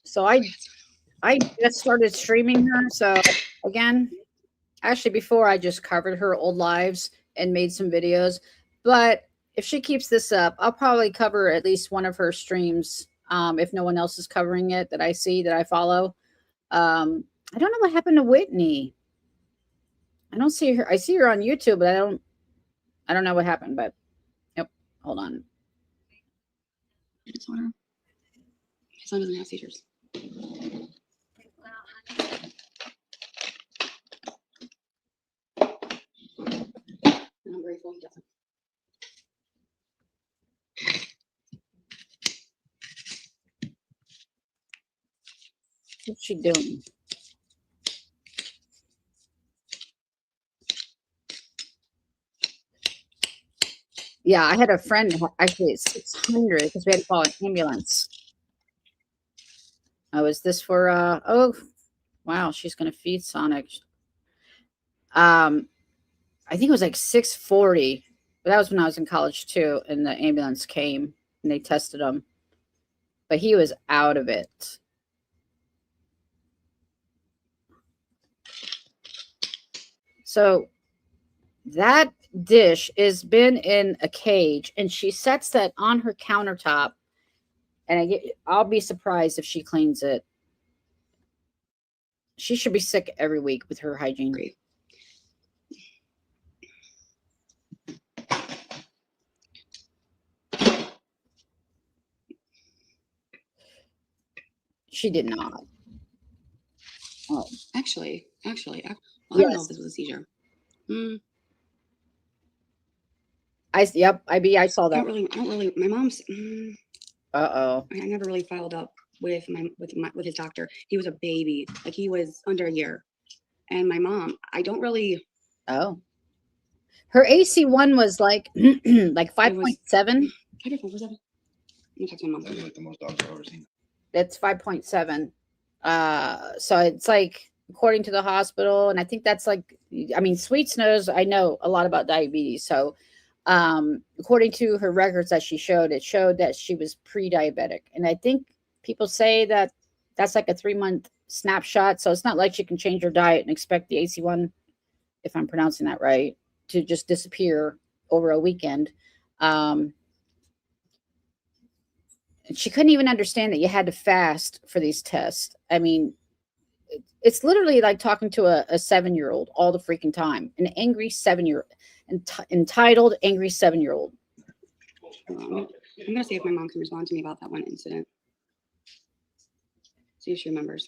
So I just started streaming her. So again, actually before I just covered her old lives and made some videos. But if she keeps this up, I'll probably cover at least one of her streams. If no one else is covering it that I see that I follow. I don't know what happened to Whitney. I don't see her. I see her on YouTube, but I don't know what happened, but yep. Hold on. Disorder. My son doesn't have seizures. And I'm grateful he doesn't. What's she doing? Yeah, I had a friend actually at 600 because we had to call an ambulance. Oh, is this for oh wow, she's gonna feed Sonic. I think it was like 640. But that was when I was in college too, and the ambulance came and they tested him. but he was out of it. So that dish has been in a cage, and she sets that on her countertop, and I'll be surprised if she cleans it. She should be sick every week with her hygiene. Great. She did not. Oh, Actually, I don't know yes. if this was a seizure. Yep. I saw I that. don't really. My mom's. Uh-oh. I never really followed up with his doctor. He was a baby, like he was under a year, and my mom. I don't really. Oh. Her AC1 was like like 5.7. What was that? Let me talk to my mom. That's like the most dogs I've ever seen. That's 5.7. So it's like, according to the hospital, and I think that's like, I mean, Sweets knows, I know a lot about diabetes. So according to her records that she showed, it showed that she was pre-diabetic. And I think people say that that's like a 3-month snapshot. So it's not like she can change her diet and expect the AC1, if I'm pronouncing that right, to just disappear over a weekend. She couldn't even understand that you had to fast for these tests. I mean, it's literally like talking to a 7-year-old all the freaking time. An angry 7-year-old, entitled angry 7-year-old. I'm gonna see if my mom can respond to me about that one incident. See if she remembers.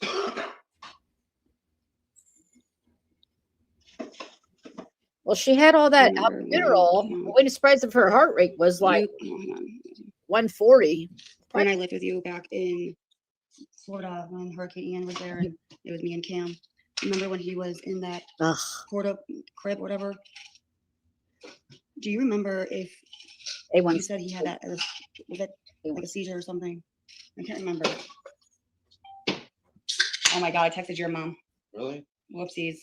Well, she had all that albuterol. I wouldn't surprised if her heart rate was like 140. When I lived with you back in Florida when Hurricane Ian was there, and it was me and Cam. Remember when he was in that Florida crib, whatever? Do you remember if you said he had that? Was it like a seizure or something? I can't remember. Oh my God! I texted your mom. Really? Whoopsies.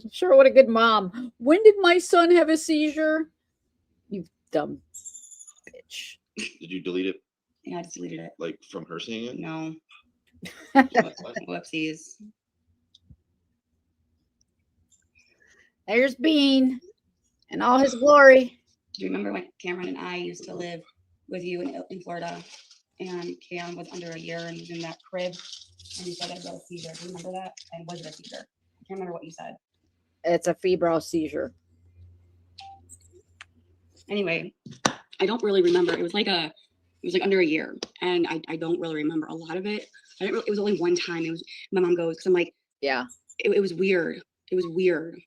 Sure, what a good mom. When did my son have a seizure? You dumb bitch. Did you delete it? Yeah, I just deleted it. Like from her seeing it? No. Whoopsies. There's Bean in all his glory. Do you remember when Cameron and I used to live with you in Florida, and Cam was under a year and was in that crib, and you said I got a seizure? Do you remember that? And was it a seizure? I can't remember what you said. It's a febrile seizure. Anyway, I don't really remember. It was like under a year, and I don't really remember a lot of it. It was only one time. It was my mom goes, because I'm like, yeah, it was weird. It was weird.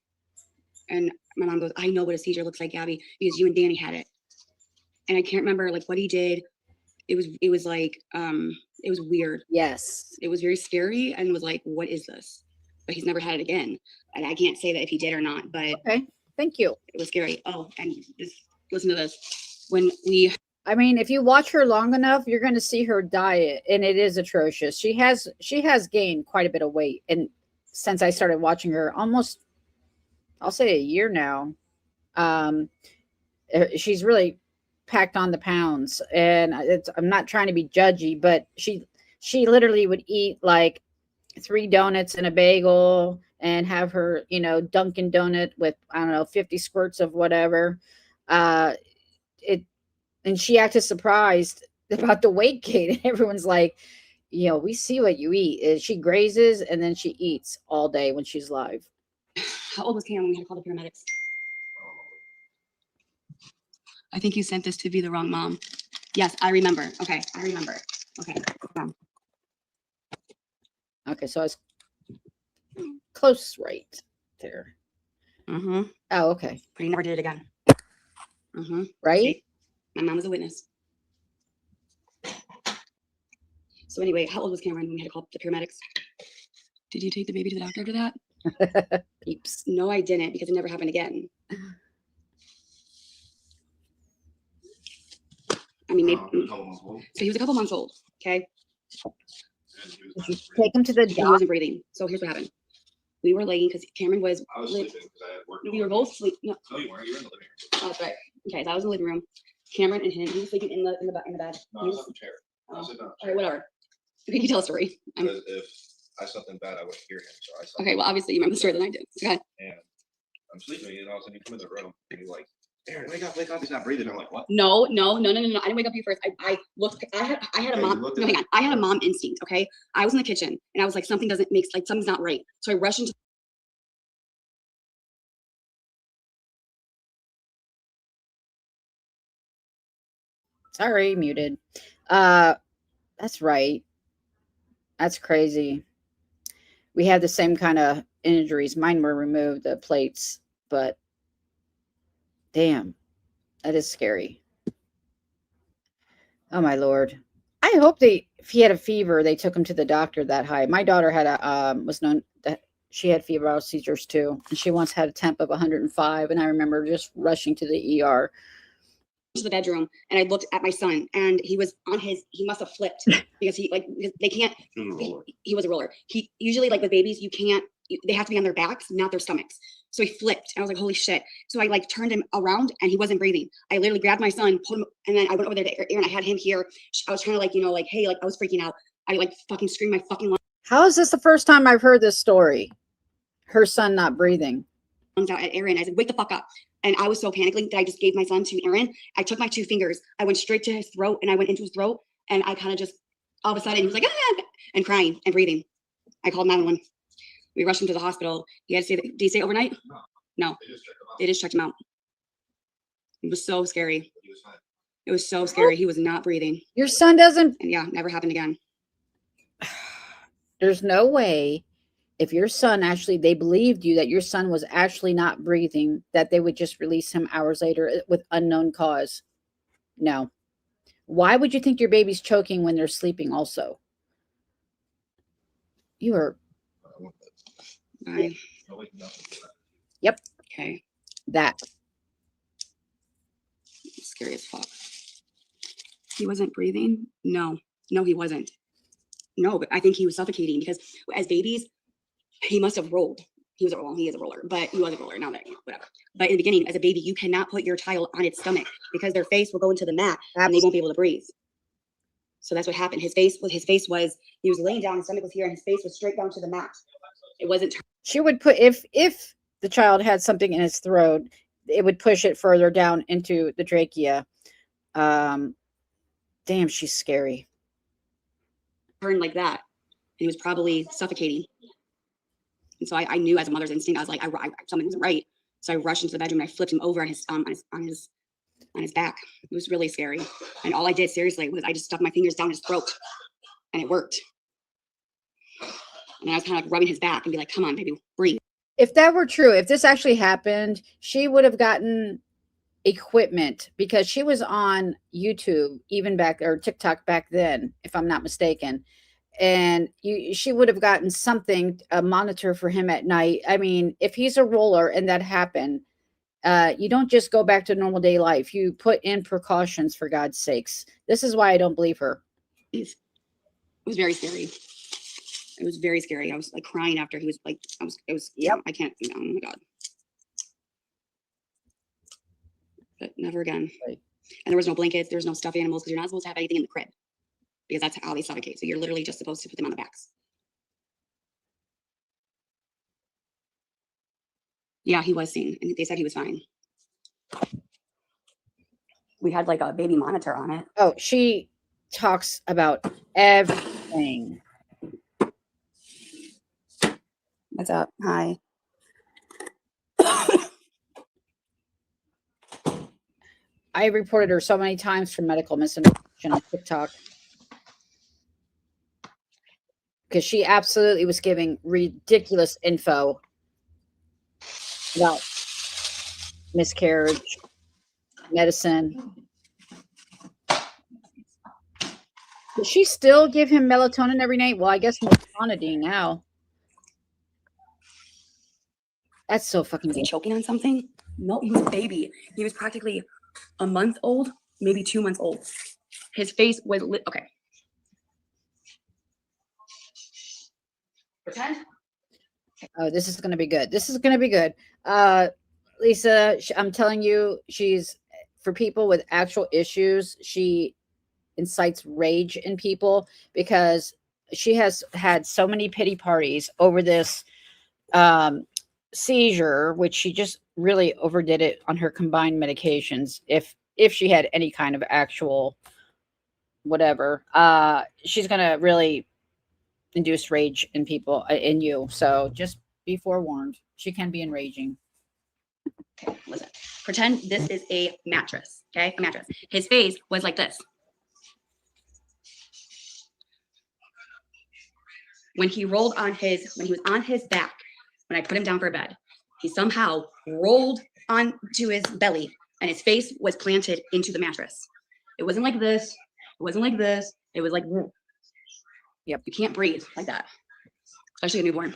And my mom goes, I know what a seizure looks like, Gabby, because you and Danny had it. And I can't remember like what he did. It was like it was weird. Yes. It was very scary and was like, what is this? But he's never had it again. And I can't say that if he did or not, but okay. Thank you. It was scary. Oh, and listen to this. I mean, if you watch her long enough, you're going to see her diet, and it is atrocious. She has gained quite a bit of weight, and since I started watching her, almost, I'll say a year now, she's really packed on the pounds. And I'm not trying to be judgy, but she literally would eat like 3 donuts and a bagel and have her, Dunkin' donut with, I don't know, 50 squirts of whatever. And she acted surprised about the weight gain. And everyone's like, we see what you eat. She grazes and then she eats all day when she's live. How old was Cam when we had to call the paramedics? I think you sent this to be the wrong mom. Yes, I remember. Okay, I remember. Okay. Okay, so I was close right there. Mm-hmm. Oh, okay. But he never did it again. Mm-hmm. Right? See? My mom was a witness. So anyway, how old was Cameron when we had to call the paramedics? Did you take the baby to the doctor after that? Peeps. No, I didn't, because it never happened again. I mean, maybe, so he was a couple months old, okay? Did you take him to the He doctor? wasn't breathing. So here's what happened. We were laying because Cameron was. I was sleeping because I had work. We were both sleeping. No. No, you weren't. You were in the living room. Oh, that's right. Okay, so I was in the living room. Cameron and him, he was sleeping in the bed. No, He I was was- on the chair. I oh, was sitting on all the right, chair. whatever. Okay, you tell a story. Because if I slept in bed, I wouldn't hear him. So I slept. Okay, well, obviously you remember the story than I do. Okay. And I'm sleeping, and all of a sudden you come in the room, and you're like, Aaron, wake up, he's not breathing. I'm like, what? No. I didn't wake up you first. I looked. I had a Yeah, you mom. looked No, at hang it on. I had a first. mom instinct. Okay. I was in the kitchen and I was like, something doesn't make like something's not right. So I rushed into. Sorry, muted. That's right. That's crazy. We had the same kind of injuries. Mine were removed, the plates, but damn, that is scary. Oh my Lord. I hope if he had a fever, they took him to the doctor that high. My daughter had was known that she had febrile seizures too. And she once had a temp of 105. And I remember just rushing to the ER. To the bedroom and I looked at my son and he was on he must have flipped because they can't, he was a roller. He usually like with babies, they have to be on their backs, not their stomachs. So he flipped and I was like, holy shit. So I like turned him around and he wasn't breathing. I literally grabbed my son, put him, and then I went over there to Aaron. I had him here. I was trying to like, hey, like I was freaking out. I like fucking screamed my fucking How is this the first time I've heard this story? Her son not breathing. lungs out at Aaron. I said, wake the fuck up. And I was so panicking that I just gave my son to Aaron. I took my 2 fingers. I went straight to his throat and I went into his throat. And I kind of just, all of a sudden, he was like, ah, and crying and breathing. I called 911. We rushed him to the hospital. He had to stay, did he stay overnight? No. They just checked him out. It was so scary. It was so scary. He was not breathing. Your son doesn't. And yeah, never happened again. There's no way. If your son actually, they believed you that your son was actually not breathing, that they would just release him hours later with unknown cause. No. Why would you think your baby's choking when they're sleeping also? You are. Bye. Yep. Okay. That. Scary as fuck. He wasn't breathing? No, he wasn't. No, but I think he was suffocating because as babies, he must have rolled. He is a roller, but he was a roller. Now that, whatever. But in the beginning, as a baby, you cannot put your child on its stomach because their face will go into the mat and they won't be able to breathe. So that's what happened. He was laying down, his stomach was here and his face was straight down to the mat. It wasn't. She would put, if the child had something in his throat, it would push it further down into the trachea. Damn, she's scary. Turned like that. And he was probably suffocating. And so I knew as a mother's instinct, I was like, something wasn't right. So I rushed into the bedroom and I flipped him over on his back. It was really scary. And all I did seriously was I just stuck my fingers down his throat and it worked. And I was kind of like rubbing his back and be like, come on, baby, breathe. If that were true, if this actually happened, she would have gotten equipment because she was on YouTube even back, or TikTok back then, if I'm not mistaken. And she would have gotten something, a monitor for him at night. I mean, if he's a roller and that happened, you don't just go back to normal day life. You put in precautions, for God's sakes. This is why I don't believe her. It was very scary. It was very scary. I was like crying after he was like, Yep. I can't, oh my God. But never again. Right. And there was no blankets, there was no stuffed animals because you're not supposed to have anything in the crib because that's how they suffocate. So you're literally just supposed to put them on the backs. Yeah, he was seen and they said he was fine. We had like a baby monitor on it. Oh, she talks about everything. What's up? Hi. I reported her so many times for medical misinformation on TikTok because she absolutely was giving ridiculous info about miscarriage, medicine. Does she still give him melatonin every night? Well, I guess melatonin now. That's so fucking Was he choking on something? No, he was a baby. He was practically a month old, maybe 2 months old. His face was lit. Okay. Pretend. Oh, this is going to be good. This is going to be good. Lisa, I'm telling you, she's for people with actual issues, she incites rage in people because she has had so many pity parties over this um, seizure, which she just really overdid it on her combined medications. If she had any kind of actual whatever, she's gonna really induce rage in people in you. So just be forewarned. She can be enraging. Okay, listen. Pretend this is a mattress. Okay, a mattress. His face was like this. When he was on his back, when I put him down for bed, he somehow rolled onto his belly and his face was planted into the mattress. It wasn't like this. It wasn't like this. It was like, Yep. You can't breathe like that, especially a newborn.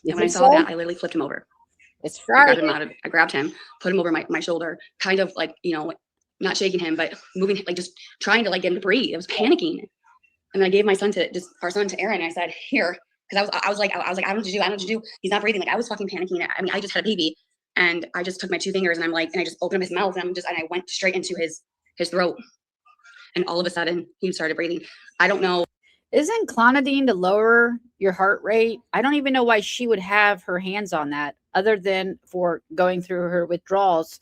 And when I saw that, I literally flipped him over. It's I Friday. I grabbed him, put him over my shoulder, kind of like, not shaking him, but moving, like just trying to like get him to breathe. I was panicking. And then I gave our son to Aaron. And I said, here, because I was like, I don't know what to do. I don't know what to do. He's not breathing. Like I was fucking panicking. I mean, I just had a baby and I just took my 2 fingers and I just opened up his mouth and I went straight into his throat. And all of a sudden he started breathing. I don't know. Isn't clonidine to lower your heart rate? I don't even know why she would have her hands on that other than for going through her withdrawals.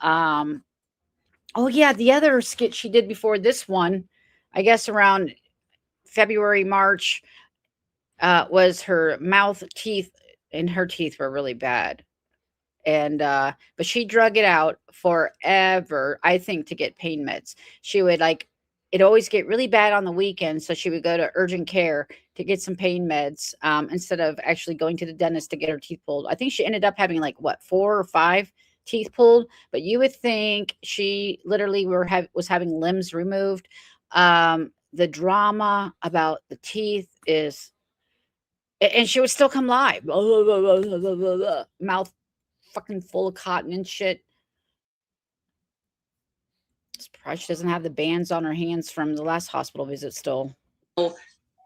Oh yeah, the other skit she did before this one, I guess around February, March, was her mouth teeth, and her teeth were really bad. And but she drug it out forever, I think, to get pain meds. She would like it always get really bad on the weekend, so she would go to urgent care to get some pain meds instead of actually going to the dentist to get her teeth pulled. I think she ended up having like what 4 or 5 teeth pulled, but you would think she literally was having limbs removed. The drama about the teeth is, and she would still come live, mouth fucking full of cotton and shit. Surprised she doesn't have the bands on her hands from the last hospital visit still.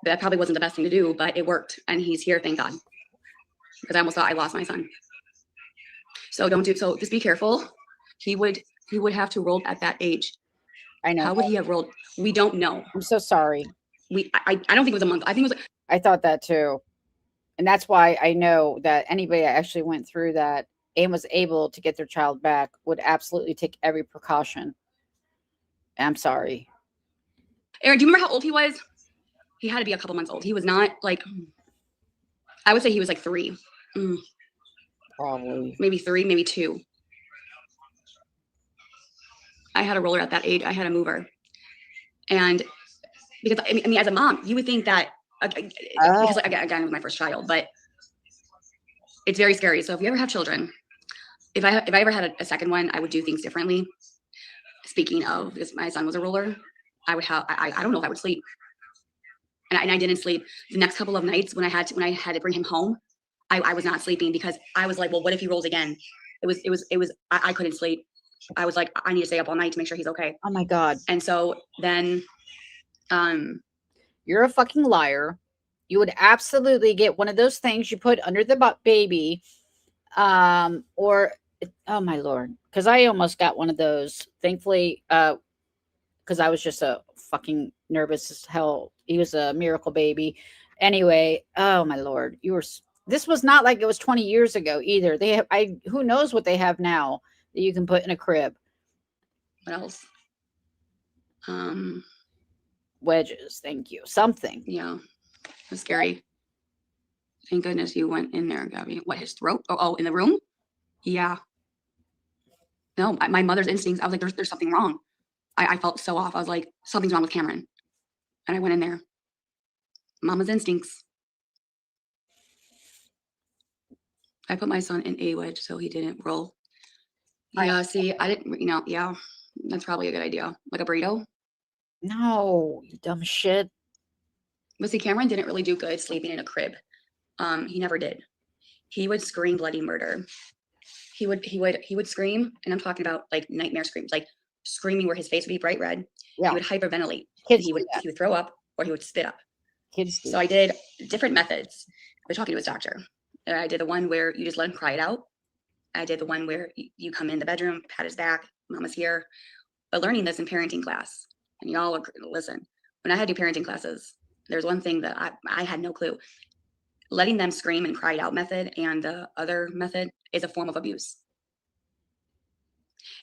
That probably wasn't the best thing to do, but it worked. And he's here, thank God. Because I almost thought I lost my son. So just be careful. He would have to roll at that age. I know. How would he have rolled? We don't know. I'm so sorry. I don't think it was a month. I think it was. I thought that too. And that's why I know that anybody that actually went through that and was able to get their child back would absolutely take every precaution. I'm sorry. Aaron, do you remember how old he was? He had to be a couple months old. He was not like, I would say he was like 3. Probably. Maybe 3, maybe 2. I had a roller at that age. I had a mover. And because, I mean, as a mom, you would think that, because like, again, it was my first child, but it's very scary. So if you ever have children, if I ever had a second one, I would do things differently. Speaking of, because my son was a roller, I don't know if I would sleep. And I didn't sleep the next couple of nights when I had to bring him home. I was not sleeping because I was like, well, what if he rolls again? I couldn't sleep. I was like, I need to stay up all night to make sure he's okay. Oh my God. And so then, you're a fucking liar. You would absolutely get one of those things you put under the baby. Or, oh my Lord. Cause I almost got one of those, thankfully, cause I was just a fucking nervous as hell. He was a miracle baby. Anyway, oh my Lord, this was not like it was 20 years ago either. They have, who knows what they have now that you can put in a crib. What else? Wedges. Thank you. Something. Yeah, it was scary. Thank goodness you went in there, Gabby. What, his throat? Oh, in the room? Yeah. No, my mother's instincts. I was like, there's something wrong. I felt so off. I was like, something's wrong with Cameron. And I went in there. Mama's instincts. I put my son in a wedge so he didn't roll. Yeah, see, I didn't, yeah, that's probably a good idea. Like a burrito. No, you dumb shit. But see, Cameron didn't really do good sleeping in a crib. He never did. He would scream bloody murder. He would scream, and I'm talking about like nightmare screams, like screaming where his face would be bright red. Yeah. He would hyperventilate. Kids He would throw up or he would spit up. Kids do. So I did different methods. I was talking to his doctor. I did the one where you just let him cry it out, I did the one where you come in the bedroom, pat his back, mama's here. But learning this in parenting class, and y'all listen, when I had to do parenting classes, there's one thing that I had no clue. Letting them scream and cry it out method and the other method is a form of abuse.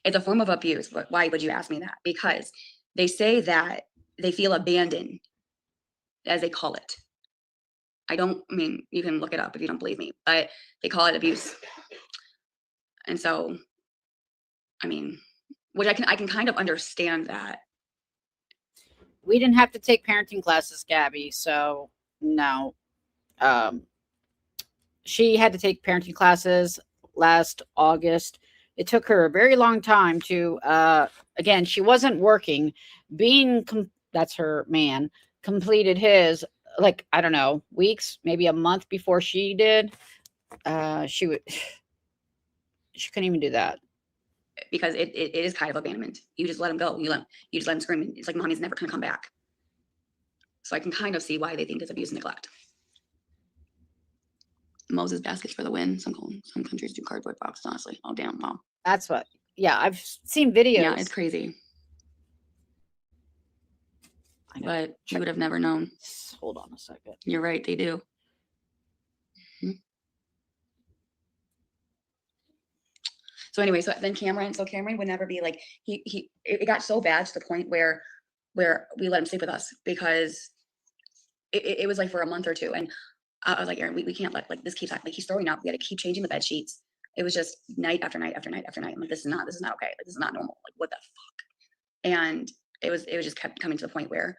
It's a form of abuse. But why would you ask me that? Because they say that they feel abandoned, as they call it. I mean, you can look it up if you don't believe me, but they call it abuse. And so, I mean, which I can kind of understand that. We didn't have to take parenting classes, Gabby. So no. She had to take parenting classes last August. It took her a very long time to, again, she wasn't working. That's her man, completed his, like, I don't know, weeks, maybe a month before she did. She couldn't even do that. Because it is kind of abandonment. You just let him go. You just let him scream. It's like mommy's never going to come back. So I can kind of see why they think it's abuse and neglect. Moses baskets for the win. Some countries do cardboard boxes, honestly. Oh, damn, mom. That's what, yeah, I've seen videos. Yeah, it's crazy. But you would have never known. Hold on a second. You're right, they do. So anyway, so then Cameron would never be like, it got so bad to the point where we let him sleep with us because it was like for a month or two. And I was like, Aaron, we can't let, like, this keeps happening. Like, he's throwing up. We had to keep changing the bed sheets. It was just night after night after night after night. I'm like, this is not okay. Like, this is not normal. Like, what the fuck? And it was just kept coming to the point where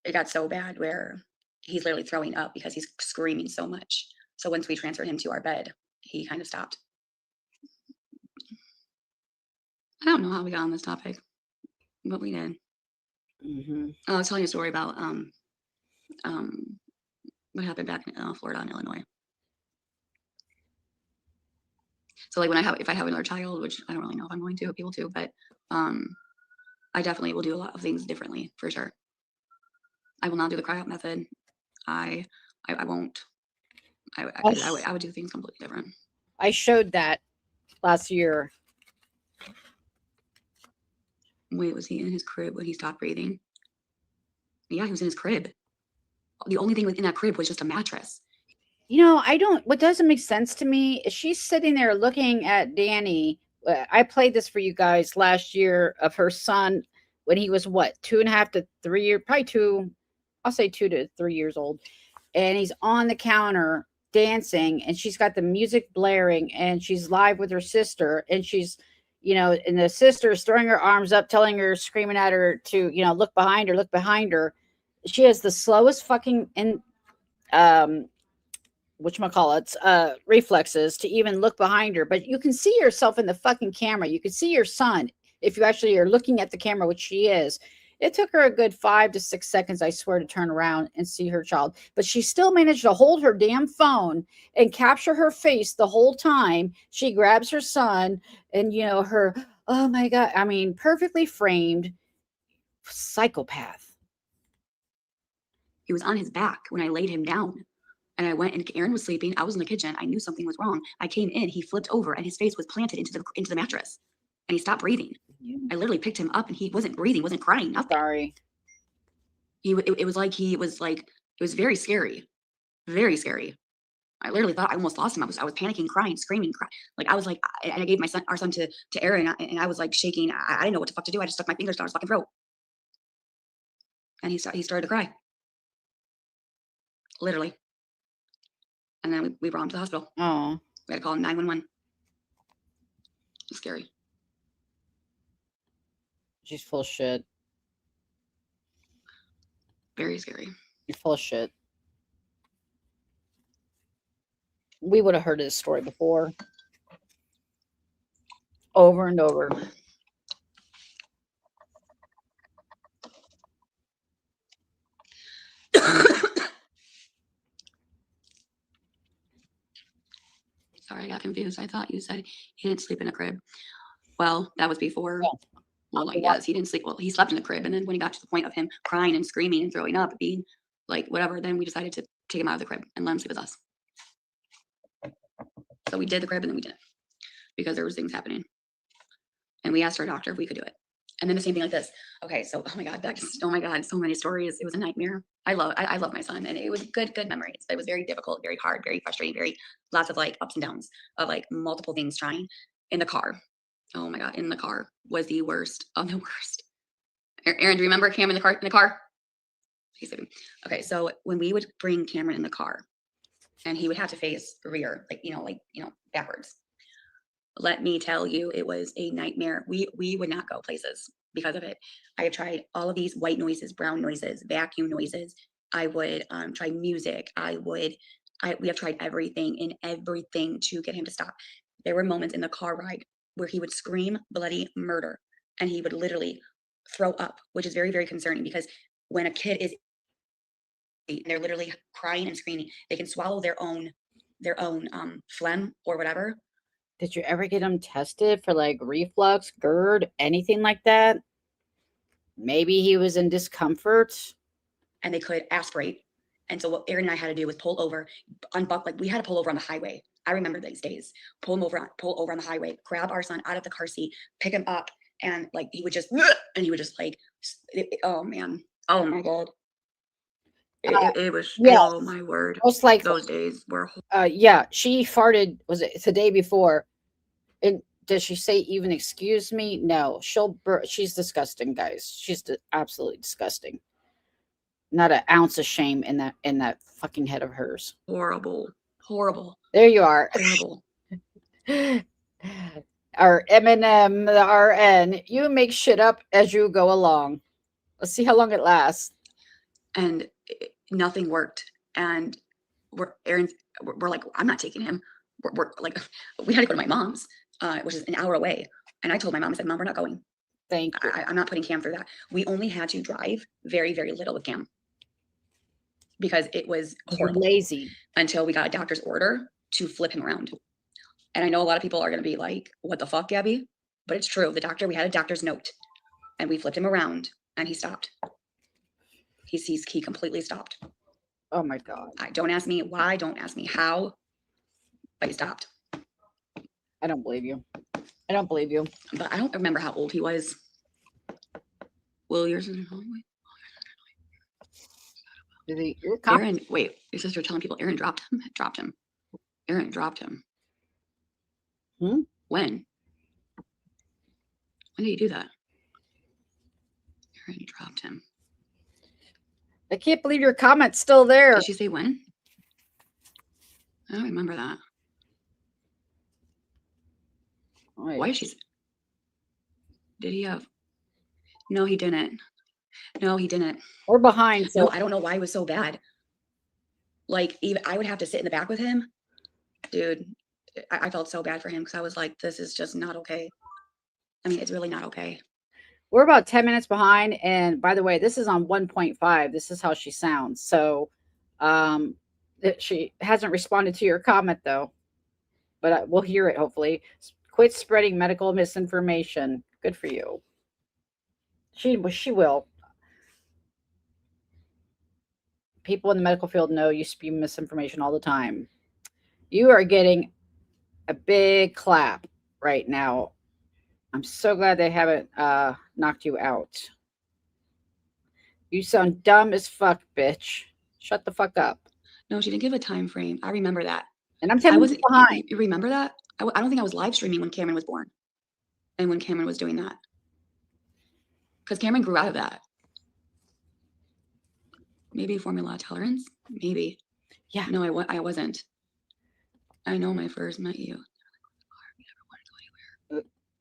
it got so bad where he's literally throwing up because he's screaming so much. So once we transferred him to our bed, he kind of stopped. I don't know how we got on this topic, but we did. I was telling you a story about what happened back in Florida and Illinois. So like if I have another child, which I don't really know if I'm going to, if people to, but I definitely will do a lot of things differently for sure. I will not do the cry out method. I won't. I would do things completely different. I showed that last year. Wait, was he in his crib when he stopped breathing? Yeah, he was in his crib. The only thing within that crib was just a mattress. You know, what doesn't make sense to me is she's sitting there looking at Dani. I played this for you guys last year of her son when he was what, 2.5 to 3 years, probably 2, I'll say 2 to 3 years old. And he's on the counter dancing and she's got the music blaring and she's live with her sister and she's, you know, and the sister is throwing her arms up, telling her, screaming at her to, you know, look behind her. She has the slowest fucking reflexes to even look behind her. But you can see yourself in the fucking camera. You can see your son if you actually are looking at the camera, which she is. It took her a good 5 to 6 seconds, I swear, to turn around and see her child. But she still managed to hold her damn phone and capture her face the whole time. She grabs her son and, you know, her, oh my God, I mean, perfectly framed psychopath. He was on his back when I laid him down. And I went and Aaron was sleeping. I was in the kitchen. I knew something was wrong. I came in, he flipped over and his face was planted into the mattress. And he stopped breathing. I literally picked him up and he wasn't breathing, wasn't crying, nothing. Sorry. It was very scary. Very scary. I literally thought I almost lost him. I was panicking, crying, screaming, Like I was like, and I gave our son to Aaron and I was like shaking. I didn't know what the fuck to do. I just stuck my fingers down his fucking throat. And he started to cry. Literally. And then we brought him to the hospital. Oh. We had to call 911. It's scary. She's full of shit. Very scary. You're full of shit. We would have heard this story before. Over and over. Sorry, I got confused. I thought you said he didn't sleep in a crib. Well, that was before. Oh. Well, like, yes, he didn't sleep. Well, he slept in the crib. And then when he got to the point of him crying and screaming and throwing up, being like, whatever, then we decided to take him out of the crib and let him sleep with us. So we did the crib and then we didn't. because there was things happening. And we asked our doctor if we could do it. And then the same thing like this. Okay, so oh my God, oh my God, so many stories. It was a nightmare. I love my son, and it was good memories. But it was very difficult, very hard, very frustrating, very lots of like ups and downs of like multiple things trying in the car. Oh my God, in the car was the worst of the worst. Aaron, do you remember Cameron in the car? He's sleeping. Okay, so when we would bring Cameron in the car and he would have to face rear, backwards. Let me tell you, it was a nightmare. We would not go places because of it. I have tried all of these white noises, brown noises, vacuum noises. I would try music. We have tried everything and everything to get him to stop. There were moments in the car ride where he would scream bloody murder and he would literally throw up, which is very, very concerning because when a kid is, they're literally crying and screaming, they can swallow their own phlegm or whatever. Did you ever get him tested for like reflux, GERD, anything like that? Maybe he was in discomfort. And they could aspirate. And so what Aaron and I had to do was pull over, unbuckle, like we had to pull over on the highway. I remember these days. Pull over on the highway, grab our son out of the car seat, pick him up, and like he would just like, oh man, oh my God. It was, yes, oh my word. Most likely. Those days were yeah, she farted, was it the day before? And does she say even excuse me? No, she's disgusting, guys. She's absolutely disgusting. Not an ounce of shame in that fucking head of hers. horrible. There you are. Horrible. Our Eminem, the RN. You make shit up as you go along. Let's see how long it lasts. And nothing worked. And we're like, I'm not taking him. We're like, we had to go to my mom's, which is an hour away. And I told my mom, I said, Mom, we're not going. Thank you. I'm not putting Cam through that. We only had to drive very, very little with Cam because it was horrible. Lazy. Until we got a doctor's order to flip him around. And I know a lot of people are going to be like, what the fuck, Gabby? But it's true. We had a doctor's note and we flipped him around and he stopped. He completely stopped. Oh my God. Don't ask me why, don't ask me how, but he stopped. I don't believe you. But I don't remember how old he was. Will yours is Aaron, wait, your sister telling people Aaron dropped him. Aaron dropped him. When did he do that? Aaron dropped him. I can't believe your comment's still there. Did she say when? I don't remember that. Wait. Why is she? Did he have? No, he didn't. We're behind. So No, I don't know why it was so bad. Like, even I would have to sit in the back with him. Dude, I felt so bad for him because I was like, this is just not okay. I mean, it's really not okay. we're about 10 minutes behind. And by the way, this is on 1.5. This is how she sounds. So she hasn't responded to your comment, though. But we'll hear it, hopefully. Quit spreading medical misinformation. Good for you. She will. People in the medical field know you spew misinformation all the time. You are getting a big clap right now. I'm so glad they haven't knocked you out. You sound dumb as fuck, bitch. Shut the fuck up. No, she didn't give a time frame. I remember that. And I'm 10 minutes behind. You remember that? I don't think I was live streaming when Cameron was born and when Cameron was doing that. Because Cameron grew out of that. Maybe formula tolerance? Maybe. Yeah. No, I wasn't. I know when I first met you.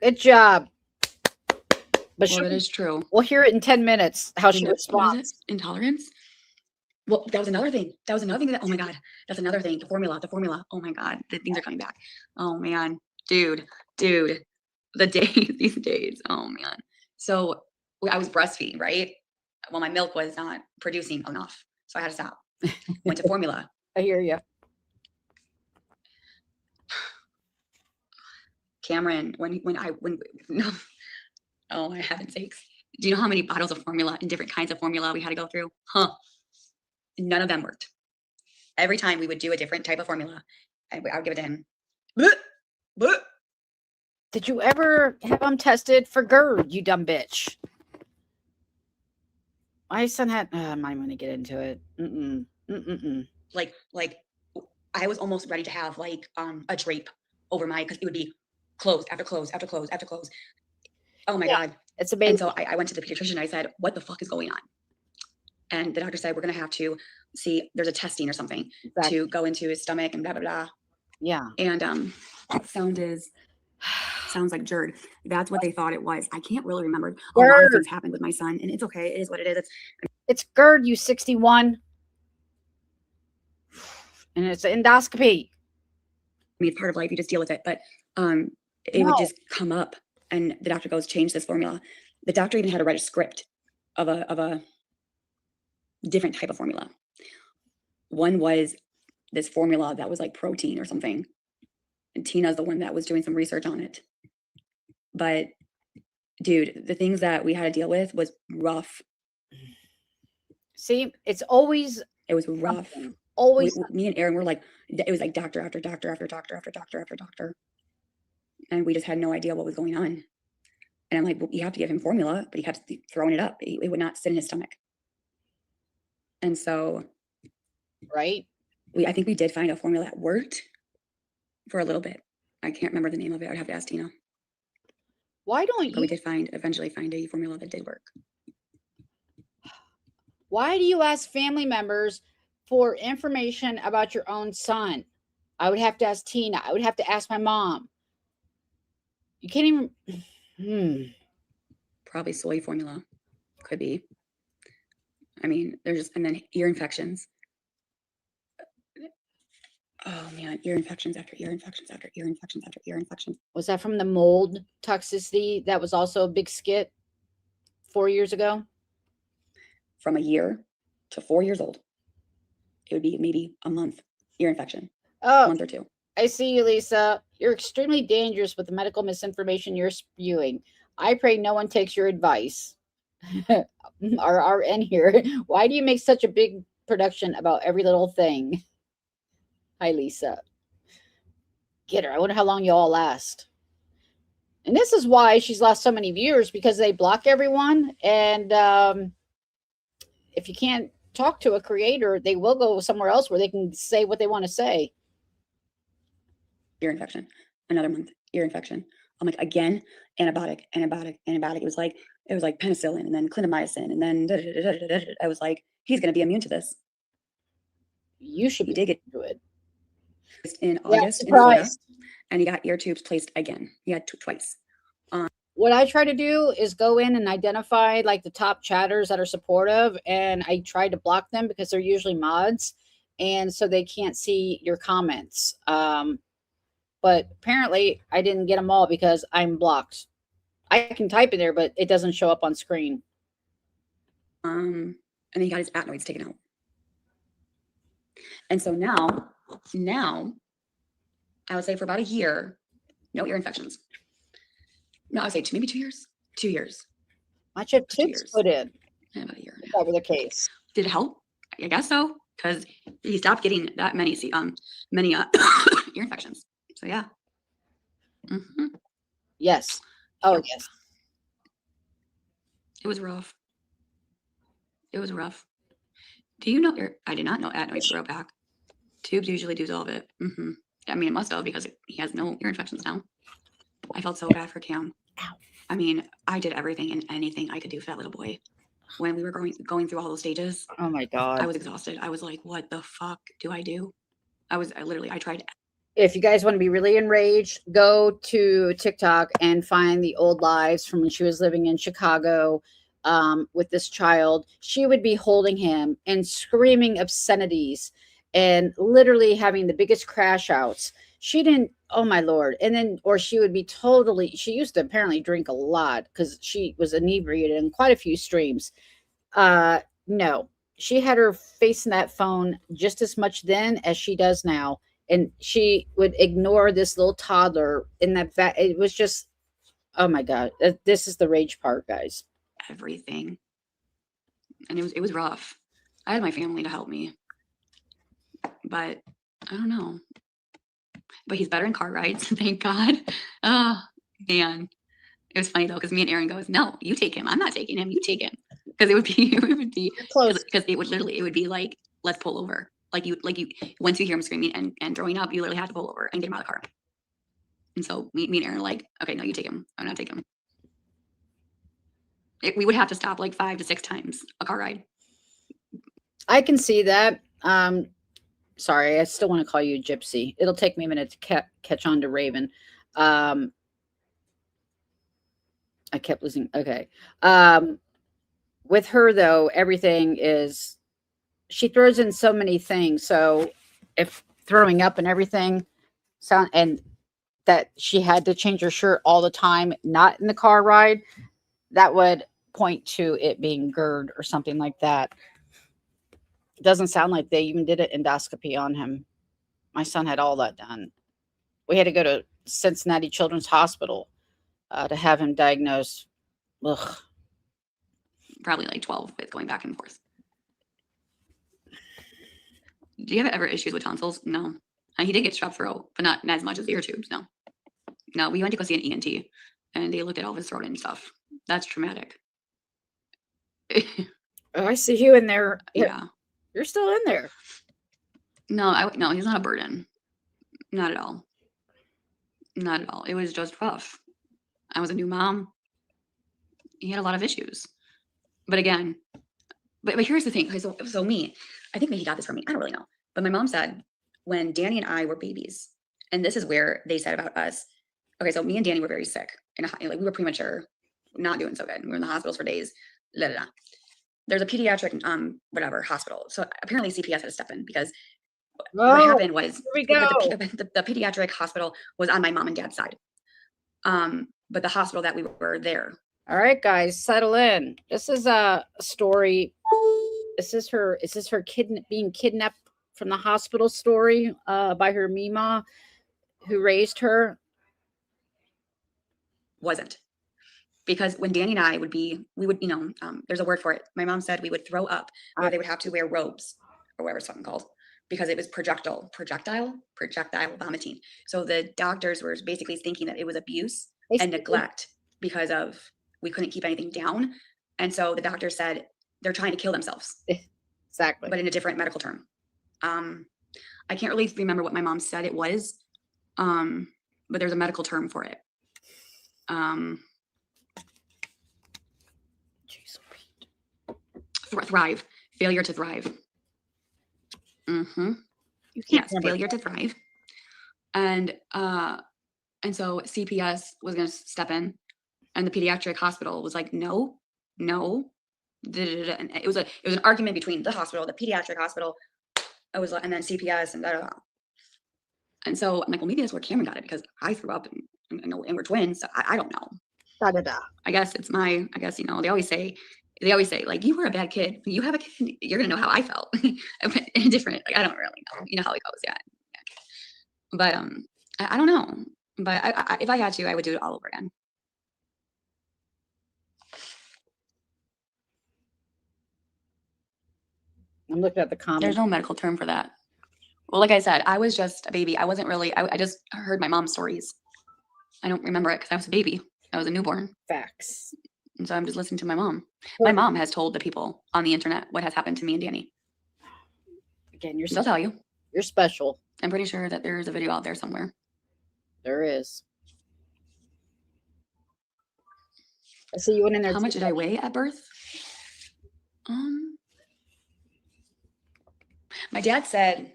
Good job. But Well, that is true. We'll hear it in 10 minutes, how she responds. Intolerance? Well, that was another thing. Oh my God. That's another thing. The formula. Oh my God. The things are coming back. Oh man. Dude. The days, these days. Oh man. So I was breastfeeding, right? Well, my milk was not producing enough. So I had to stop. Went to formula. I hear you. Cameron, no. Oh, my heaven's sakes. Do you know how many bottles of formula and different kinds of formula we had to go through? None of them worked. Every time we would do a different type of formula, I would give it to him. Did you ever have them tested for GERD, you dumb bitch? My son had, I'm not even going to get into it. Like I was almost ready to have like a drape over my, because it would be closed after close after close after close. Oh my Yeah. God. It's a baby. And so I went to the pediatrician and I said, what the fuck is going on? And the doctor said, we're going to have to see, there's a testing or something Exactly. to go into his stomach and blah, blah, blah. Yeah. And sounds like GERD. That's what they thought it was. I can't really remember. A lot of GERD. things happened with my son, and it's okay. It is what it is. It's GERD, you 61. And it's an endoscopy. I mean, it's part of life. You just deal with it. But it would No. just come up, and the doctor goes, change this formula. The doctor even had to write a script of a different type of formula. One was this formula that was like protein or something. And Tina's the one that was doing some research on it. But dude, the things that we had to deal with was rough. See, it was rough. Always. Me and Aaron were like, it was like doctor after doctor after doctor after doctor after doctor. And we just had no idea what was going on. And I'm like, well, you have to give him formula, but he kept throwing it up. It would not sit in his stomach. And so, right. I think we did find a formula that worked for a little bit. I can't remember the name of it. I'd have to ask Tina. Why don't But we did eventually find a formula that did work. Why do you ask family members for information about your own son? I would have to ask Tina. I would have to ask my mom. You can't even. Probably soy formula. Could be. I mean, and then ear infections. Oh man, ear infections after ear infections after ear infections after ear infections. Was that from the mold toxicity? That was also a big skit 4 years ago. From a year to 4 years old, it would be maybe a month ear infection. Oh, a month or two. I see you, Lisa. You're extremely dangerous with the medical misinformation you're spewing. I pray no one takes your advice. RN here. Why do you make such a big production about every little thing? Hi, Lisa. Get her. I wonder how long you all last. And this is why she's lost so many viewers, because they block everyone. And if you can't talk to a creator, they will go somewhere else where they can say what they want to say. Ear infection. Another month. Ear infection. I'm like, again, antibiotic. It was like penicillin and then clindamycin and then I was like, he's going to be immune to this. You should be did get to it in August in Florida, and he got ear tubes placed again. He had twice. What I try to do is go in and identify like the top chatters that are supportive, and I try to block them because they're usually mods, and so they can't see your comments. But apparently I didn't get them all because I'm blocked. I can type in there, but it doesn't show up on screen. And then he got his adenoids taken out. And so now I would say for about a year, no ear infections. No, I would say maybe 2 years. 2 years. Much of tips put in. About a year. If that were the case. Did it help? I guess so, because he stopped getting that many ear infections. So yeah. Mm-hmm. Yes. Oh yes. It was rough. It was rough. Do you know? I did not know adenoids grow back. Tubes usually do all of it. Mm-hmm. I mean, it must have, because he has no ear infections now. I felt so bad for Cam. Ow. I mean, I did everything and anything I could do for that little boy. When we were going through all those stages. Oh my God. I was exhausted. I was like, what the fuck do I do? I tried. If you guys want to be really enraged, go to TikTok and find the old lives from when she was living in Chicago with this child. She would be holding him and screaming obscenities and literally having the biggest crash outs. She didn't, oh my Lord. And then, or she would be she used to apparently drink a lot because she was inebriated in quite a few streams. No, she had her face in that phone just as much then as she does now. And she would ignore this little toddler in that it was just, oh my God, this is the rage part, guys. Everything. And it was rough. I had my family to help me, but I don't know. But he's better in car rides, thank God. And it was funny though, because me and Aaron goes, no, you take him. I'm not taking him. You take him. Because it would be, You're close. because it would be like, let's pull over. Like you, once you hear him screaming and throwing up, you literally have to pull over and get him out of the car. And so me and Aaron are like, okay, no, you take him. I'm not taking him. We would have to stop like 5 to 6 times a car ride. I can see that. Sorry, I still want to call you Gypsy. It'll take me a minute to catch on to Raven. I kept losing. Okay. With her though, everything is, she throws in so many things. So if throwing up and everything and that she had to change her shirt all the time, not in the car ride, that would point to it being GERD or something like that. It doesn't sound like they even did an endoscopy on him. My son had all that done. We had to go to Cincinnati Children's Hospital to have him diagnosed. Ugh. Probably like 12 with going back and forth. Do you have ever issues with tonsils? No. And he did get strep throat, but not as much as ear tubes. No. No, we went to go see an ENT and they looked at all of his throat and stuff. That's traumatic. Oh, I see you in there. Yeah. You're still in there. No, no, he's not a burden. Not at all. Not at all. It was just rough. I was a new mom. He had a lot of issues. But again, but here's the thing. Okay, so me, I think maybe he got this from me. I don't really know. But my mom said when Dani and I were babies, and this is where they said about us. Okay, so me and Dani were very sick. Like we were premature, not doing so good. We were in the hospitals for days. Blah, blah, blah. There's a pediatric whatever hospital. So apparently CPS had to step in because what happened was the pediatric hospital was on my mom and dad's side. But the hospital that we were there. All right, guys, settle in. This is a story. Is this her being kidnapped from the hospital story by her Mima who raised her? Wasn't. Because when Dani and I we would, there's a word for it. My mom said we would throw up, or they would have to wear robes, or whatever it's something called, because it was projectile vomiting. So the doctors were basically thinking that it was abuse and neglect because of we couldn't keep anything down. And so the doctor said they're trying to kill themselves. Exactly. But in a different medical term. I can't really remember what my mom said it was, but there's a medical term for it. Thrive, failure to thrive. Yes, failure to thrive. And so CPS was going to step in, and the pediatric hospital was like, no. And it was an argument between the hospital, the pediatric hospital, and then CPS and da. And so I'm like, well, maybe that's where Cameron got it because I threw up and we're twins. So I don't know. I guess it's they always say like, you were a bad kid. You have a kid, you're gonna know how I felt. Different. Like, I don't really know. You know how it goes, yeah. But I don't know. But if I had to, I would do it all over again. I'm looking at the comments. There's no medical term for that. Well, like I said, I was just a baby. I wasn't really. I just heard my mom's stories. I don't remember it because I was a baby. I was a newborn. Facts. And so I'm just listening to my mom. My mom has told the people on the internet what has happened to me and Dani. Again, They'll tell you. You're special. I'm pretty sure that there's a video out there somewhere. There is. I see you went in there. How much did I weigh at birth? My dad said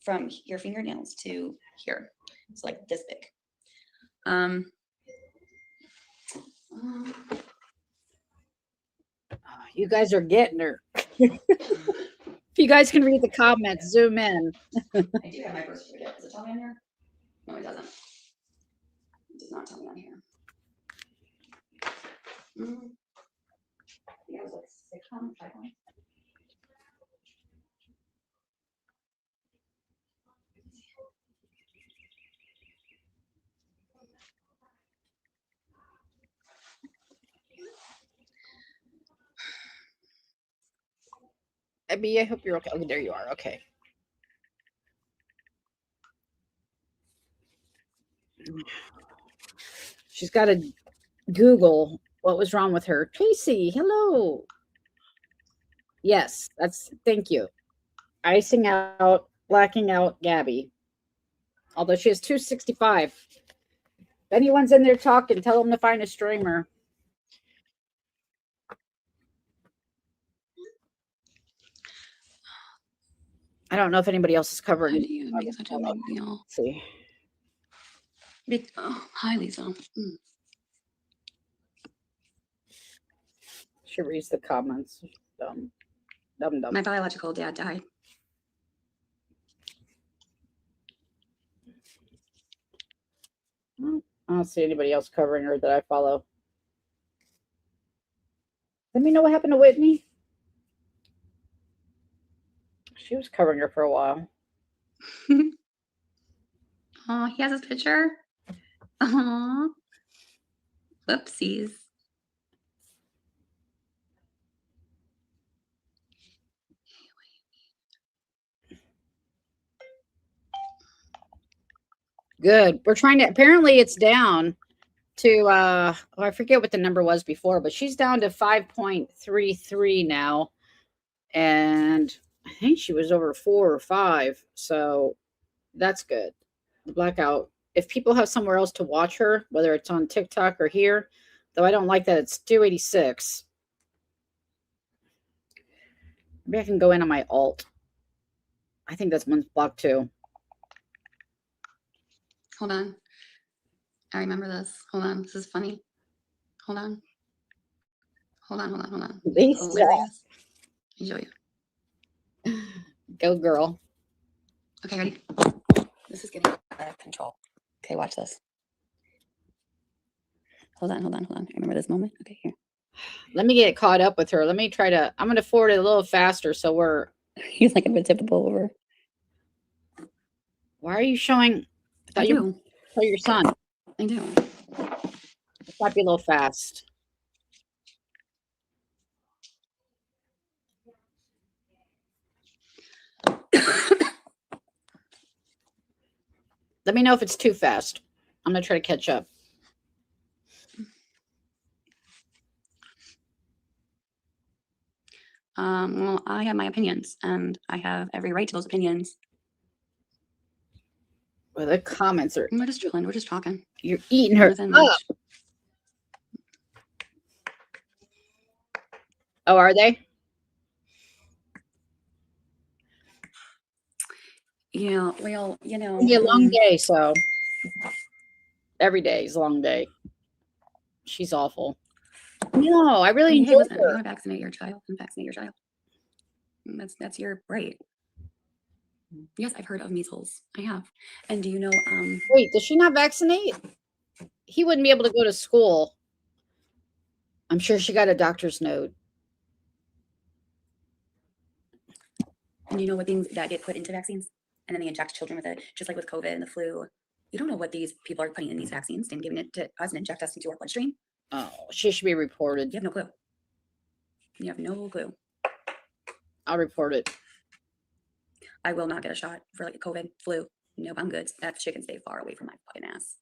from your fingernails to here. It's like this big. You guys are getting her. If you guys can read the comments, zoom in. I do have my birth certificate. Does it tell me on here? No, it doesn't. It does not tell me on here. I think I was like 6 months, 5 months. Abby, I hope you're okay. Oh, there you are. Okay. She's got to Google what was wrong with her. Tracy, hello. Yes, thank you. Icing out, blacking out Gabby. Although she has 265. If anyone's in there talking, tell them to find a streamer. I don't know if anybody else is Why covering. do you make such a big deal? Let's see. Hi, Lisa. She reads the comments. Dumb. My biological dad died. I don't see anybody else covering her that I follow. Let me know what happened to Whitney. She was covering her for a while. Oh, he has his picture. Aw. Whoopsies. Good. We're trying to, apparently it's down to I forget what the number was before, but she's down to 5.33 now. And I think she was over 4 or 5. So that's good. The blackout. If people have somewhere else to watch her, whether it's on TikTok or here, though I don't like that it's 286. Maybe I can go in on my alt. I think that's one's blocked too. Hold on. I remember this. Hold on. This is funny. Hold on. Hold on. Lisa. Hilarious. I'll show you. Go girl. Okay, ready? This is getting out of control. Okay, watch this. Hold on. I remember this moment. Okay, here. Let me get caught up with her. Let me try to, I'm going to forward it a little faster so we're. He's like a bit tippable over. Why are you showing? I thought you show your son. I do. It might be a little fast. Let me know if it's too fast. I'm going to try to catch up. Well, I have my opinions, and I have every right to those opinions. Well, the comments are. We're just chilling. We're just talking. You're eating her Nothing up. much. Oh, are they? Yeah. Well, you know. It'll be a long day, so every day is a long day. She's awful. No, I really Hey, enjoy listen, you her. want to vaccinate your child, then vaccinate your child. That's your right. Yes, I've heard of measles. I have. And do you know? Wait, does she not vaccinate? He wouldn't be able to go to school. I'm sure she got a doctor's note. And you know what things that get put into vaccines, and then they inject children with it, just like with COVID and the flu. You don't know what these people are putting in these vaccines and giving it to us and inject us into our bloodstream. Oh, she should be reported. You have no clue. You have no clue. I'll report it. I will not get a shot for like COVID, flu. Nope, I'm good. That shit can stay far away from my fucking ass.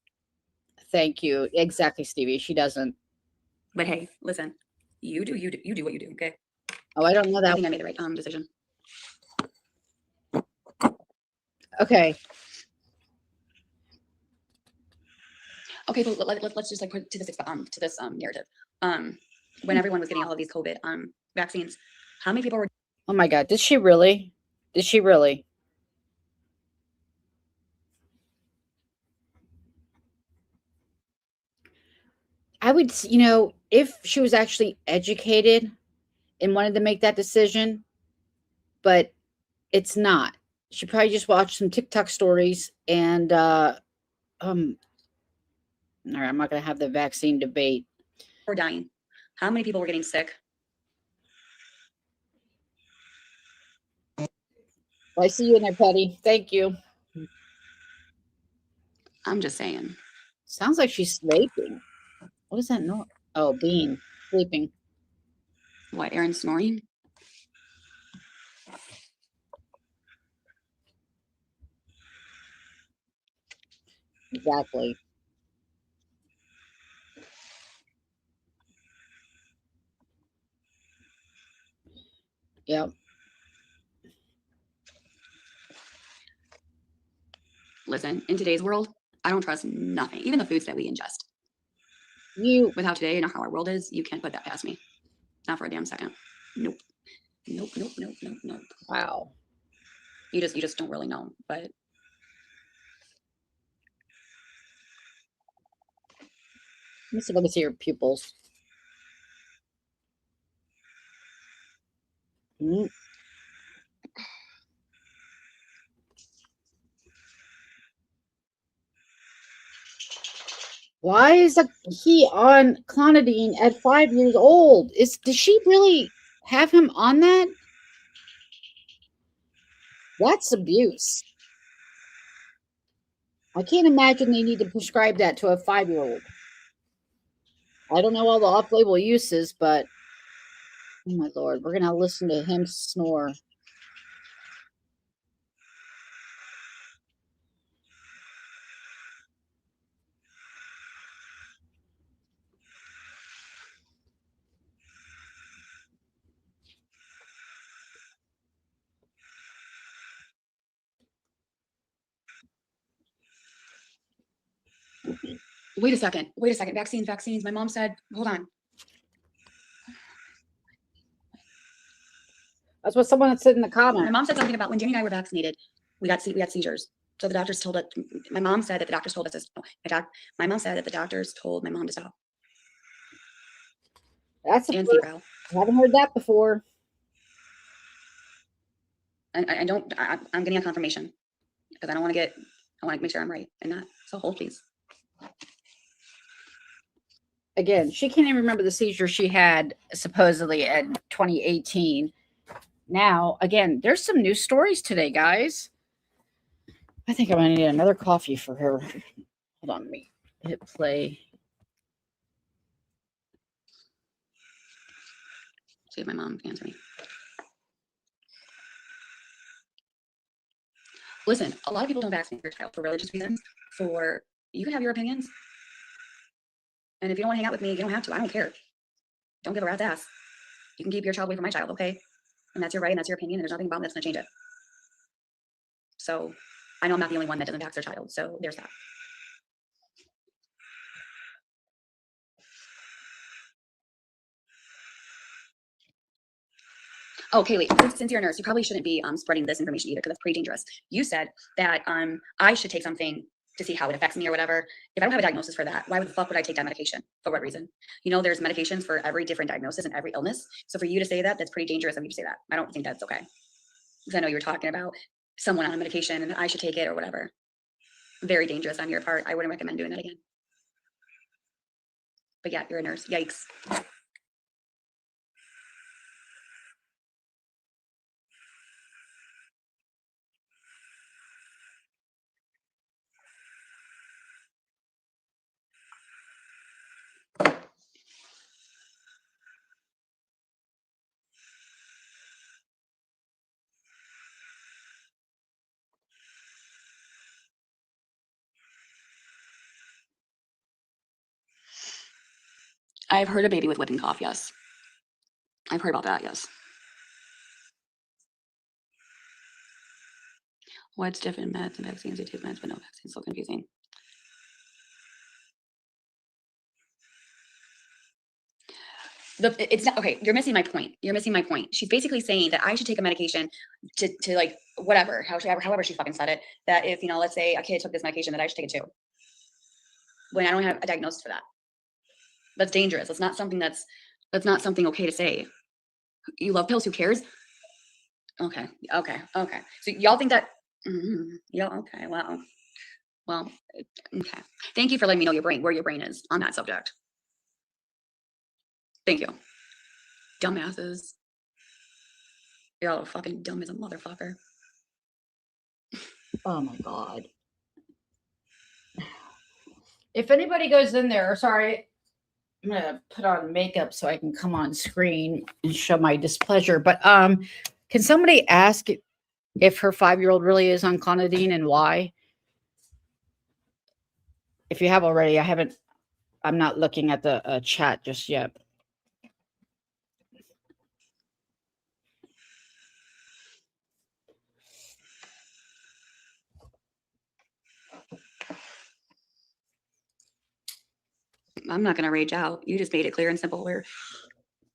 Thank you. Exactly, Stevie. She doesn't. But hey, listen, you do what you do, okay? Oh, I don't know I that. think I made the right decision. Okay. Okay, but let's just like put to this narrative. When everyone was getting all of these COVID vaccines, how many people were? Oh my God. Did she really? Did she really? I would, if she was actually educated and wanted to make that decision, but it's not. She probably just watched some TikTok stories and, all right, I'm not going to have the vaccine debate. Were dying? How many people were getting sick? I see you in there, Petty. Thank you. I'm just saying. Sounds like she's sleeping. What is that noise? Oh, Bean sleeping. What, Aaron snoring? Exactly. Yep. Listen, in today's world, I don't trust nothing, even the foods that we ingest. You With how today and how our world is, you can't put that past me. Not for a damn second. Nope. Nope, nope, nope, nope, nope. wow. You just don't really know. But Let me see your pupils. Mm. Why is he on clonidine at 5 years old? Does she really have him on that? That's abuse. I can't imagine they need to prescribe that to a 5-year-old. I don't know all the off-label uses, but oh my Lord, we're gonna listen to him snore. wait a second. Wait a second. Vaccines. My mom said, hold on. That's what someone said in the My comment. mom said something about when Danny and I were vaccinated, we got seizures. So the doctors told us. My mom said that the doctors told us this. My mom said that the doctors told my mom to stop. That's a And first. febrile. I haven't heard that before. I don't. I'm getting a confirmation because I don't want to get. I want to make sure I'm right in that. So hold please. Again, she can't even remember the seizure she had supposedly in 2018. Now, again, there's some new stories today, guys. I think I'm gonna need another coffee for her. Hold on, let me hit play. See if my mom can answer me. Listen, a lot of people don't vaccinate their child for religious reasons. You can have your opinions. And if you don't want to hang out with me, you don't have to. I don't care. Don't give a rat's ass. You can keep your child away from my child, okay? And that's your right and that's your opinion. And there's nothing about it that's going to change it. So I know I'm not the only one that doesn't vax their child. So there's that. Oh, Kaylee, since you're a nurse, you probably shouldn't be spreading this information either because it's pretty dangerous. You said that I should take something to see how it affects me or whatever. If I don't have a diagnosis for that, why the fuck would I take that medication? For what reason? You know, there's medications for every different diagnosis and every illness. So for you to say that, that's pretty dangerous of you to say that. I don't think that's okay. Because I know you were talking about someone on a medication and I should take it or whatever. Very dangerous on your part. I wouldn't recommend doing that again. But yeah, you're a nurse. Yikes. I've heard a baby with whooping cough, yes. I've heard about that, yes. What's different meds and vaccines? They take meds, but no vaccines. So confusing. It's not okay. You're missing my point. You're missing my point. She's basically saying that I should take a medication to like whatever, however she fucking said it. That if let's say a kid took this medication, that I should take it too. When I don't have a diagnosis for that, that's dangerous. That's not something okay to say. You love pills. Who cares? Okay. So y'all think that? Yeah. Okay. Well. Okay. Thank you for letting me know where your brain is on that subject. Thank you. Dumbasses. You're all fucking dumb as a motherfucker. Oh my God. If anybody goes in there, sorry, I'm gonna put on makeup so I can come on screen and show my displeasure. But can somebody ask if her 5-year-old really is on clonidine and why? If you have already, I'm not looking at the chat just yet. I'm not gonna rage out. You just made it clear and simple where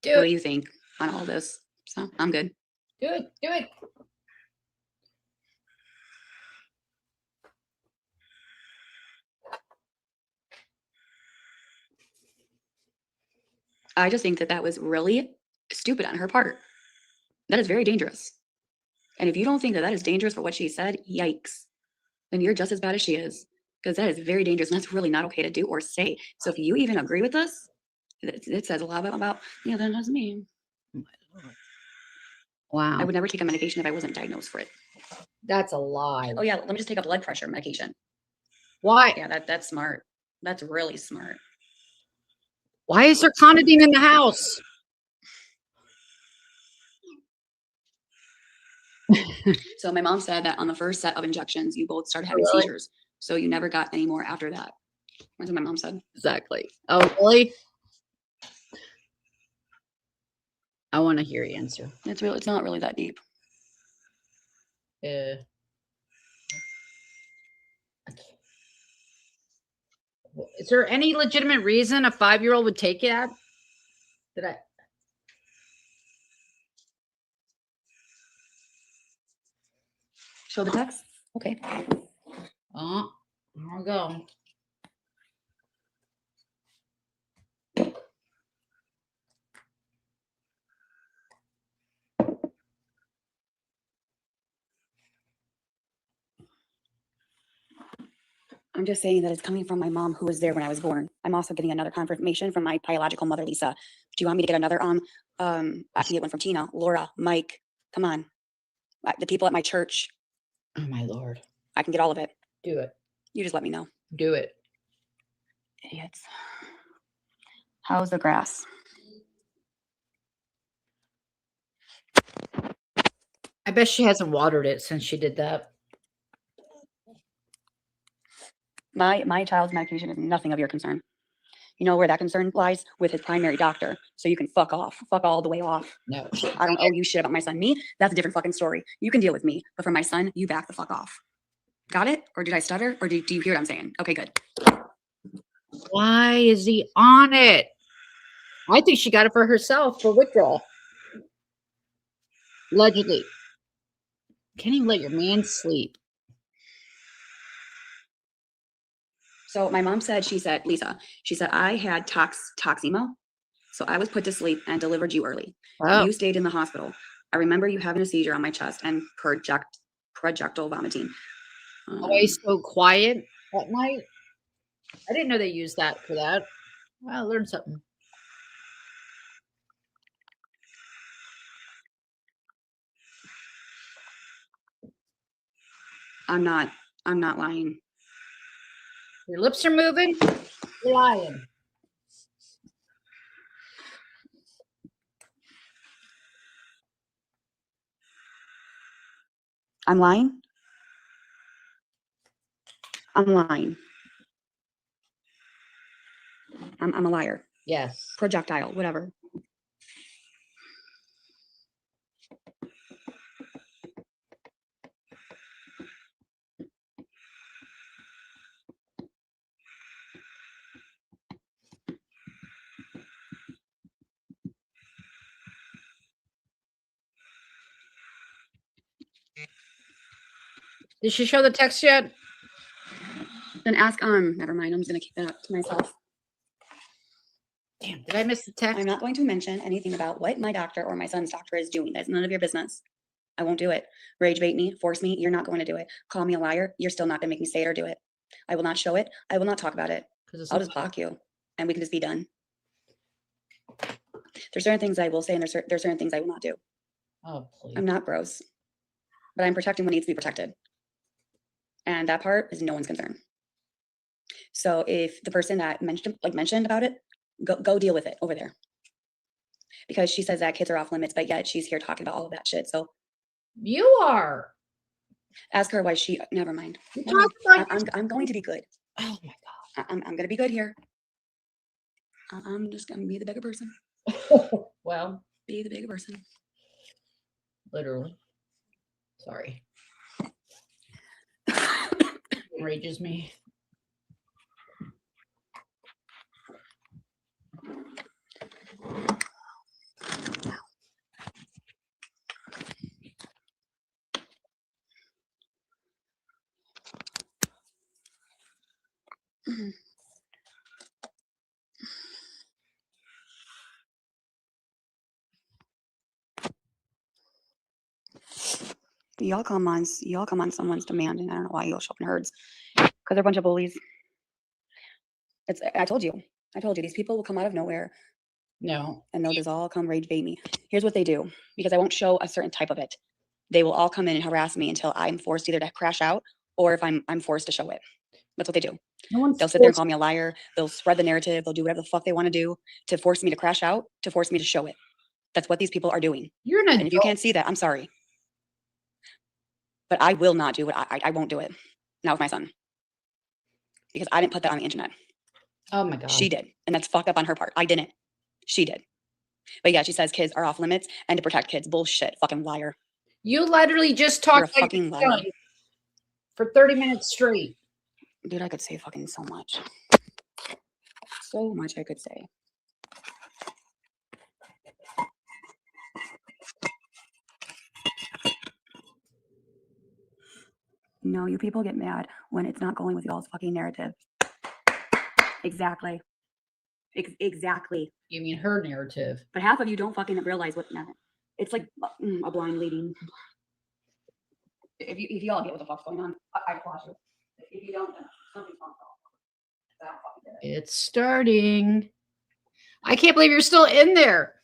Do what do it. you think on all this? So I'm good. Do it. Do it. I just think that that was really stupid on her part. That is very dangerous. And if you don't think that that is dangerous for what she said, yikes. Then you're just as bad as she is. Because that is very dangerous and that's really not okay to do or say. So if you even agree with this, it says a lot about then that's me. Wow. I would never take a medication if I wasn't diagnosed for it. That's a lie. Oh yeah, let me just take a blood pressure medication. Why? Yeah, that's smart. That's really smart. Why is there clonidine in the house? So my mom said that on the first set of injections, you both started having Really? seizures. So you never got any more after that. That's what my mom said. Exactly. Oh, really? I want to hear your answer. It's not really that deep. Is there any legitimate reason a 5-year-old would take that? Did I? Show the text. Okay. Oh, here we go. I'm just saying that it's coming from my mom who was there when I was born. I'm also getting another confirmation from my biological mother, Lisa. Do you want me to get another I can get one from Tina, Laura, Mike. Come on. The people at my church. Oh my Lord. I can get all of it. Do it. You just let me know. Do it. Idiots. How's the grass? I bet she hasn't watered it since she did that. My child's medication is nothing of your concern. You know where that concern lies? With his primary doctor. So you can fuck off. Fuck all the way off. No. I don't owe you shit about my son. Me, that's a different fucking story. You can deal with me. But for my son, you back the fuck off. Got it? Or did I stutter? Or do you hear what I'm saying? Okay, good. Why is he on it? I think she got it for herself for withdrawal. Allegedly. Can't even let your man sleep. So my mom said, Lisa, she said, I had toxemo. So I was put to sleep and delivered you early. Oh. You stayed in the hospital. I remember you having a seizure on my chest and projectile vomiting. Always so quiet at night. I didn't know they used that for that. Well, I learned something. I'm not lying. Your lips are moving. You're lying. I'm lying. I'm lying. I'm a liar. Yes. Projectile, whatever. Did she show the text yet? Then ask, never mind. I'm just gonna keep that to myself. Damn, did I miss the text? I'm not going to mention anything about what my doctor or my son's doctor is doing. That's none of your business. I won't do it. Rage bait me, force me. You're not going to do it. Call me a liar. You're still not gonna make me say it or do it. I will not show it. I will not talk about it. I'll just block you and we can just be done. There's certain things I will say and there's certain things I will not do. Oh, please. I'm not gross, but I'm protecting what needs to be protected. And that part is no one's concern. So if the person that mentioned about it, go deal with it over there. Because she says that kids are off limits, but yet she's here talking about all of that shit. So you are. Ask her why she. Never mind. I'm going to be good. Oh my God. I'm going to be good here. I'm just going to be the bigger person. Well, Be the bigger person. literally. Sorry. Enrages me. y'all come on someone's demand, and I don't know why y'all show up in herds. Because they're a bunch of bullies. I told you. These people will come out of nowhere No. and they'll just all come rage bait me. Here's what they do, because I won't show a certain type of it. They will all come in and harass me until I'm forced either to crash out or if I'm forced to show it. That's what they do. No one's They'll sit there and forced- call me a liar. They'll spread the narrative. They'll do whatever the fuck they want to do to force me to crash out, to force me to show it. That's what these people are doing. You're an And if you adult. can't see that, I'm sorry. But I will not do it. I won't do it. Not with my son. Because I didn't put that on the internet. Oh my God. She did. And that's fucked up on her part. I didn't. She did. But yeah, she says kids are off limits and to protect kids. Bullshit. Fucking liar. You literally just You're a talked about fucking your liar. son for 30 minutes straight. Dude, I could say fucking so much. So much I could say. No, you people get mad when it's not going with y'all's fucking narrative. Exactly. Exactly. You mean her narrative? But half of you don't fucking realize what. It's like a blind leading. If you all get what the fuck's going on, I applaud you. If you don't, then something's wrong. I don't fucking get it. It's starting. I can't believe you're still in there.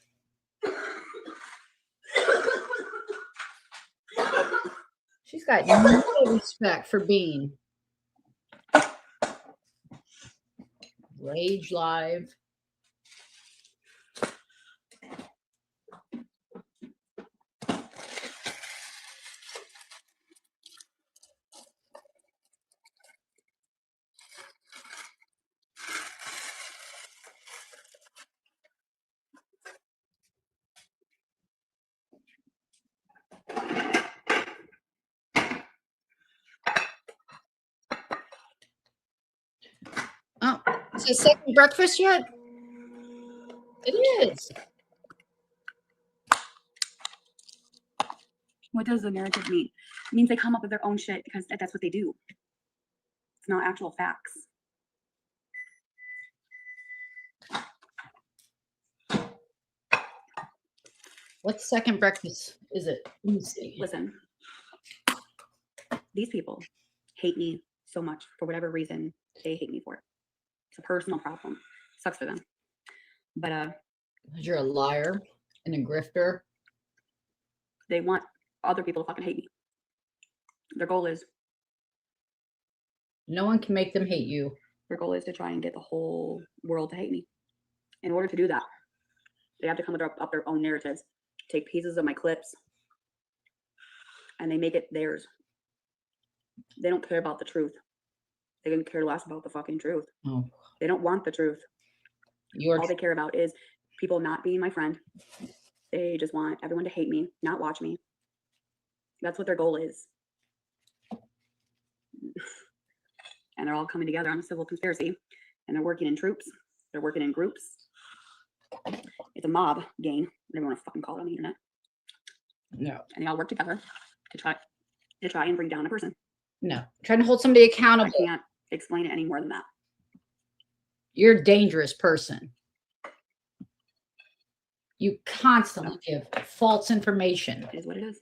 She's got no respect for Bean. Rage Live. Oh, is it second breakfast yet? It is. What does the narrative mean? It means they come up with their own shit because that's what they do. It's not actual facts. What second breakfast is it? Let me see. Listen, these people hate me so much for whatever reason they hate me for it. It's a personal problem. Sucks for them. But You're a liar and a grifter. they want other people to fucking hate me. Their goal is No one can make them hate you. to try and get the whole world to hate me. In order to do that, they have to come up their own narratives, take pieces of my clips, and they make it theirs. They don't care about the truth. They can care less about the fucking truth. Oh, They don't want the truth. you're All they care about is people not being my friend. They just want everyone to hate me, not watch me. That's what their goal is. And they're all coming together on a civil conspiracy. And they're working in troops. They're working in groups. It's a mob gang, whatever you want to fucking call it on the internet. no, And they all work together to try and bring down a person. no. Trying to hold somebody I accountable. can't explain it any more than that. You're a dangerous person. You constantly give false information. It is what it is.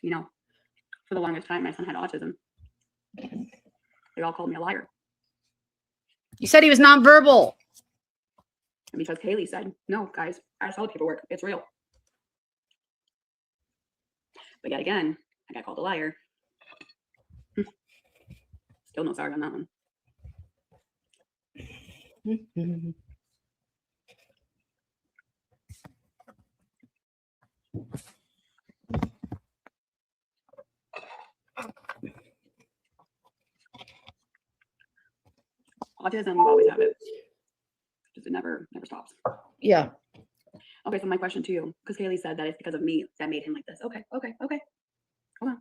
You know, for the longest time, my son had autism. They all called me a liar. You said he was nonverbal. And because Kaylee said, no, guys, I saw the paperwork. It's real. But yet again, I got called a liar. Still no sorry on that one. Autism, you always have it. Just it never stops. Yeah. Okay, so my question to you, because Kaylee said that it's because of me that made him like this. Okay. Hold on.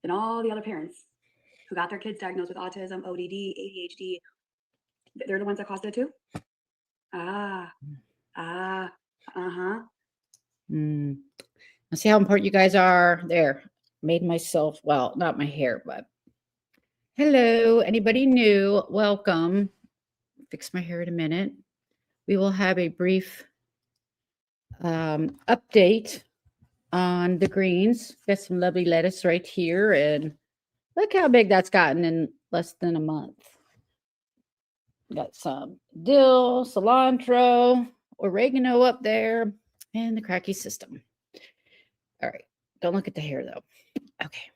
Then all the other parents who got their kids diagnosed with autism, ODD, ADHD, they're the ones that caused it too? Uh-huh. Let's see how important you guys are. There. Made myself, well, not my hair, but hello. Anybody new? Welcome. Fix my hair in a minute. We will have a brief Update on the greens. Got some lovely lettuce right here, and look how big that's gotten in less than a month. Got some dill, cilantro, oregano up there, and the cracky system. All right. Don't look at the hair though. Okay.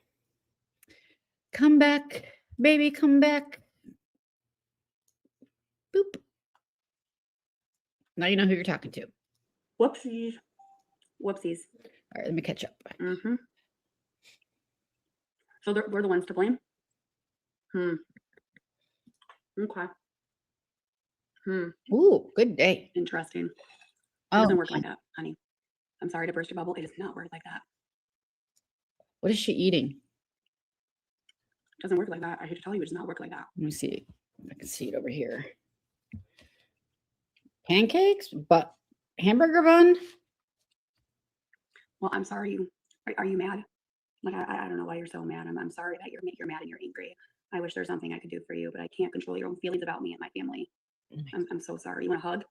Come back, baby, come back. Boop. Now you know who you're talking to. Whoopsies. Whoopsies. All right, let me catch up. Mm-hmm. So we're the ones to blame? Okay. Ooh, good day. Interesting. It Oh, doesn't work like that, honey. I'm sorry to burst your bubble. It does not work like that. what is she eating? It doesn't work like that. I hate to tell you, it does not work like that. Let me see if I can see it over here. Pancakes, but hamburger bun. Well, I'm sorry. Are you mad? Like I don't know why you're so mad. I'm sorry that you're mad and you're angry. I wish there's something I could do for you, but I can't control your own feelings about me and my family. I'm so sorry. You want a hug?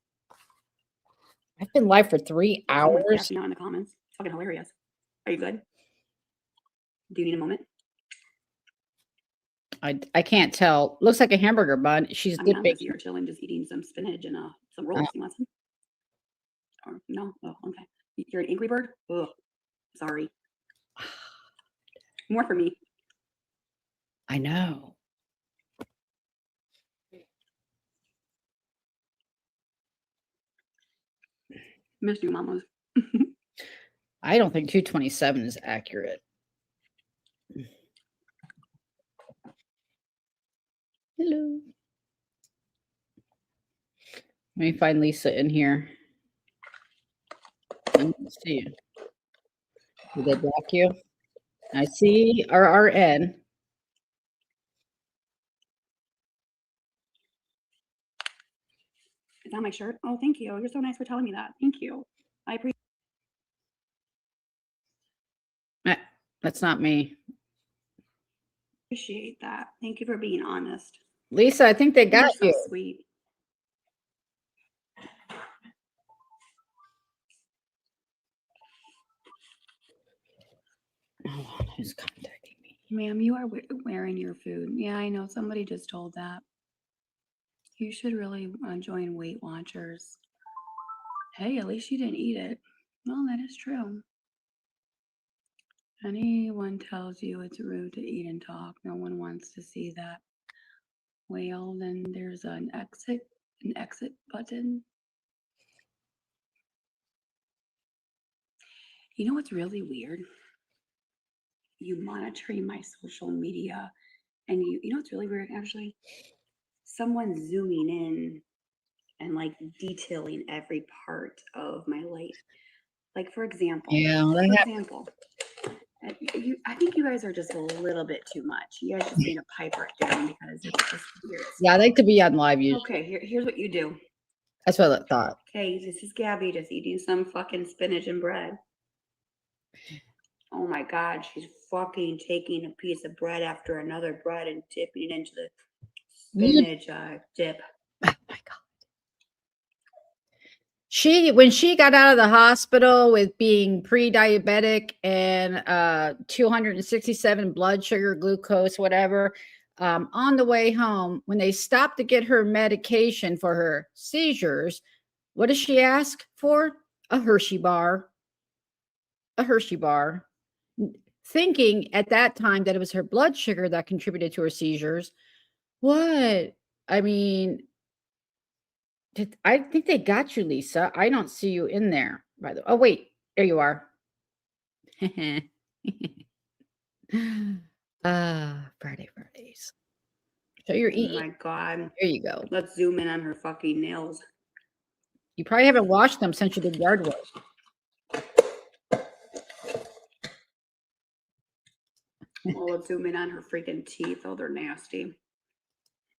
I've been live for 3 Someone's hours. crashing out in the comments. It's fucking hilarious. Are you good? Do you need a moment? I can't tell. Looks like a hamburger bun. She's I mean, I'm dipping. just here chilling, just eating some spinach and some rolls. You want some? Or no? Oh, okay. You're an angry bird? Oh, sorry. More for me. I know. Miss you, mamas. I don't think 227 is accurate. Hello. Let me find Lisa in here. Let's see. Did they block you? I see RRN. Is that my shirt? Oh, thank you. You're so nice for telling me that. Thank you. I That's not me. appreciate that. Thank you for being honest. Lisa, I think they got You're you. so sweet. Hold on, who's contacting me? Ma'am, you are wearing your food. Yeah, I know. Somebody just told that. You should really join Weight Watchers. Hey, at least you didn't eat it. Well, that is true. Anyone tells you it's rude to eat and talk, no one wants to see that. Well, then there's an exit button. You know what's really weird? You monitoring my social media, and you know what's really weird actually? Someone zooming in and like detailing every part of my life. Like for example, I think you guys are just a little bit too much. You guys just need to pipe it down because it's just weird. Yeah, I like to be on live usually. Okay, here's what you do. That's what I thought. Okay, this is Gabby just eating some fucking spinach and bread. Oh my God, she's fucking taking a piece of bread after another bread and dipping it into the spinach dip. Oh my God. When she got out of the hospital with being pre-diabetic and 267 blood sugar, glucose, whatever, on the way home, when they stopped to get her medication for her seizures, what does she ask for? A Hershey bar. A Hershey bar. Thinking at that time that it was her blood sugar that contributed to her seizures. What? I mean, I think they got you, Lisa. I don't see you in there, by the way. Oh, wait. There you are. Fridays. So you're eating. Oh my God. There you go. Let's zoom in on her fucking nails. You probably haven't washed them since you did yard work. Oh, let's zoom in on her freaking teeth. Oh, they're nasty.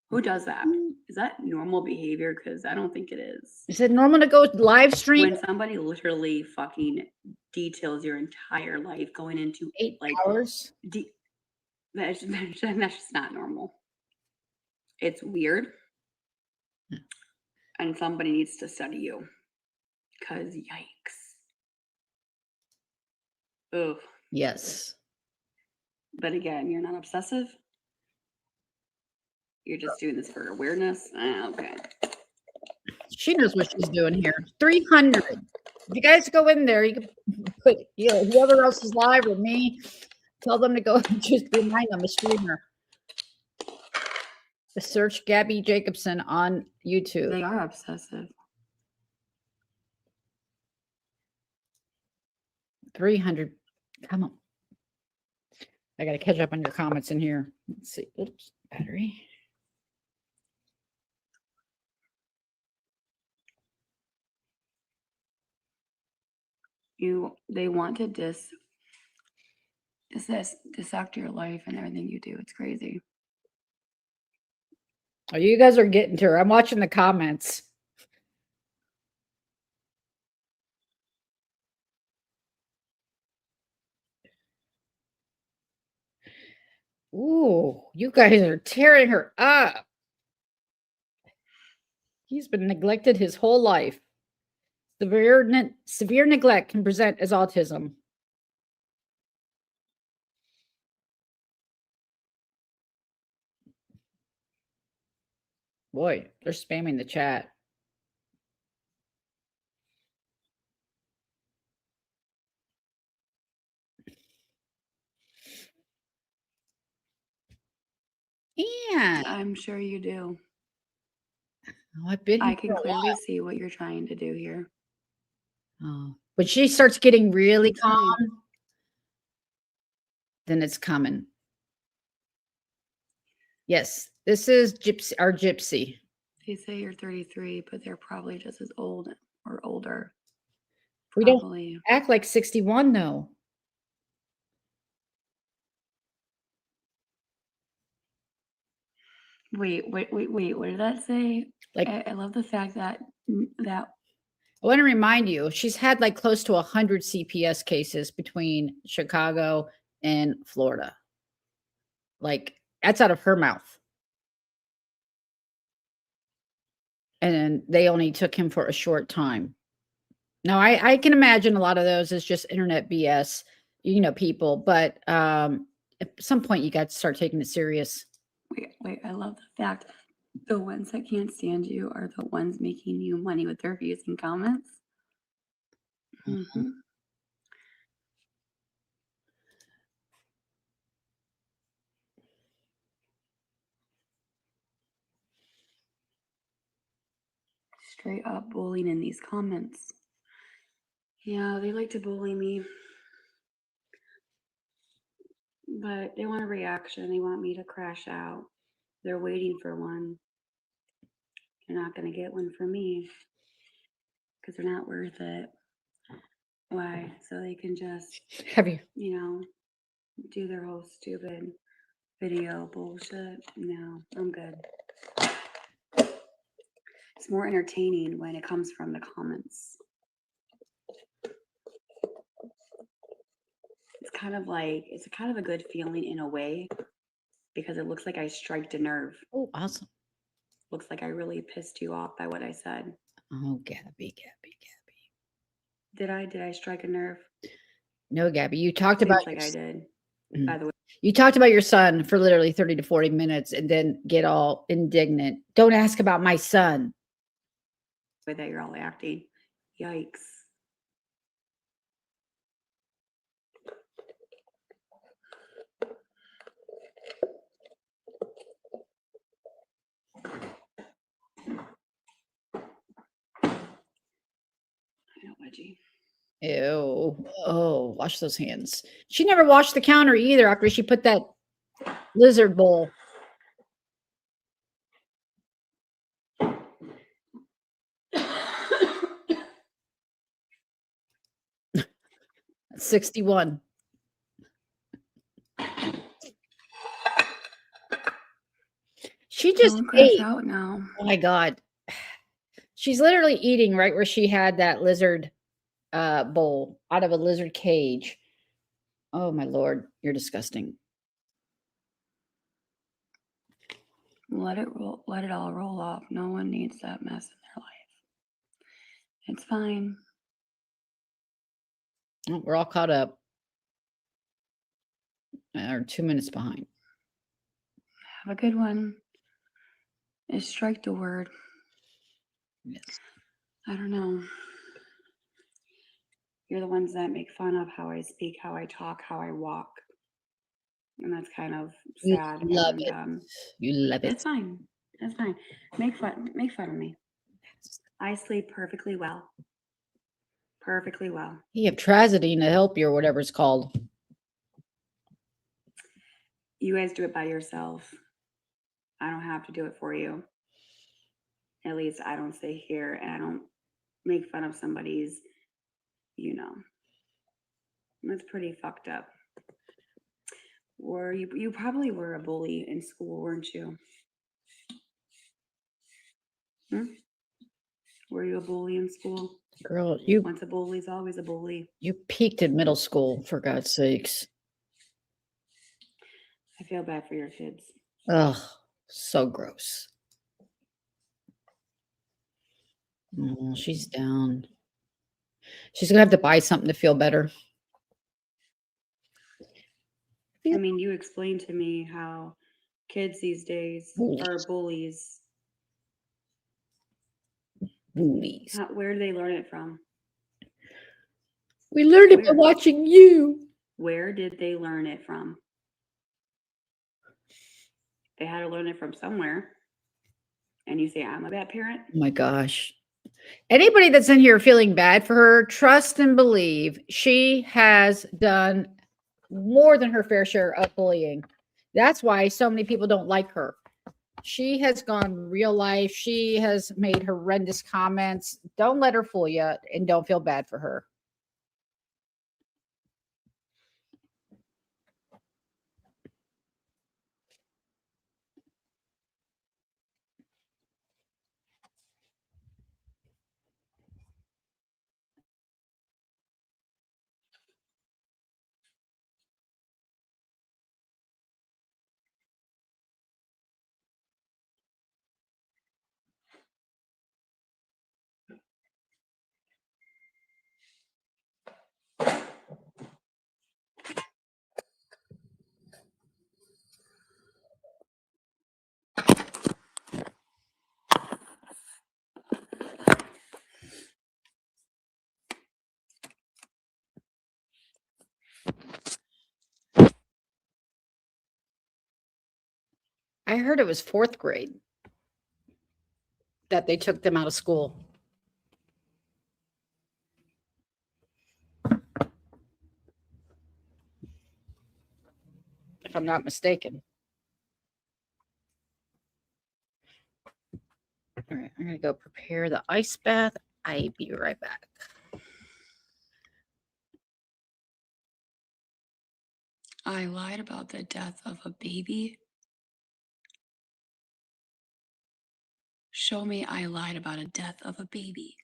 Who does that? Is that normal behavior? Because I don't think it is. Is it normal to go live stream? When somebody literally fucking details your entire life going into 8 like hours? That's just not normal. It's weird. And somebody needs to study you. Because yikes. Ooh. Yes. But again, you're not obsessive. You're just doing this for awareness. Okay. She knows what she's doing here. 300. If you guys go in there, you can put, whoever else is live or me, tell them to go and just remind them, a streamer. Search Gabby Jacobson on YouTube. They are obsessive. 300. Come on. I got to catch up on your comments in here. Let's see. Oops. Battery. They want to dissect your life and everything you do. It's crazy. Oh, you guys are getting to her. I'm watching the comments. Ooh, you guys are tearing her up. He's been neglected his whole life. Severe neglect can present as autism. Boy, they're spamming the chat. And I'm sure you do. I've been I here can for a clearly while. see what you're trying to do here. Oh, when she starts getting really It's fine. calm, then it's coming. Yes, this is our gypsy. They say you're 33, but they're probably just as old or older. We don't Probably. act like 61 though. Wait. What did that say? Like, I love the fact that I want to remind you, she's had like close to 100 CPS cases between Chicago and Florida. Like, that's out of her mouth. And they only took him for a short time. Now, I can imagine a lot of those is just internet BS, people. But at some point, you got to start taking it serious. wait, I love the fact the ones that can't stand you are the ones making you money with their views and comments. Mm-hmm. Straight up bullying in these comments. Yeah, they like to bully me. But they want a reaction. They want me to crash out. They're waiting for one. You're not going to get one from me because they're not worth it. Why? So they can just, Have you? Do their whole stupid video bullshit. No, I'm good. It's more entertaining when it comes from the comments. It's kind of a good feeling in a way because it looks like I striked a nerve. Oh, awesome. Looks like I really pissed you off by what I said. Oh, Gabby. Did I strike a nerve? No, Gabby, you talked Seems about like I did. Mm. By the way, you talked about your son for literally 30 to 40 minutes and then get all indignant. Don't ask about my son. the way that you're all acting. Yikes. I know, Wedgie. Ew. Oh, wash those hands. She never washed the counter either after she put that lizard bowl. 61. She just Don't crash ate. out now. Oh my God. She's literally eating right where she had that lizard bowl out of a lizard cage. Oh my Lord, you're disgusting. Let it all roll off. No one needs that mess in their life. It's fine. Oh, we're all caught up. Or 2 minutes behind. Have a good one. Is strike the word? Yes. I don't know. You're the ones that make fun of how I speak, how I talk, how I walk. And that's kind of You sad. love and it. You love it. It's fine. It's fine. Make fun of me. I sleep perfectly well. Perfectly well. You have trazodone to help you or whatever it's called. You guys do it by yourself. I don't have to do it for you. At least I don't sit here and I don't make fun of somebody's, That's pretty fucked up. Or you probably were a bully in school, weren't you? Were you a bully in school? Girl, Once a bully's always a bully. you peaked in middle school, for God's sakes. I feel bad for your kids. Ugh, so gross. Oh, she's down. She's gonna have to buy something to feel better. I mean, you explained to me how kids these days are bullies. Bullies. Where do they learn it from? We learned it by Where? watching you. Where did they learn it from? They had to learn it from somewhere. And you say, I'm a bad parent? Oh my gosh. Anybody that's in here feeling bad for her, trust and believe she has done more than her fair share of bullying. That's why so many people don't like her. She has gone real life. She has made horrendous comments. Don't let her fool you and don't feel bad for her. I heard it was 4th grade that they took them out of school. If I'm not mistaken. All right, I'm going to go prepare the ice bath. I'll be right back. I lied about the death of a baby. Show me I lied about a death of a baby.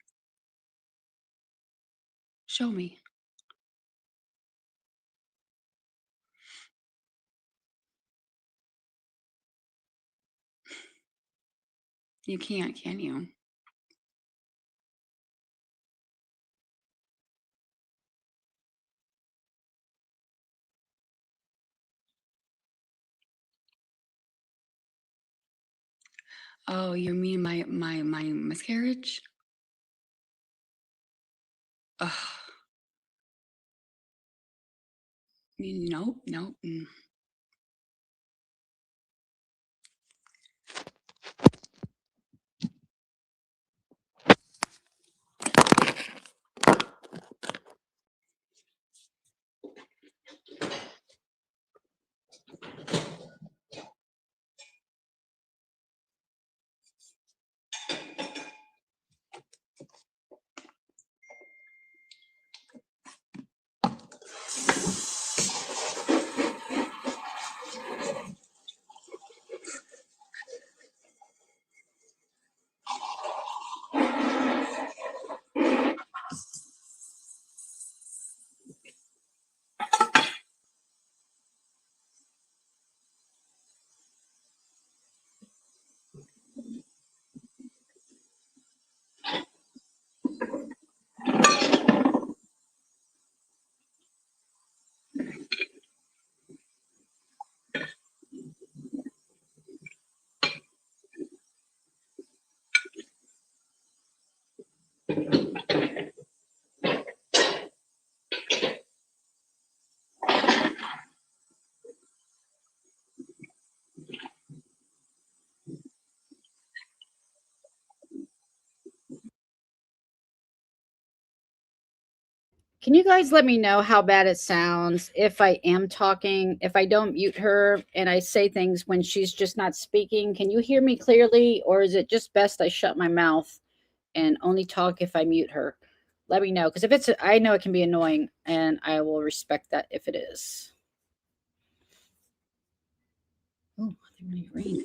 Show me. You can't, can you? Oh, you mean my miscarriage? Ugh. Nope, nope. Can you guys let me know how bad it sounds if I am talking, if I don't mute her and I say things when she's just not speaking? Can you hear me clearly, or is it just best I shut my mouth and only talk if I mute her? Let me know, because if it's, I know it can be annoying, and I will respect that if it is. Oh, I think it might rain.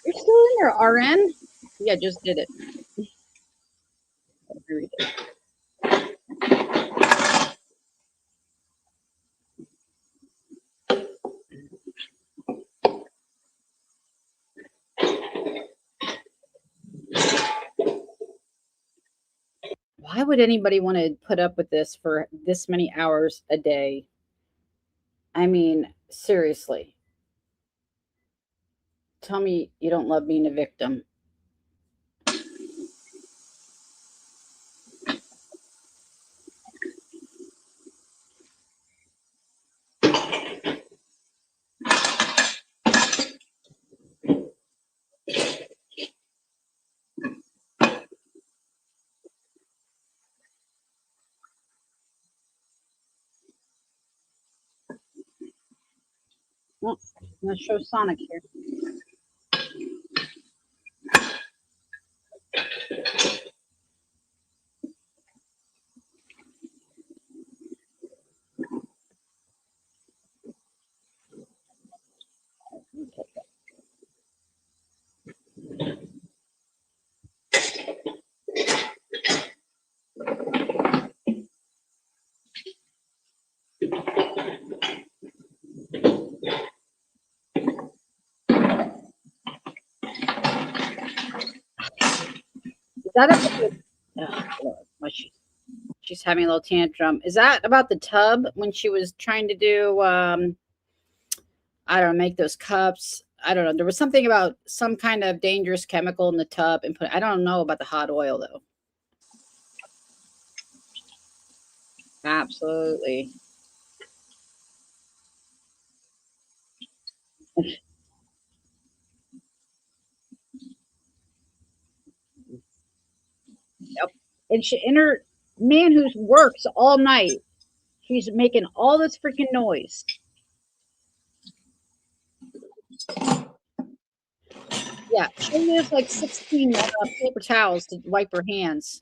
You're still in there, RN? Yeah, just did it. Read it. Why would anybody want to put up with this for this many hours a day? I mean, seriously. Tell me you don't love being a victim. Well, I'm going to show Sonic here. Is that she's having a little tantrum. Is that about the tub when she was trying to do, I don't know, make those cups? I don't know. There was something about some kind of dangerous chemical in the tub and put, I don't know about the hot oil though. Absolutely. Yep. And she, and her man who works all night, she's making all this freaking noise. Yeah, she used like 16 paper towels to wipe her hands.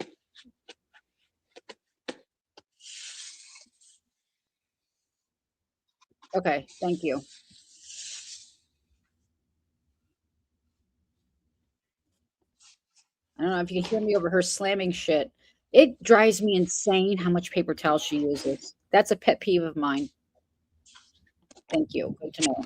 Okay, thank you. I don't know if you can hear me over her slamming shit. It drives me insane how much paper towel she uses. That's a pet peeve of mine. Thank you. Good to know.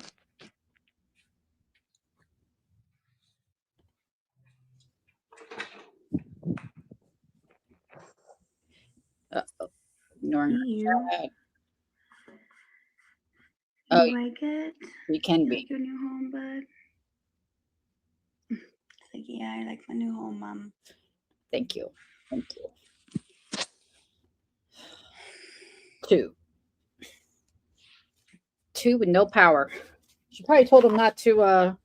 Uh-oh. Ignoring her chat. Oh, You like it? you can You be. like your new home, bud? It's like, yeah, I like my new home, Mom. Thank you. Thank you. 2 with no power. She probably told him not to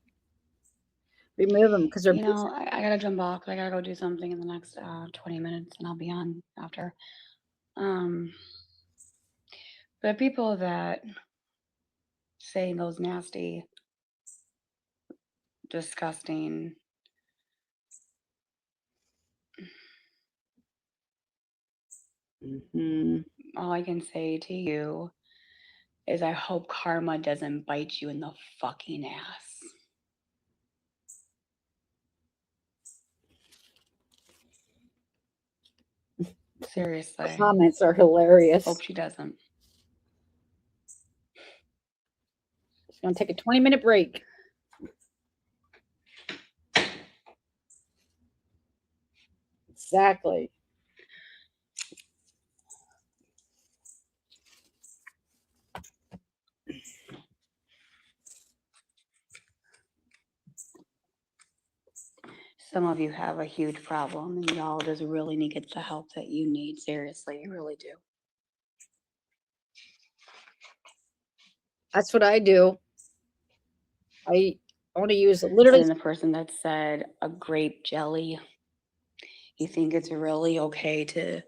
remove them because they're You know, I gotta jump off. I gotta go do something in the next 20 minutes, and I'll be on after. The people that say those nasty, disgusting, all I can say to you is I hope karma doesn't bite you in the fucking ass. Seriously. comments are hilarious. Hope she doesn't. She's gonna take a 20-minute break. Exactly. Some of you have a huge problem, and y'all just really need to get the help that you need. Seriously, you really do. That's what I do. I want to use And literally. then the person that said a grape jelly, you think it's really okay to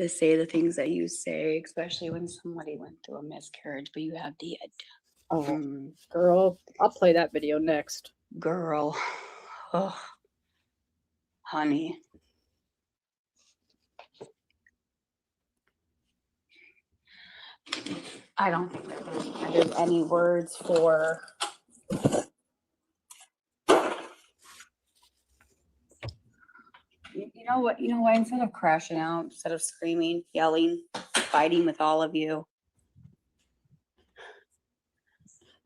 say the things that you say, especially when somebody went through a miscarriage, but you have the Oh, girl, I'll play that video next. girl. Oh, honey. I don't think there's any words for you know what? You know what? Instead of crashing out, instead of screaming, yelling, fighting with all of you,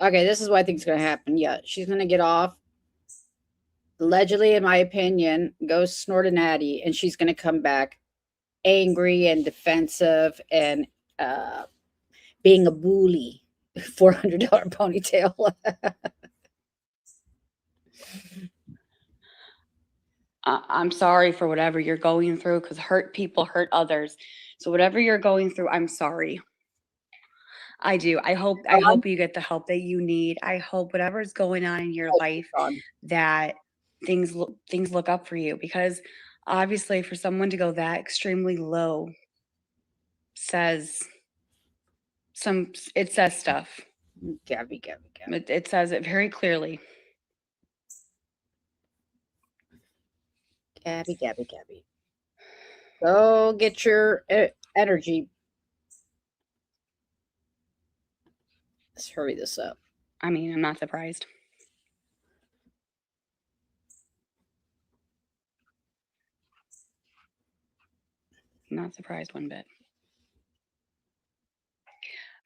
Okay, this is what I think is going to happen. Yeah, she's going to get off. Allegedly, in my opinion, go snort a natty, and she's going to come back angry and defensive and being a bully. $400 ponytail. I'm sorry for whatever you're going through because hurt people hurt others. So whatever you're going through, I'm sorry. I do. I hope you get the help that you need. I hope whatever's going on in your life that things look up for you, because obviously for someone to go that extremely low says stuff. Gabby. It says it very clearly. Gabby. Go get your energy. Let's hurry this up. I mean, I'm not surprised. Not surprised one bit.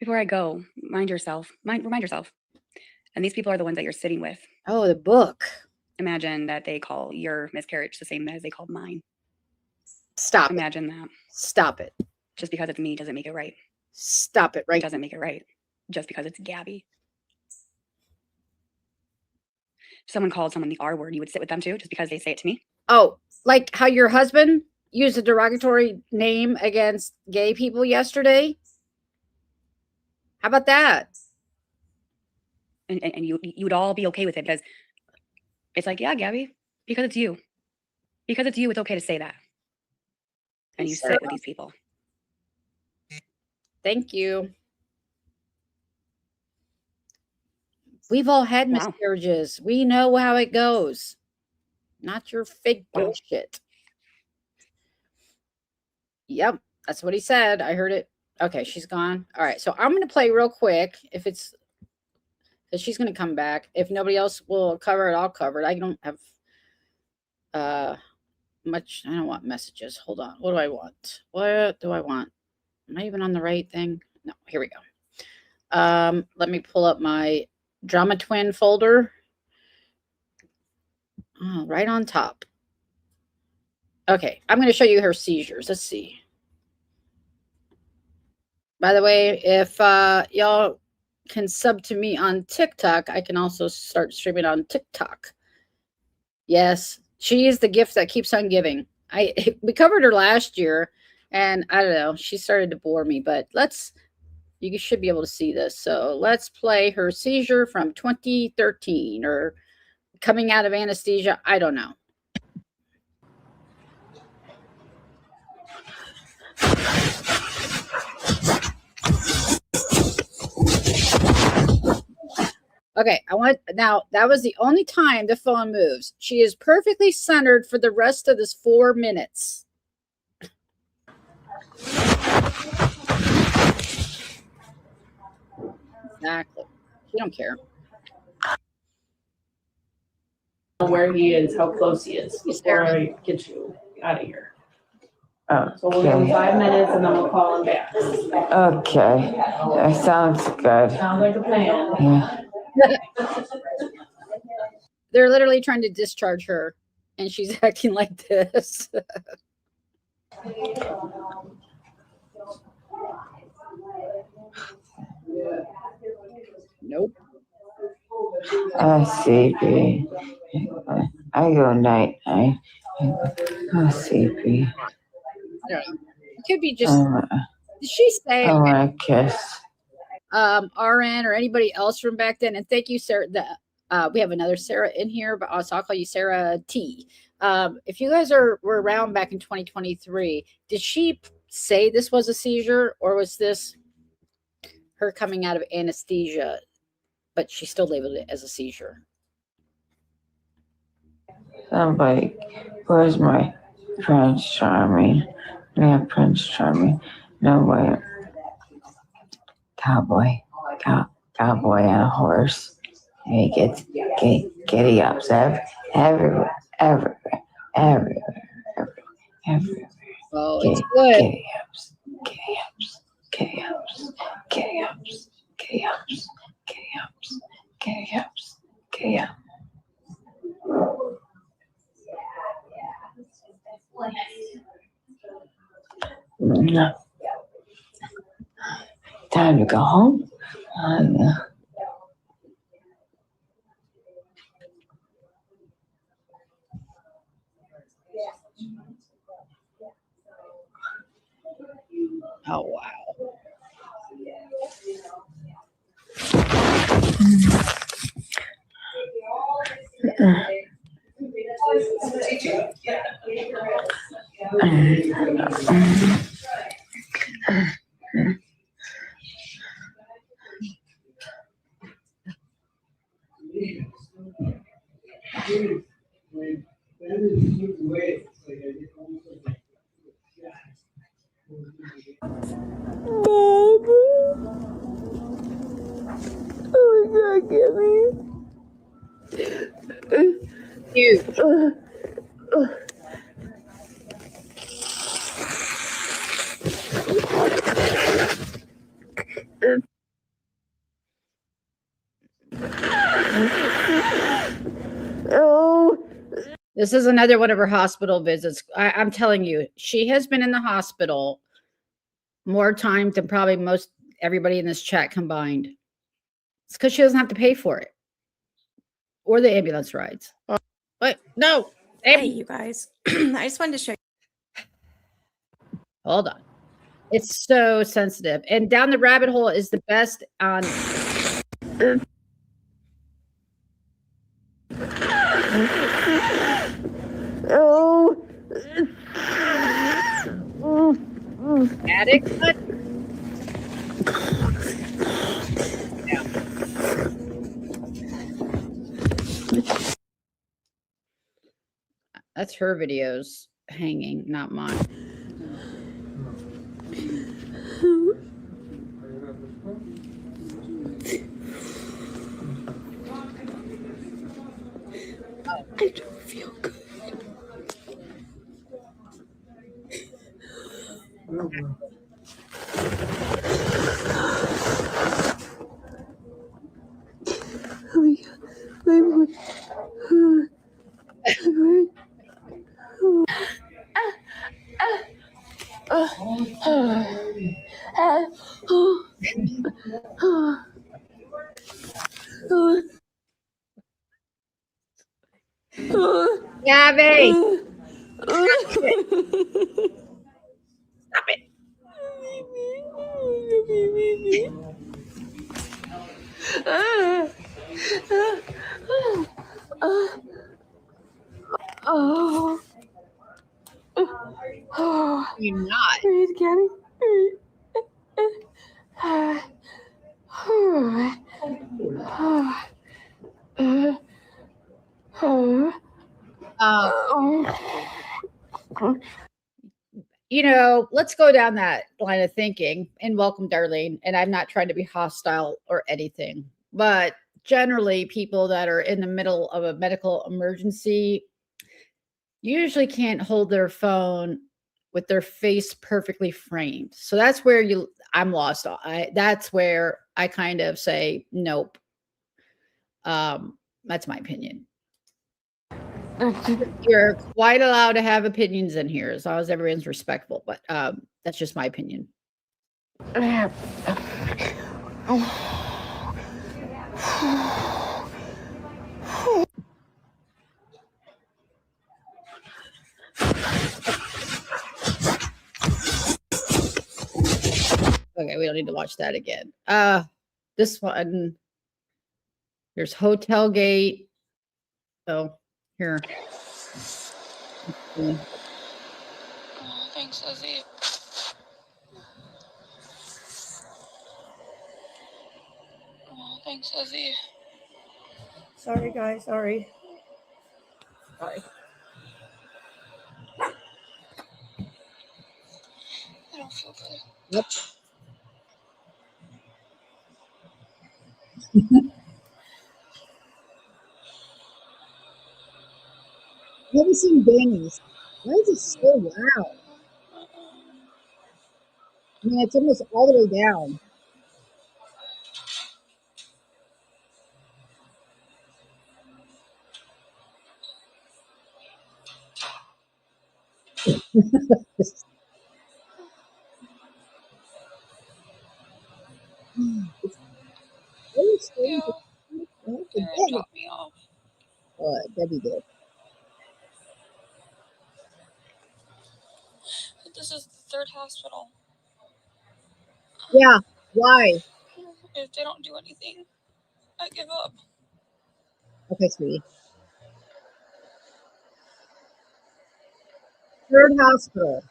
Before I go, remind yourself. And these people are the ones that you're sitting with. Oh, the book. Imagine that they call your miscarriage the same as they called mine. Stop. Imagine that. Stop it. Just because it's me doesn't make it right. Stop it, right? It doesn't make it right. Just because it's Gabby. If someone called someone the R word, you would sit with them too, just because they say it to me? Oh, like how your husband used a derogatory name against gay people yesterday? How about that? And you would all be okay with it, because it's like, yeah, Gabby, because it's you. Because it's you, it's okay to say that. And you sit with these people. Thank you. We've all had miscarriages. We know how it goes. Not your fake bullshit. Yep, that's what he said. I heard it. Okay, she's gone. All right, so I'm going to play real quick. If it's because she's going to come back. If nobody else will cover it, I'll cover it. I don't have much. I don't want messages. Hold on. What do I want? What do I want? Am I even on the right thing? No, here we go. Let me pull up my Drama Twin folder. Oh, right on top. Okay, I'm going to show you her seizures. Let's see. By the way, if y'all can sub to me on TikTok, I can also start streaming on TikTok. Yes, she is the gift that keeps on giving. We covered her last year, and I don't know, she started to bore me, but you should be able to see this. So let's play her seizure from 2013 or coming out of anesthesia. I don't know. Okay, now that was the only time the phone moves. She is perfectly centered for the rest of this 4 minutes. Exactly. You don't care. Where he is, how close he is, before I get you out of here. Okay. So we'll give him 5 minutes and then we'll call him back. Okay. That sounds good. Sounds like a plan. Yeah. They're literally trying to discharge her, and she's acting like this. Nope. Sleepy. I go night. I'm sleepy. It could be just. Did she say? I want a kiss. RN or anybody else from back then? And thank you, Sarah. We have another Sarah in here, but also I'll call you Sarah T. If you guys were around back in 2023, did she say this was a seizure, or was this her coming out of anesthesia, but she still labeled it as a seizure? Somebody, where's my Prince Charming? Yeah, Prince Charming. No way. Cowboy. Cowboy on a horse. And he gets giddy ups everywhere, everywhere, everywhere, everywhere. Oh, it's good. Giddy ups, giddy ups, giddy ups, giddy ups, giddy ups, giddy ups, giddy ups, giddy ups. No. Time to go home. Oh, wow. Cute. This is another one of her hospital visits. I'm telling you, she has been in the hospital more times than probably most everybody in this chat combined. It's because she doesn't have to pay for it or the ambulance rides. But no. Hey, you guys. I just wanted to show you. Hold on. It's so sensitive. And Down the Rabbit Hole is the best on. Attic. That's her videos hanging, not mine. I don't feel good. Gabby! Stop it. You're not. Breathe, Gabby. You know, let's go down that line of thinking. And welcome, Darlene. And I'm not trying to be hostile or anything, but generally, people that are in the middle of a medical emergency usually can't hold their phone with their face perfectly framed. So that's where I'm lost. That's where I kind of say nope. That's my opinion. You're quite allowed to have opinions in here as long as everyone's respectful, but that's just my opinion. Okay, we don't need to watch that again. This one, There's Hotel Gate. Oh, here. Oh, thanks, Lizzie. Oh, thanks, Lizzie. Sorry, guys. Sorry. Sorry. I don't feel good. Yep. Never seen Dani's. Why is it so loud? I mean, it's almost all the way down. It's very strange. Yeah, What the Karen Debbie? dropped me off. Debbie did. This is the third hospital. Yeah. Why? If they don't do anything, I give up. Okay, sweetie. Third hospital.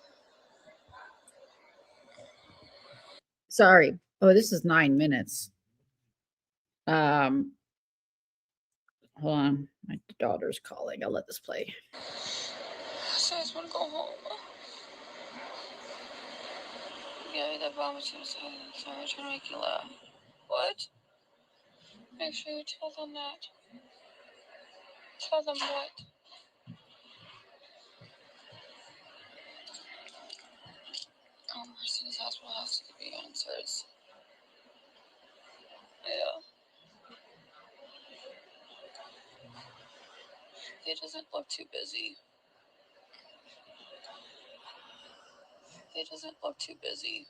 Sorry. Oh, this is 9 minutes. Hold on. My daughter's calling. I'll let this play. So I just want to go home. Yeah, that vomiting inside. Sorry, I'm trying to make you laugh. What? Make sure you tell them that. Tell them what? Mercedes Hospital has to be answers. Yeah. It doesn't look too busy. It doesn't look too busy.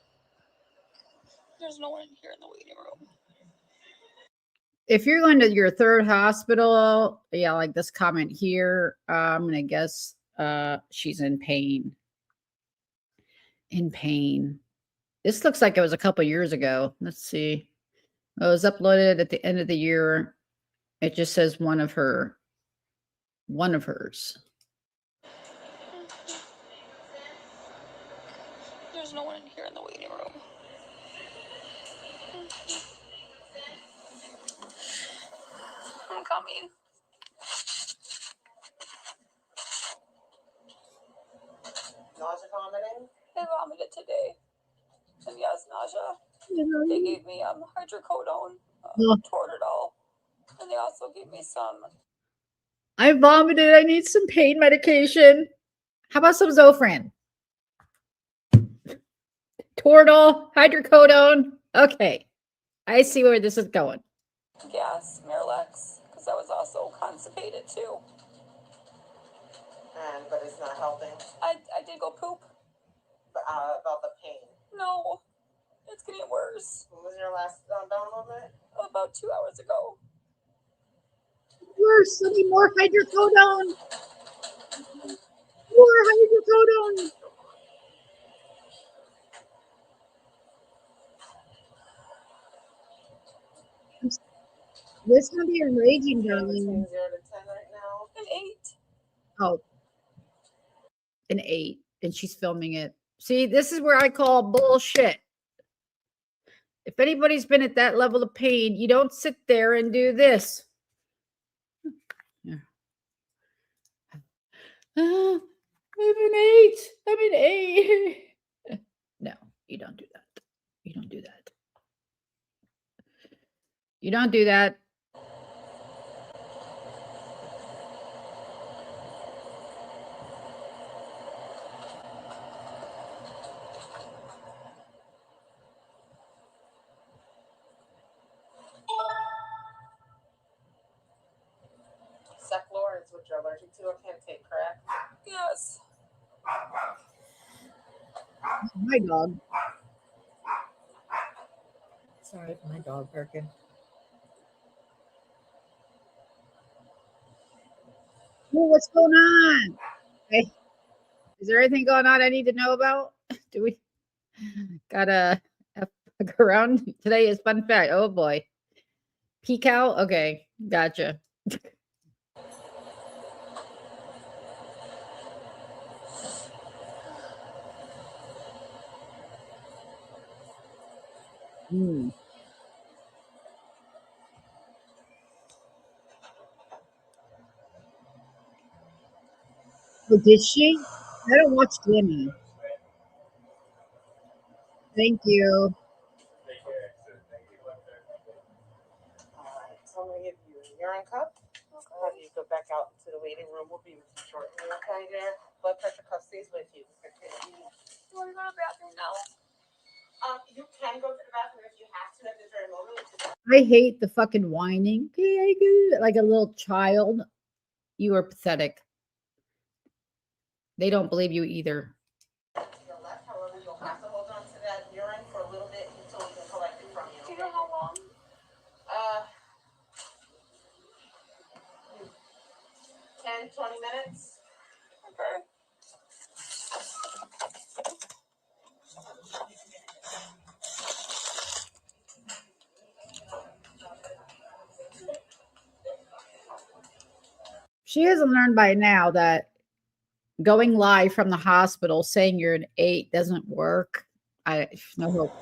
There's no one here in the waiting room. If you're going to your third hospital, yeah, like this comment here, I'm gonna guess she's in pain. In pain. This looks like it was a couple years ago. Let's see. It was uploaded at the end of the year. It just says one of hers. There's no one in here in the waiting room. I'm coming. Nausea vomiting? They vomited today. And yes, nausea. They gave me hydrocodone, Toradol, and they also gave me some. I vomited. I need some pain medication. How about some Zofran? Toradol, hydrocodone. Okay. I see where this is going. Gas, Miralax, because I was also constipated too. But it's not helping. I did go poop. About the pain. No, it's getting worse. When was your last bowel movement? About 2 hours ago. Worse. I need more hydrocodone. More hydrocodone. This is gonna be enraging, darling. 0 to 10 right now. An 8. Oh, an 8, and she's filming it. See, this is where I call bullshit. If anybody's been at that level of pain, you don't sit there and do this. Yeah. I'm an 8. I'm an 8. No, you don't do that. You don't do that. You don't do that. Seclor is what you're allergic to. I can't take crack. Yes. My dog. Sorry, my dog barking. Oh, what's going on? Okay. Is there anything going on I need to know about? Do we got a around? Today is fun fact. Oh boy. Peak out? Okay, gotcha. Mm. Oh, did she? I don't watch Dani. Thank you. Alright, so I'm gonna give you a urine cup. Have you go back out into the waiting room. We'll be with you shortly, okay, dear? Blood pressure cuff stays with you. Okay. You want to go to the bathroom now? You can go to the bathroom if you have to at this very moment, which is I hate the fucking whining. Like a little child. You are pathetic. They don't believe you either. to your left. However, you'll have to hold on to that urine for a little bit until we can collect it from you. Do you know how long? Uh, 10, 20 minutes. Okay. She hasn't learned by now that going live from the hospital saying you're an 8 doesn't work. I no hope.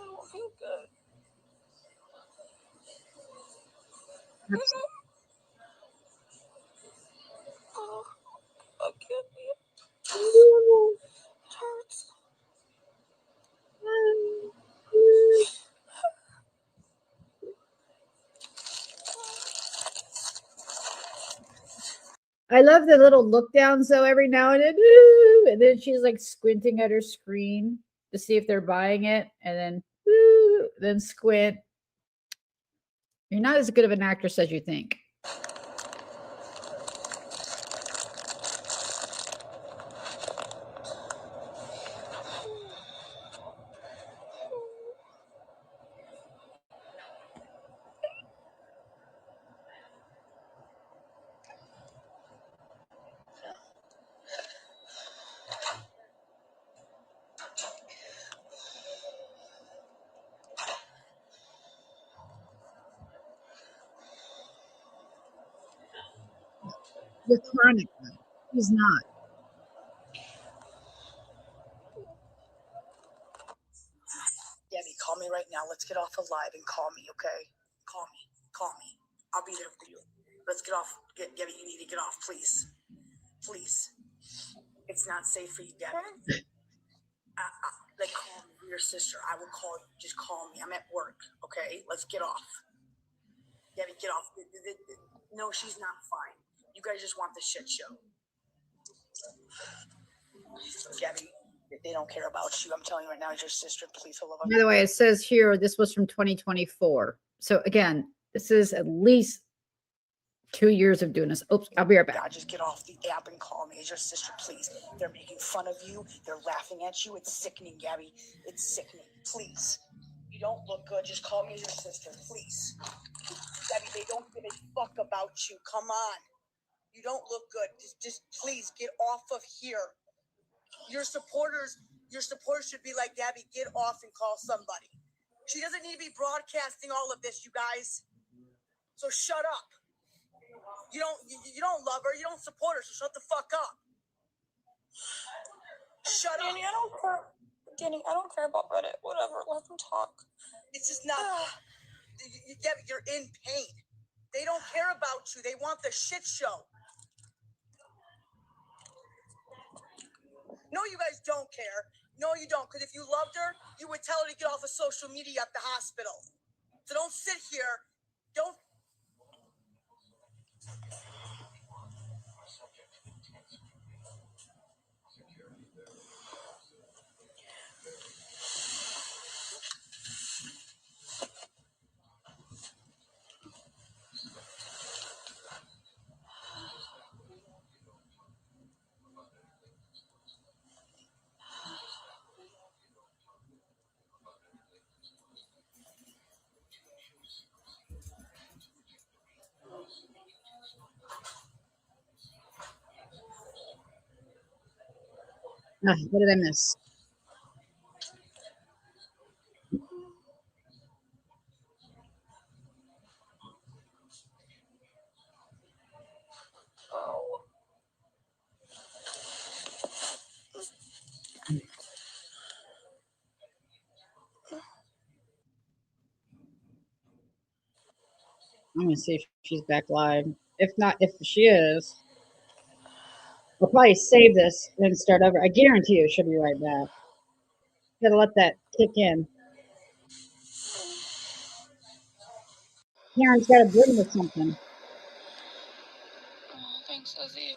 I don't feel good. Oh, I can't be. It hurts. I love the little look downs though every now and then. Ooh, and then she's like squinting at her screen to see if they're buying it, and then ooh, then squint. You're not as good of an actress as you think. You're chronic though. He's not. Debbie, call me right now. Let's get off the live and call me, okay? Call me. Call me. I'll be there for you. Let's get off. Debbie, you need to get off, please. Please. It's not safe for you, Debbie. Like, call me. Your sister. I will call you. Just call me. I'm at work, okay? Let's get off. Debbie, get off. No, she's not fine. You guys just want the shit show. Debbie, they don't care about you. I'm telling you right now, it's your sister. Please, for love of By the way, it says here this was from 2024. So again, this is at least 2 years of doing this. Oops, I'll be right back. God, just get off the app and call me. It's your sister, please. They're making fun of you. They're laughing at you. It's sickening, Gabby. It's sickening. Please. You don't look good. Just call me as your sister, please. Gabby, they don't give a fuck about you. Come on. You don't look good. Just please get off of here. Your supporters should be like, Gabby, get off and call somebody. She doesn't need to be broadcasting all of this, you guys. So shut up. You don't love her. You don't support her. So shut the fuck up. Shut Danny, up. I don't care. Danny, I don't care about Reddit. Whatever. Let them talk. It's just not. Debbie, you're in pain. They don't care about you. They want the shit show. No, you guys don't care. No, you don't. Because if you loved her, you would tell her to get off of social media at the hospital. So don't sit here. Don't. What did I miss? I'm gonna see if she's back live. If not, if she is, we'll probably save this and start over. I guarantee you she'll be right back. Gotta let that kick in. Karen's gotta bring us something. Oh, thanks, Lizzie.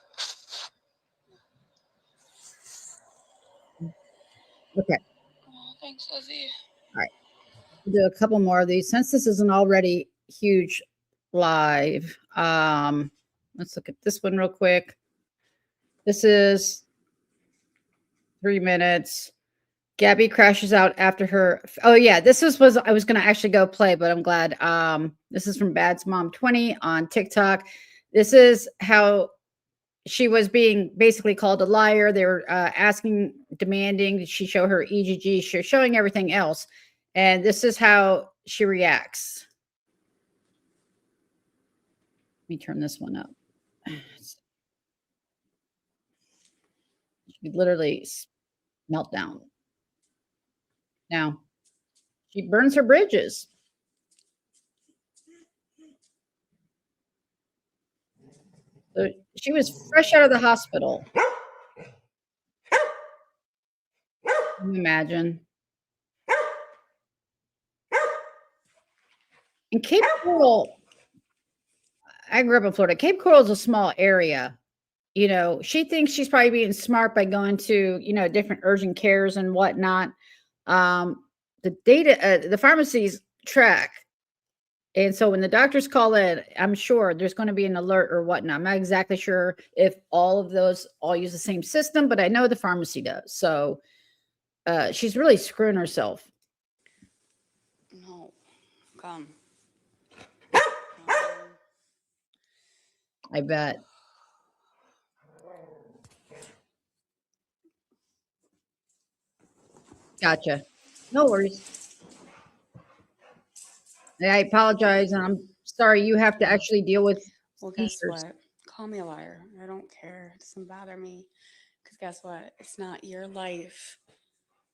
Okay. Oh, thanks, Lizzie. All right. We'll do a couple more of these since this is an already huge live. Let's look at this one real quick. This is 3 minutes. Gabby crashes out after her. Oh yeah, this was I was gonna actually go play, but I'm glad. This is from Bad's Mom 20 on TikTok. This is how she was being basically called a liar. They were asking, demanding that she show her EGG. She's showing everything else, and this is how she reacts. Let me turn this one up. She literally meltdown. Now she burns her bridges. So she was fresh out of the hospital. Can you imagine? And Cape Coral, I grew up in Florida. Cape Coral is a small area. You know, she thinks she's probably being smart by going to, you know, different urgent cares and whatnot. The data, the pharmacies track. And so when the doctors call in, I'm sure there's going to be an alert or whatnot. I'm not exactly sure if all of those all use the same system, but I know the pharmacy does. So she's really screwing herself. No, come. I bet. Gotcha. No worries. I apologize, and I'm sorry you have to actually deal with. Well, guess what? Call me a liar. I don't care. It doesn't bother me. Because guess what? It's not your life.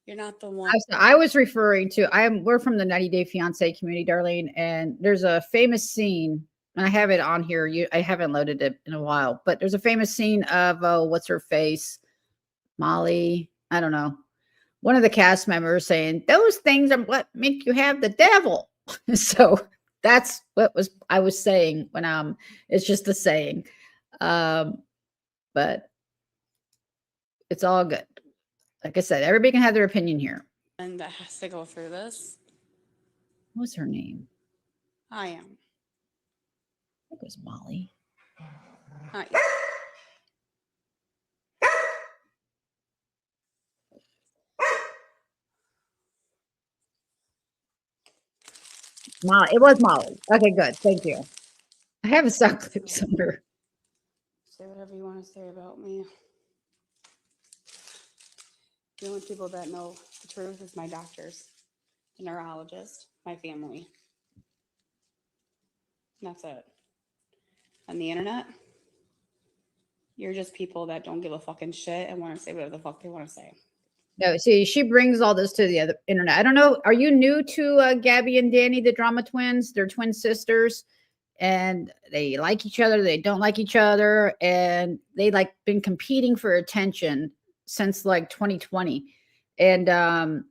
You're not the one. I was referring to. We're from the 90 Day Fiance community, Darlene, and there's a famous scene, and I have it on here. I haven't loaded it in a while, but there's a famous scene of what's her face, Molly. I don't know. One of the cast members saying those things are what make you have the devil. So that's what I was saying when it's just a saying. But it's all good. Like I said, everybody can have their opinion here. And that has to go through this. What's her name? I am. I think it was Molly. Not Molly. It was Molly. Okay, good. Thank you. I have a sound clip somewhere. Say whatever you want to say about me. The only people that know the truth is my doctors, the neurologist, my family. And that's it. On the internet, you're just people that don't give a fucking shit and want to say whatever the fuck they want to say. No, see, she brings all this to the other internet. I don't know. Are you new to Gabby and Dani, the drama twins? They're twin sisters, and they like each other. They don't like each other, and they like been competing for attention since like 2020. And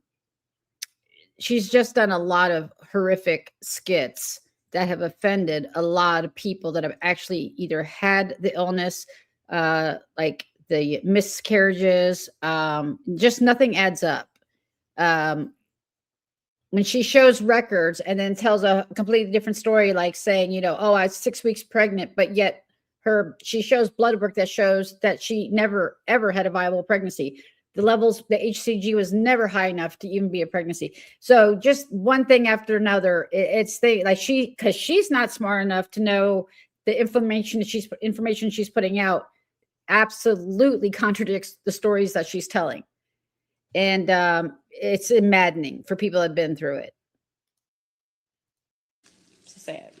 she's just done a lot of horrific skits that have offended a lot of people that have actually either had the illness, like the miscarriages, just nothing adds up. When she shows records and then tells a completely different story, like saying, you know, oh, I was 6 weeks pregnant, but yet she shows blood work that shows that she never, ever had a viable pregnancy. The levels, the HCG was never high enough to even be a pregnancy. So just one thing after another, it's like because she's not smart enough to know the information she's putting out absolutely contradicts the stories that she's telling. And it's maddening for people that have been through it. To say it.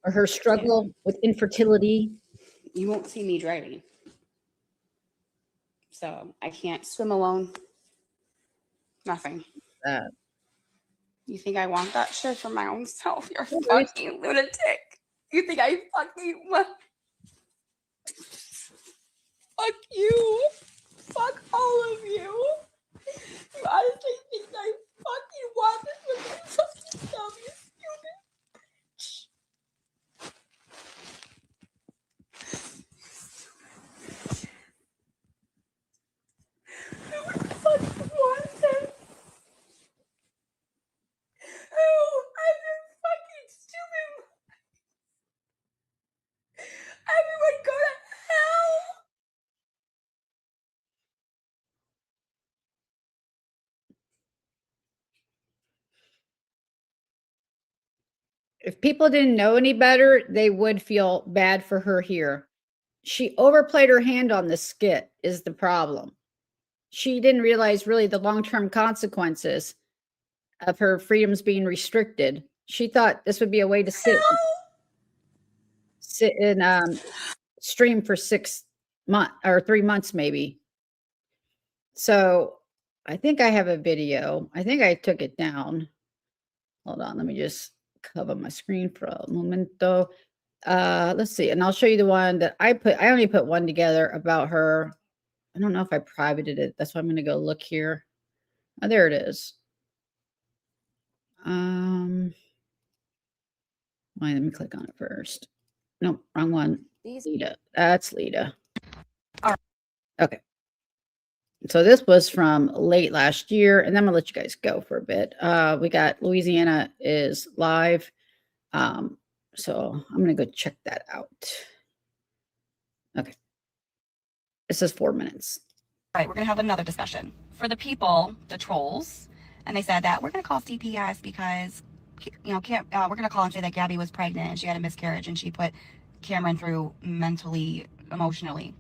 Or her struggle with infertility. You won't see me driving. So I can't swim alone. Nothing. You think I want that shit for my own self? You're a fucking lunatic. You think I fucking fuck you? Fuck all of you. You honestly think I fucking want this for my fucking self? You stupid. Who would fucking want this? Who? I'm fucking stupid. Everyone go to hell. If people didn't know any better, they would feel bad for her here. She overplayed her hand on the skit is the problem. She didn't realize really the long-term consequences of her freedoms being restricted. She thought this would be a way to sit and stream for 6 months or 3 months maybe. So I think I have a video. I think I took it down. Hold on, let me just cover my screen for a momento. Let's see, and I'll show you the one that I put. I only put one together about her. I don't know if I privated it. That's why I'm going to go look here. Oh, there it is. Wait, let me click on it first. No, wrong one. Lita. That's Lita. All right. Okay. So this was from late last year, and then I'm gonna let you guys go for a bit. We got Louisiana is live. So I'm gonna go check that out. Okay. It says 4 minutes. All right, we're going to have another discussion. For the people, the trolls, and they said that we're going to call CPS because, you know, we're going to call and say that Gabby was pregnant and she had a miscarriage and she put Cameron through mentally, emotionally.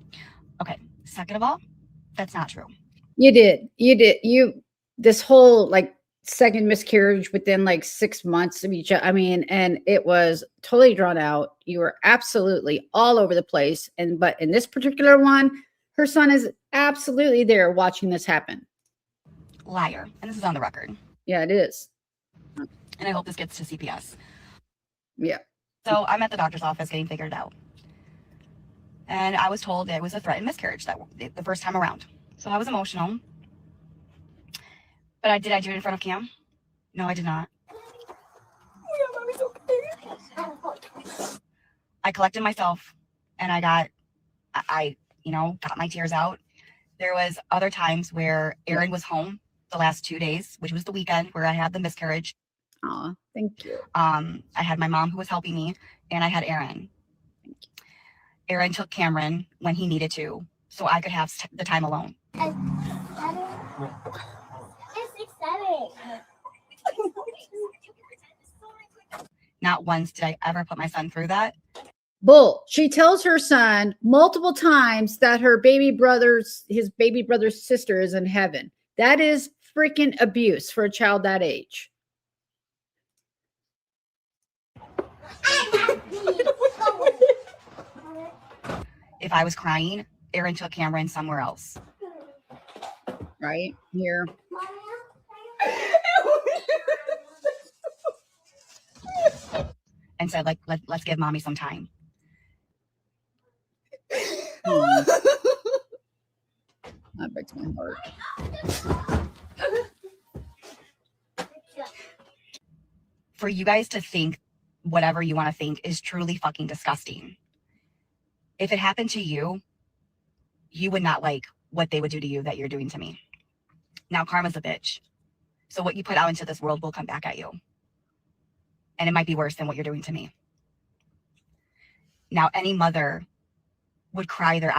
Okay, second of all, that's not true. You did. This whole like second miscarriage within like 6 months of each other. I mean, and it was totally drawn out. You were absolutely all over the place. But in this particular one, her son is absolutely there watching this happen. Liar. And this is on the record. Yeah, it is. And I hope this gets to CPS. Yeah. So I'm at the doctor's office getting figured out. And I was told it was a threatened miscarriage the first time around. So I was emotional. But did I do it in front of Cam? No, I did not. Oh yeah, Mommy's okay. I collected myself and I got my tears out. There was other times where Aaron was home the last 2 days, which was the weekend where I had the miscarriage. Oh, thank you. I had my mom who was helping me, and I had Aaron. Thank you. Aaron took Cameron when he needed to, so I could have the time alone. Not once did I ever put my son through that. Bull. She tells her son multiple times that his baby brother's sister is in heaven. That is freaking abuse for a child that age. If I was crying, Aaron took Cameron somewhere else. Right here. And said, like, let's give mommy some time. That breaks my heart. For you guys to think whatever you want to think is truly fucking disgusting. If it happened to you, you would not like what they would do to you that you're doing to me. Now, karma's a bitch. So what you put out into this world will come back at you. And it might be worse than what you're doing to me. Now, any mother would cry their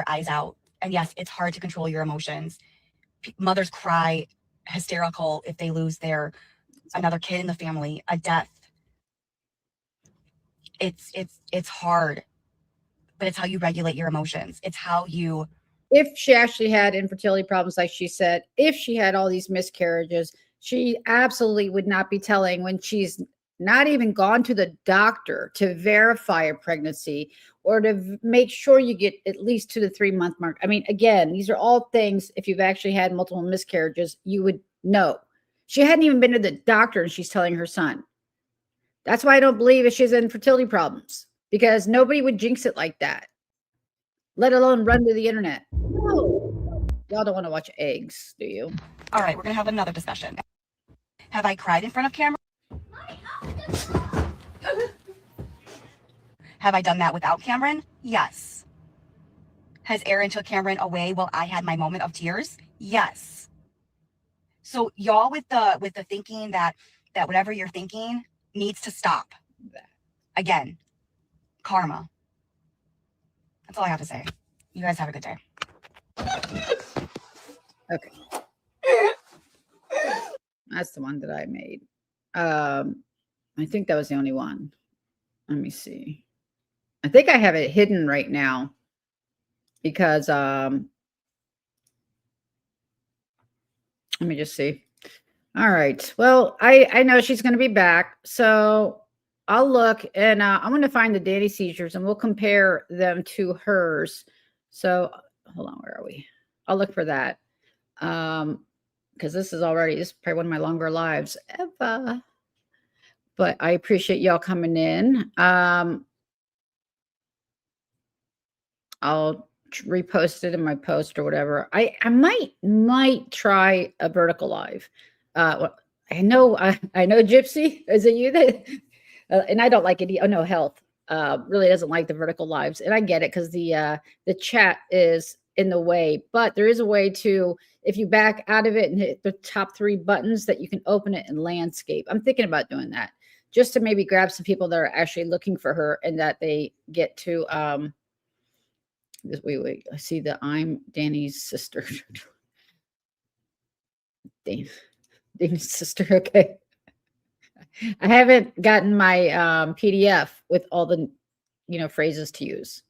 eyes out. And yes, it's hard to control your emotions. Mothers cry hysterical if they lose another kid in the family, a death. It's hard. but it's how you regulate your emotions. It's how you. If she actually had infertility problems, like she said, if she had all these miscarriages, she absolutely would not be telling when she's not even gone to the doctor to verify a pregnancy or to make sure you get at least 2 to 3 month mark. I mean, again, these are all things, if you've actually had multiple miscarriages, you would know. She hadn't even been to the doctor and she's telling her son. That's why I don't believe if she has infertility problems, because nobody would jinx it like that, let alone run to the internet. No. Y'all don't want to watch eggs, do you? All right, we're going to have another discussion. Have I cried in front of camera? Have I done that without Cameron? Yes. Has Aaron took Cameron away while I had my moment of tears? Yes. So y'all with the thinking that whatever you're thinking needs to stop. Again, karma. That's all I have to say. You guys have a good day. Okay. That's the one that I made. I think that was the only one. Let me see. I think I have it hidden right now because let me just see. All right. Well, I know she's going to be back, so I'll look and I'm going to find the Dani seizures and we'll compare them to hers. So hold on, where are we? I'll look for that. Because this is probably one of my longer lives ever. But I appreciate y'all coming in. I'll repost it in my post or whatever. I might try a vertical live. I know Gypsy, is it you that and I don't like it. Oh no, Health really doesn't like the vertical lives, and I get it because the chat is in the way, but there is a way to, if you back out of it and hit the top 3 buttons, that you can open it in landscape. I'm thinking about doing that just to maybe grab some people that are actually looking for her and that they get to wait, I see that I'm Dani's sister. Dani's sister. Okay. I haven't gotten my PDF with all the phrases to use.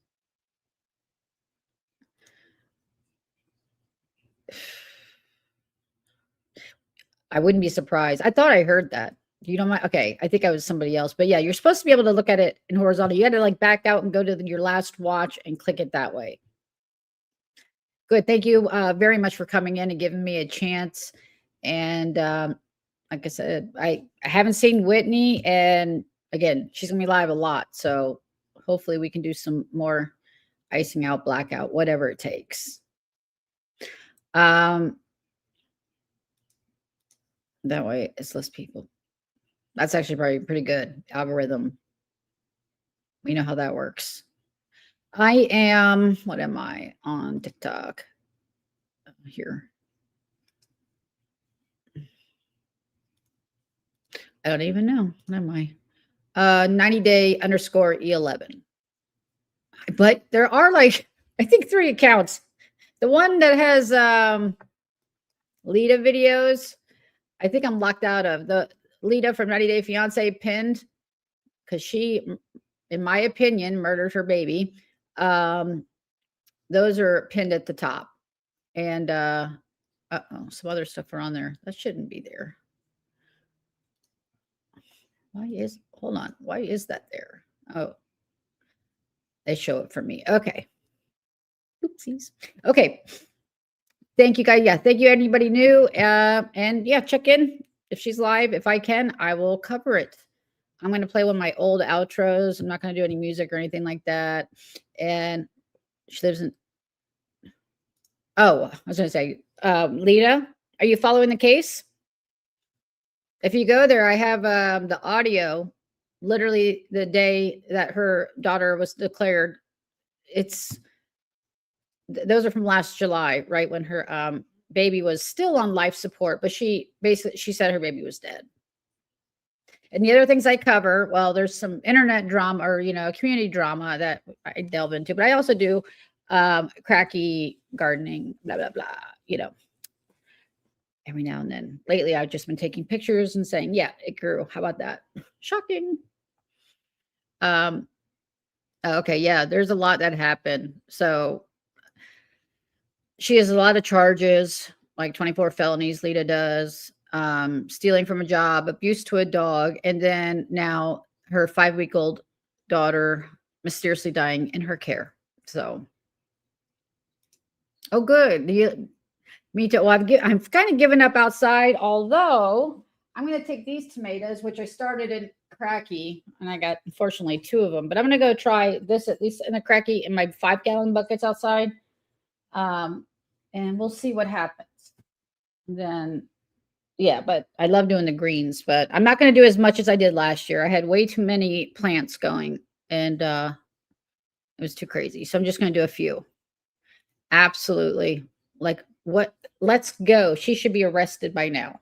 I wouldn't be surprised. I thought I heard that. You don't mind? Okay, I think I was somebody else. But yeah, you're supposed to be able to look at it in horizontal. You had to like back out and go to your last watch and click it that way. Good. Thank you very much for coming in and giving me a chance. And like I said, I haven't seen Whitney. And again, she's going to be live a lot. So hopefully we can do some more icing out, blackout, whatever it takes. That way it's less people. That's actually probably pretty good algorithm. We know how that works. I am, what am I on TikTok? Here. I don't even know. What am I? 90day_E11. But there are like, I think 3 accounts. The one that has Lita videos, I think I'm locked out of. The Lita from 90 Day Fiance pinned because she, in my opinion, murdered her baby. Those are pinned at the top. And some other stuff are on there. That shouldn't be there. Hold on. Why is that there? Oh, they show it for me. Okay. Oopsies. Okay. Thank you guys. Yeah. Thank you. Anybody new? And yeah, check in if she's live. If I can, I will cover it. I'm going to play one of my old outros. I'm not going to do any music or anything like that. And she lives in, oh, I was going to say, Lita, are you following the case? If you go there, I have the audio, literally the day that her daughter was declared. Those are from last July, right? When her baby was still on life support, but she said her baby was dead. And the other things I cover, well, there's some internet drama or, community drama that I delve into, but I also do cracky gardening, blah, blah, blah, every now and then. Lately, I've just been taking pictures and saying, yeah, it grew. How about that? Shocking. Okay, yeah, there's a lot that happened. So she has a lot of charges, like 24 felonies, Lita does, stealing from a job, abuse to a dog, and then now her 5-week-old daughter mysteriously dying in her care. So, oh, good. Me too. Well, I've kind of given up outside, although I'm going to take these tomatoes, which I started in cracky, and I got, unfortunately, 2 of them. But I'm going to go try this, at least in a cracky, in my 5-gallon buckets outside. And we'll see what happens. Then, yeah, but I love doing the greens, but I'm not going to do as much as I did last year. I had way too many plants going, and it was too crazy. So I'm just going to do a few. Absolutely. Like, what? Let's go. She should be arrested by now.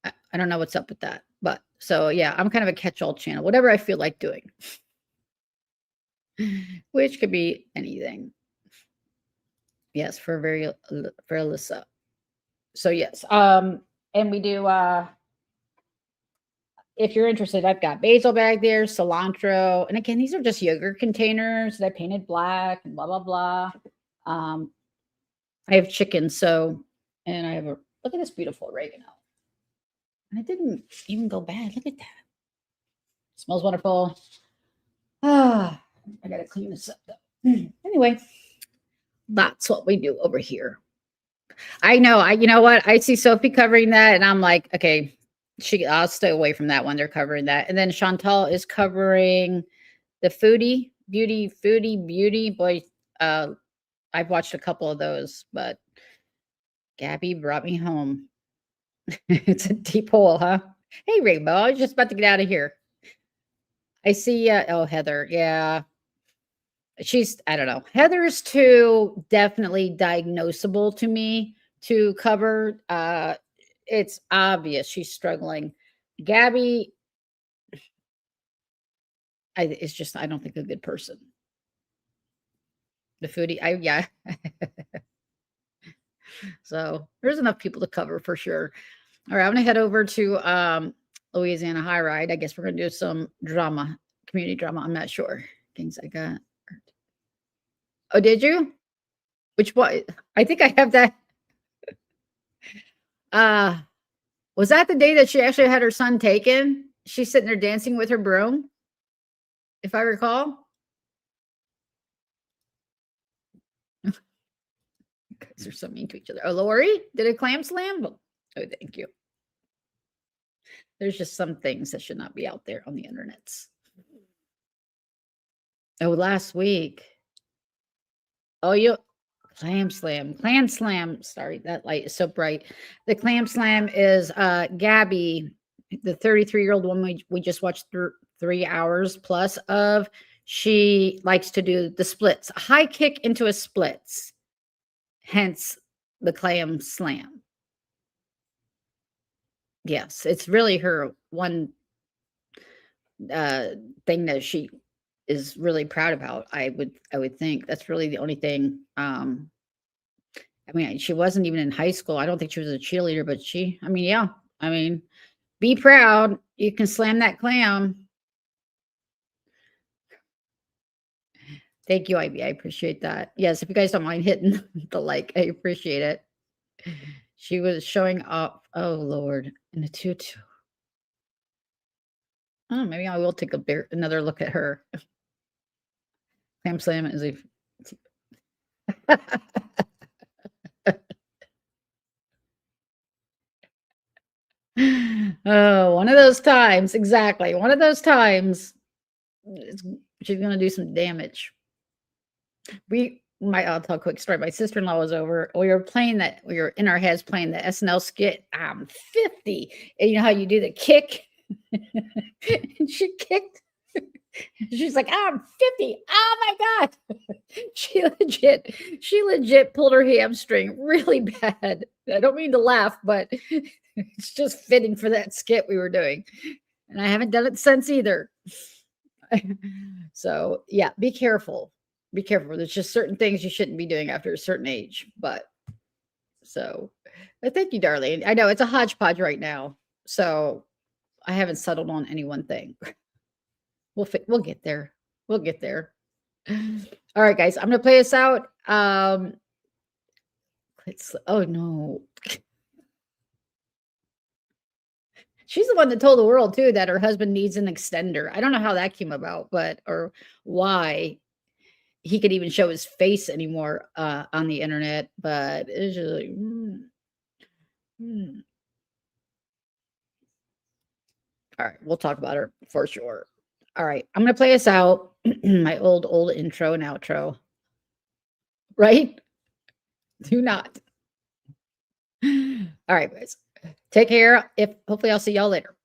I don't know what's up with that. But so, yeah, I'm kind of a catch-all channel, whatever I feel like doing, which could be anything. Yes, for Alyssa. So, yes. And we do, if you're interested, I've got basil back there, cilantro. And again, these are just yogurt containers that I painted black and blah, blah, blah. I have chicken, so, and I have a, look at this beautiful oregano. And it didn't even go bad. Look at that. Smells wonderful. Ah, I gotta clean this up though. Anyway, that's what we do over here. I know. You know what? I see Sophie covering that, and I'm like, okay, I'll stay away from that one. They're covering that, and then Chantal is covering the foodie beauty. Boy, I've watched a couple of those, but Gabby brought me home. It's a deep hole, huh? Hey, Rainbow, I was just about to get out of here. I see. Oh, Heather. Yeah. I don't know. Heather's too definitely diagnosable to me to cover. It's obvious she's struggling. Gabby, is just, I don't think a good person. The foodie, yeah. So there's enough people to cover for sure. All right, I'm gonna head over to Louisiana High Ride. I guess we're gonna do some drama, community drama. I'm not sure. Things I got. Oh, did you? Which one? I think I have that. Was that the day that she actually had her son taken? She's sitting there dancing with her broom, if I recall. You guys are so mean to each other. Oh, Lori, did a clam slam? Oh, thank you. There's just some things that should not be out there on the internets. Oh, last week. Oh, clam slam. Sorry, that light is so bright. The clam slam is Gabby, the 33-year-old woman we just watched 3 hours plus of. She likes to do the splits, a high kick into a splits, hence the clam slam. Yes, it's really her one thing that she is really proud about. I would think that's really the only thing. I mean, she wasn't even in high school. I don't think she was a cheerleader, but I mean, yeah. I mean, be proud. You can slam that clam. Thank you, Ivy. I appreciate that. Yes, if you guys don't mind hitting the like, I appreciate it. She was showing off. Oh, Lord. In a tutu. Oh, maybe I will take another look at her. Clam slam is a. Oh, one of those times. Exactly. One of those times. She's going to do some damage. I'll tell a quick story. My sister-in-law was over. We were in our heads playing the SNL skit. I'm 50. And you know how you do the kick? And she kicked. She's like, I'm 50. Oh my God. She legit pulled her hamstring really bad. I don't mean to laugh, but it's just fitting for that skit we were doing. And I haven't done it since either. So yeah, be careful. Be careful. There's just certain things you shouldn't be doing after a certain age. But thank you, darling. I know it's a hodgepodge right now. So I haven't settled on any one thing. We'll get there. We'll get there. All right, guys, I'm gonna play this out. Oh no. She's the one that told the world too that her husband needs an extender. I don't know how that came about, but or why he could even show his face anymore on the internet. But it's just like, All right, we'll talk about her for sure. All right, I'm gonna play us out. My old intro and outro. Right? Do not. All right, guys. Take care. Hopefully I'll see y'all later.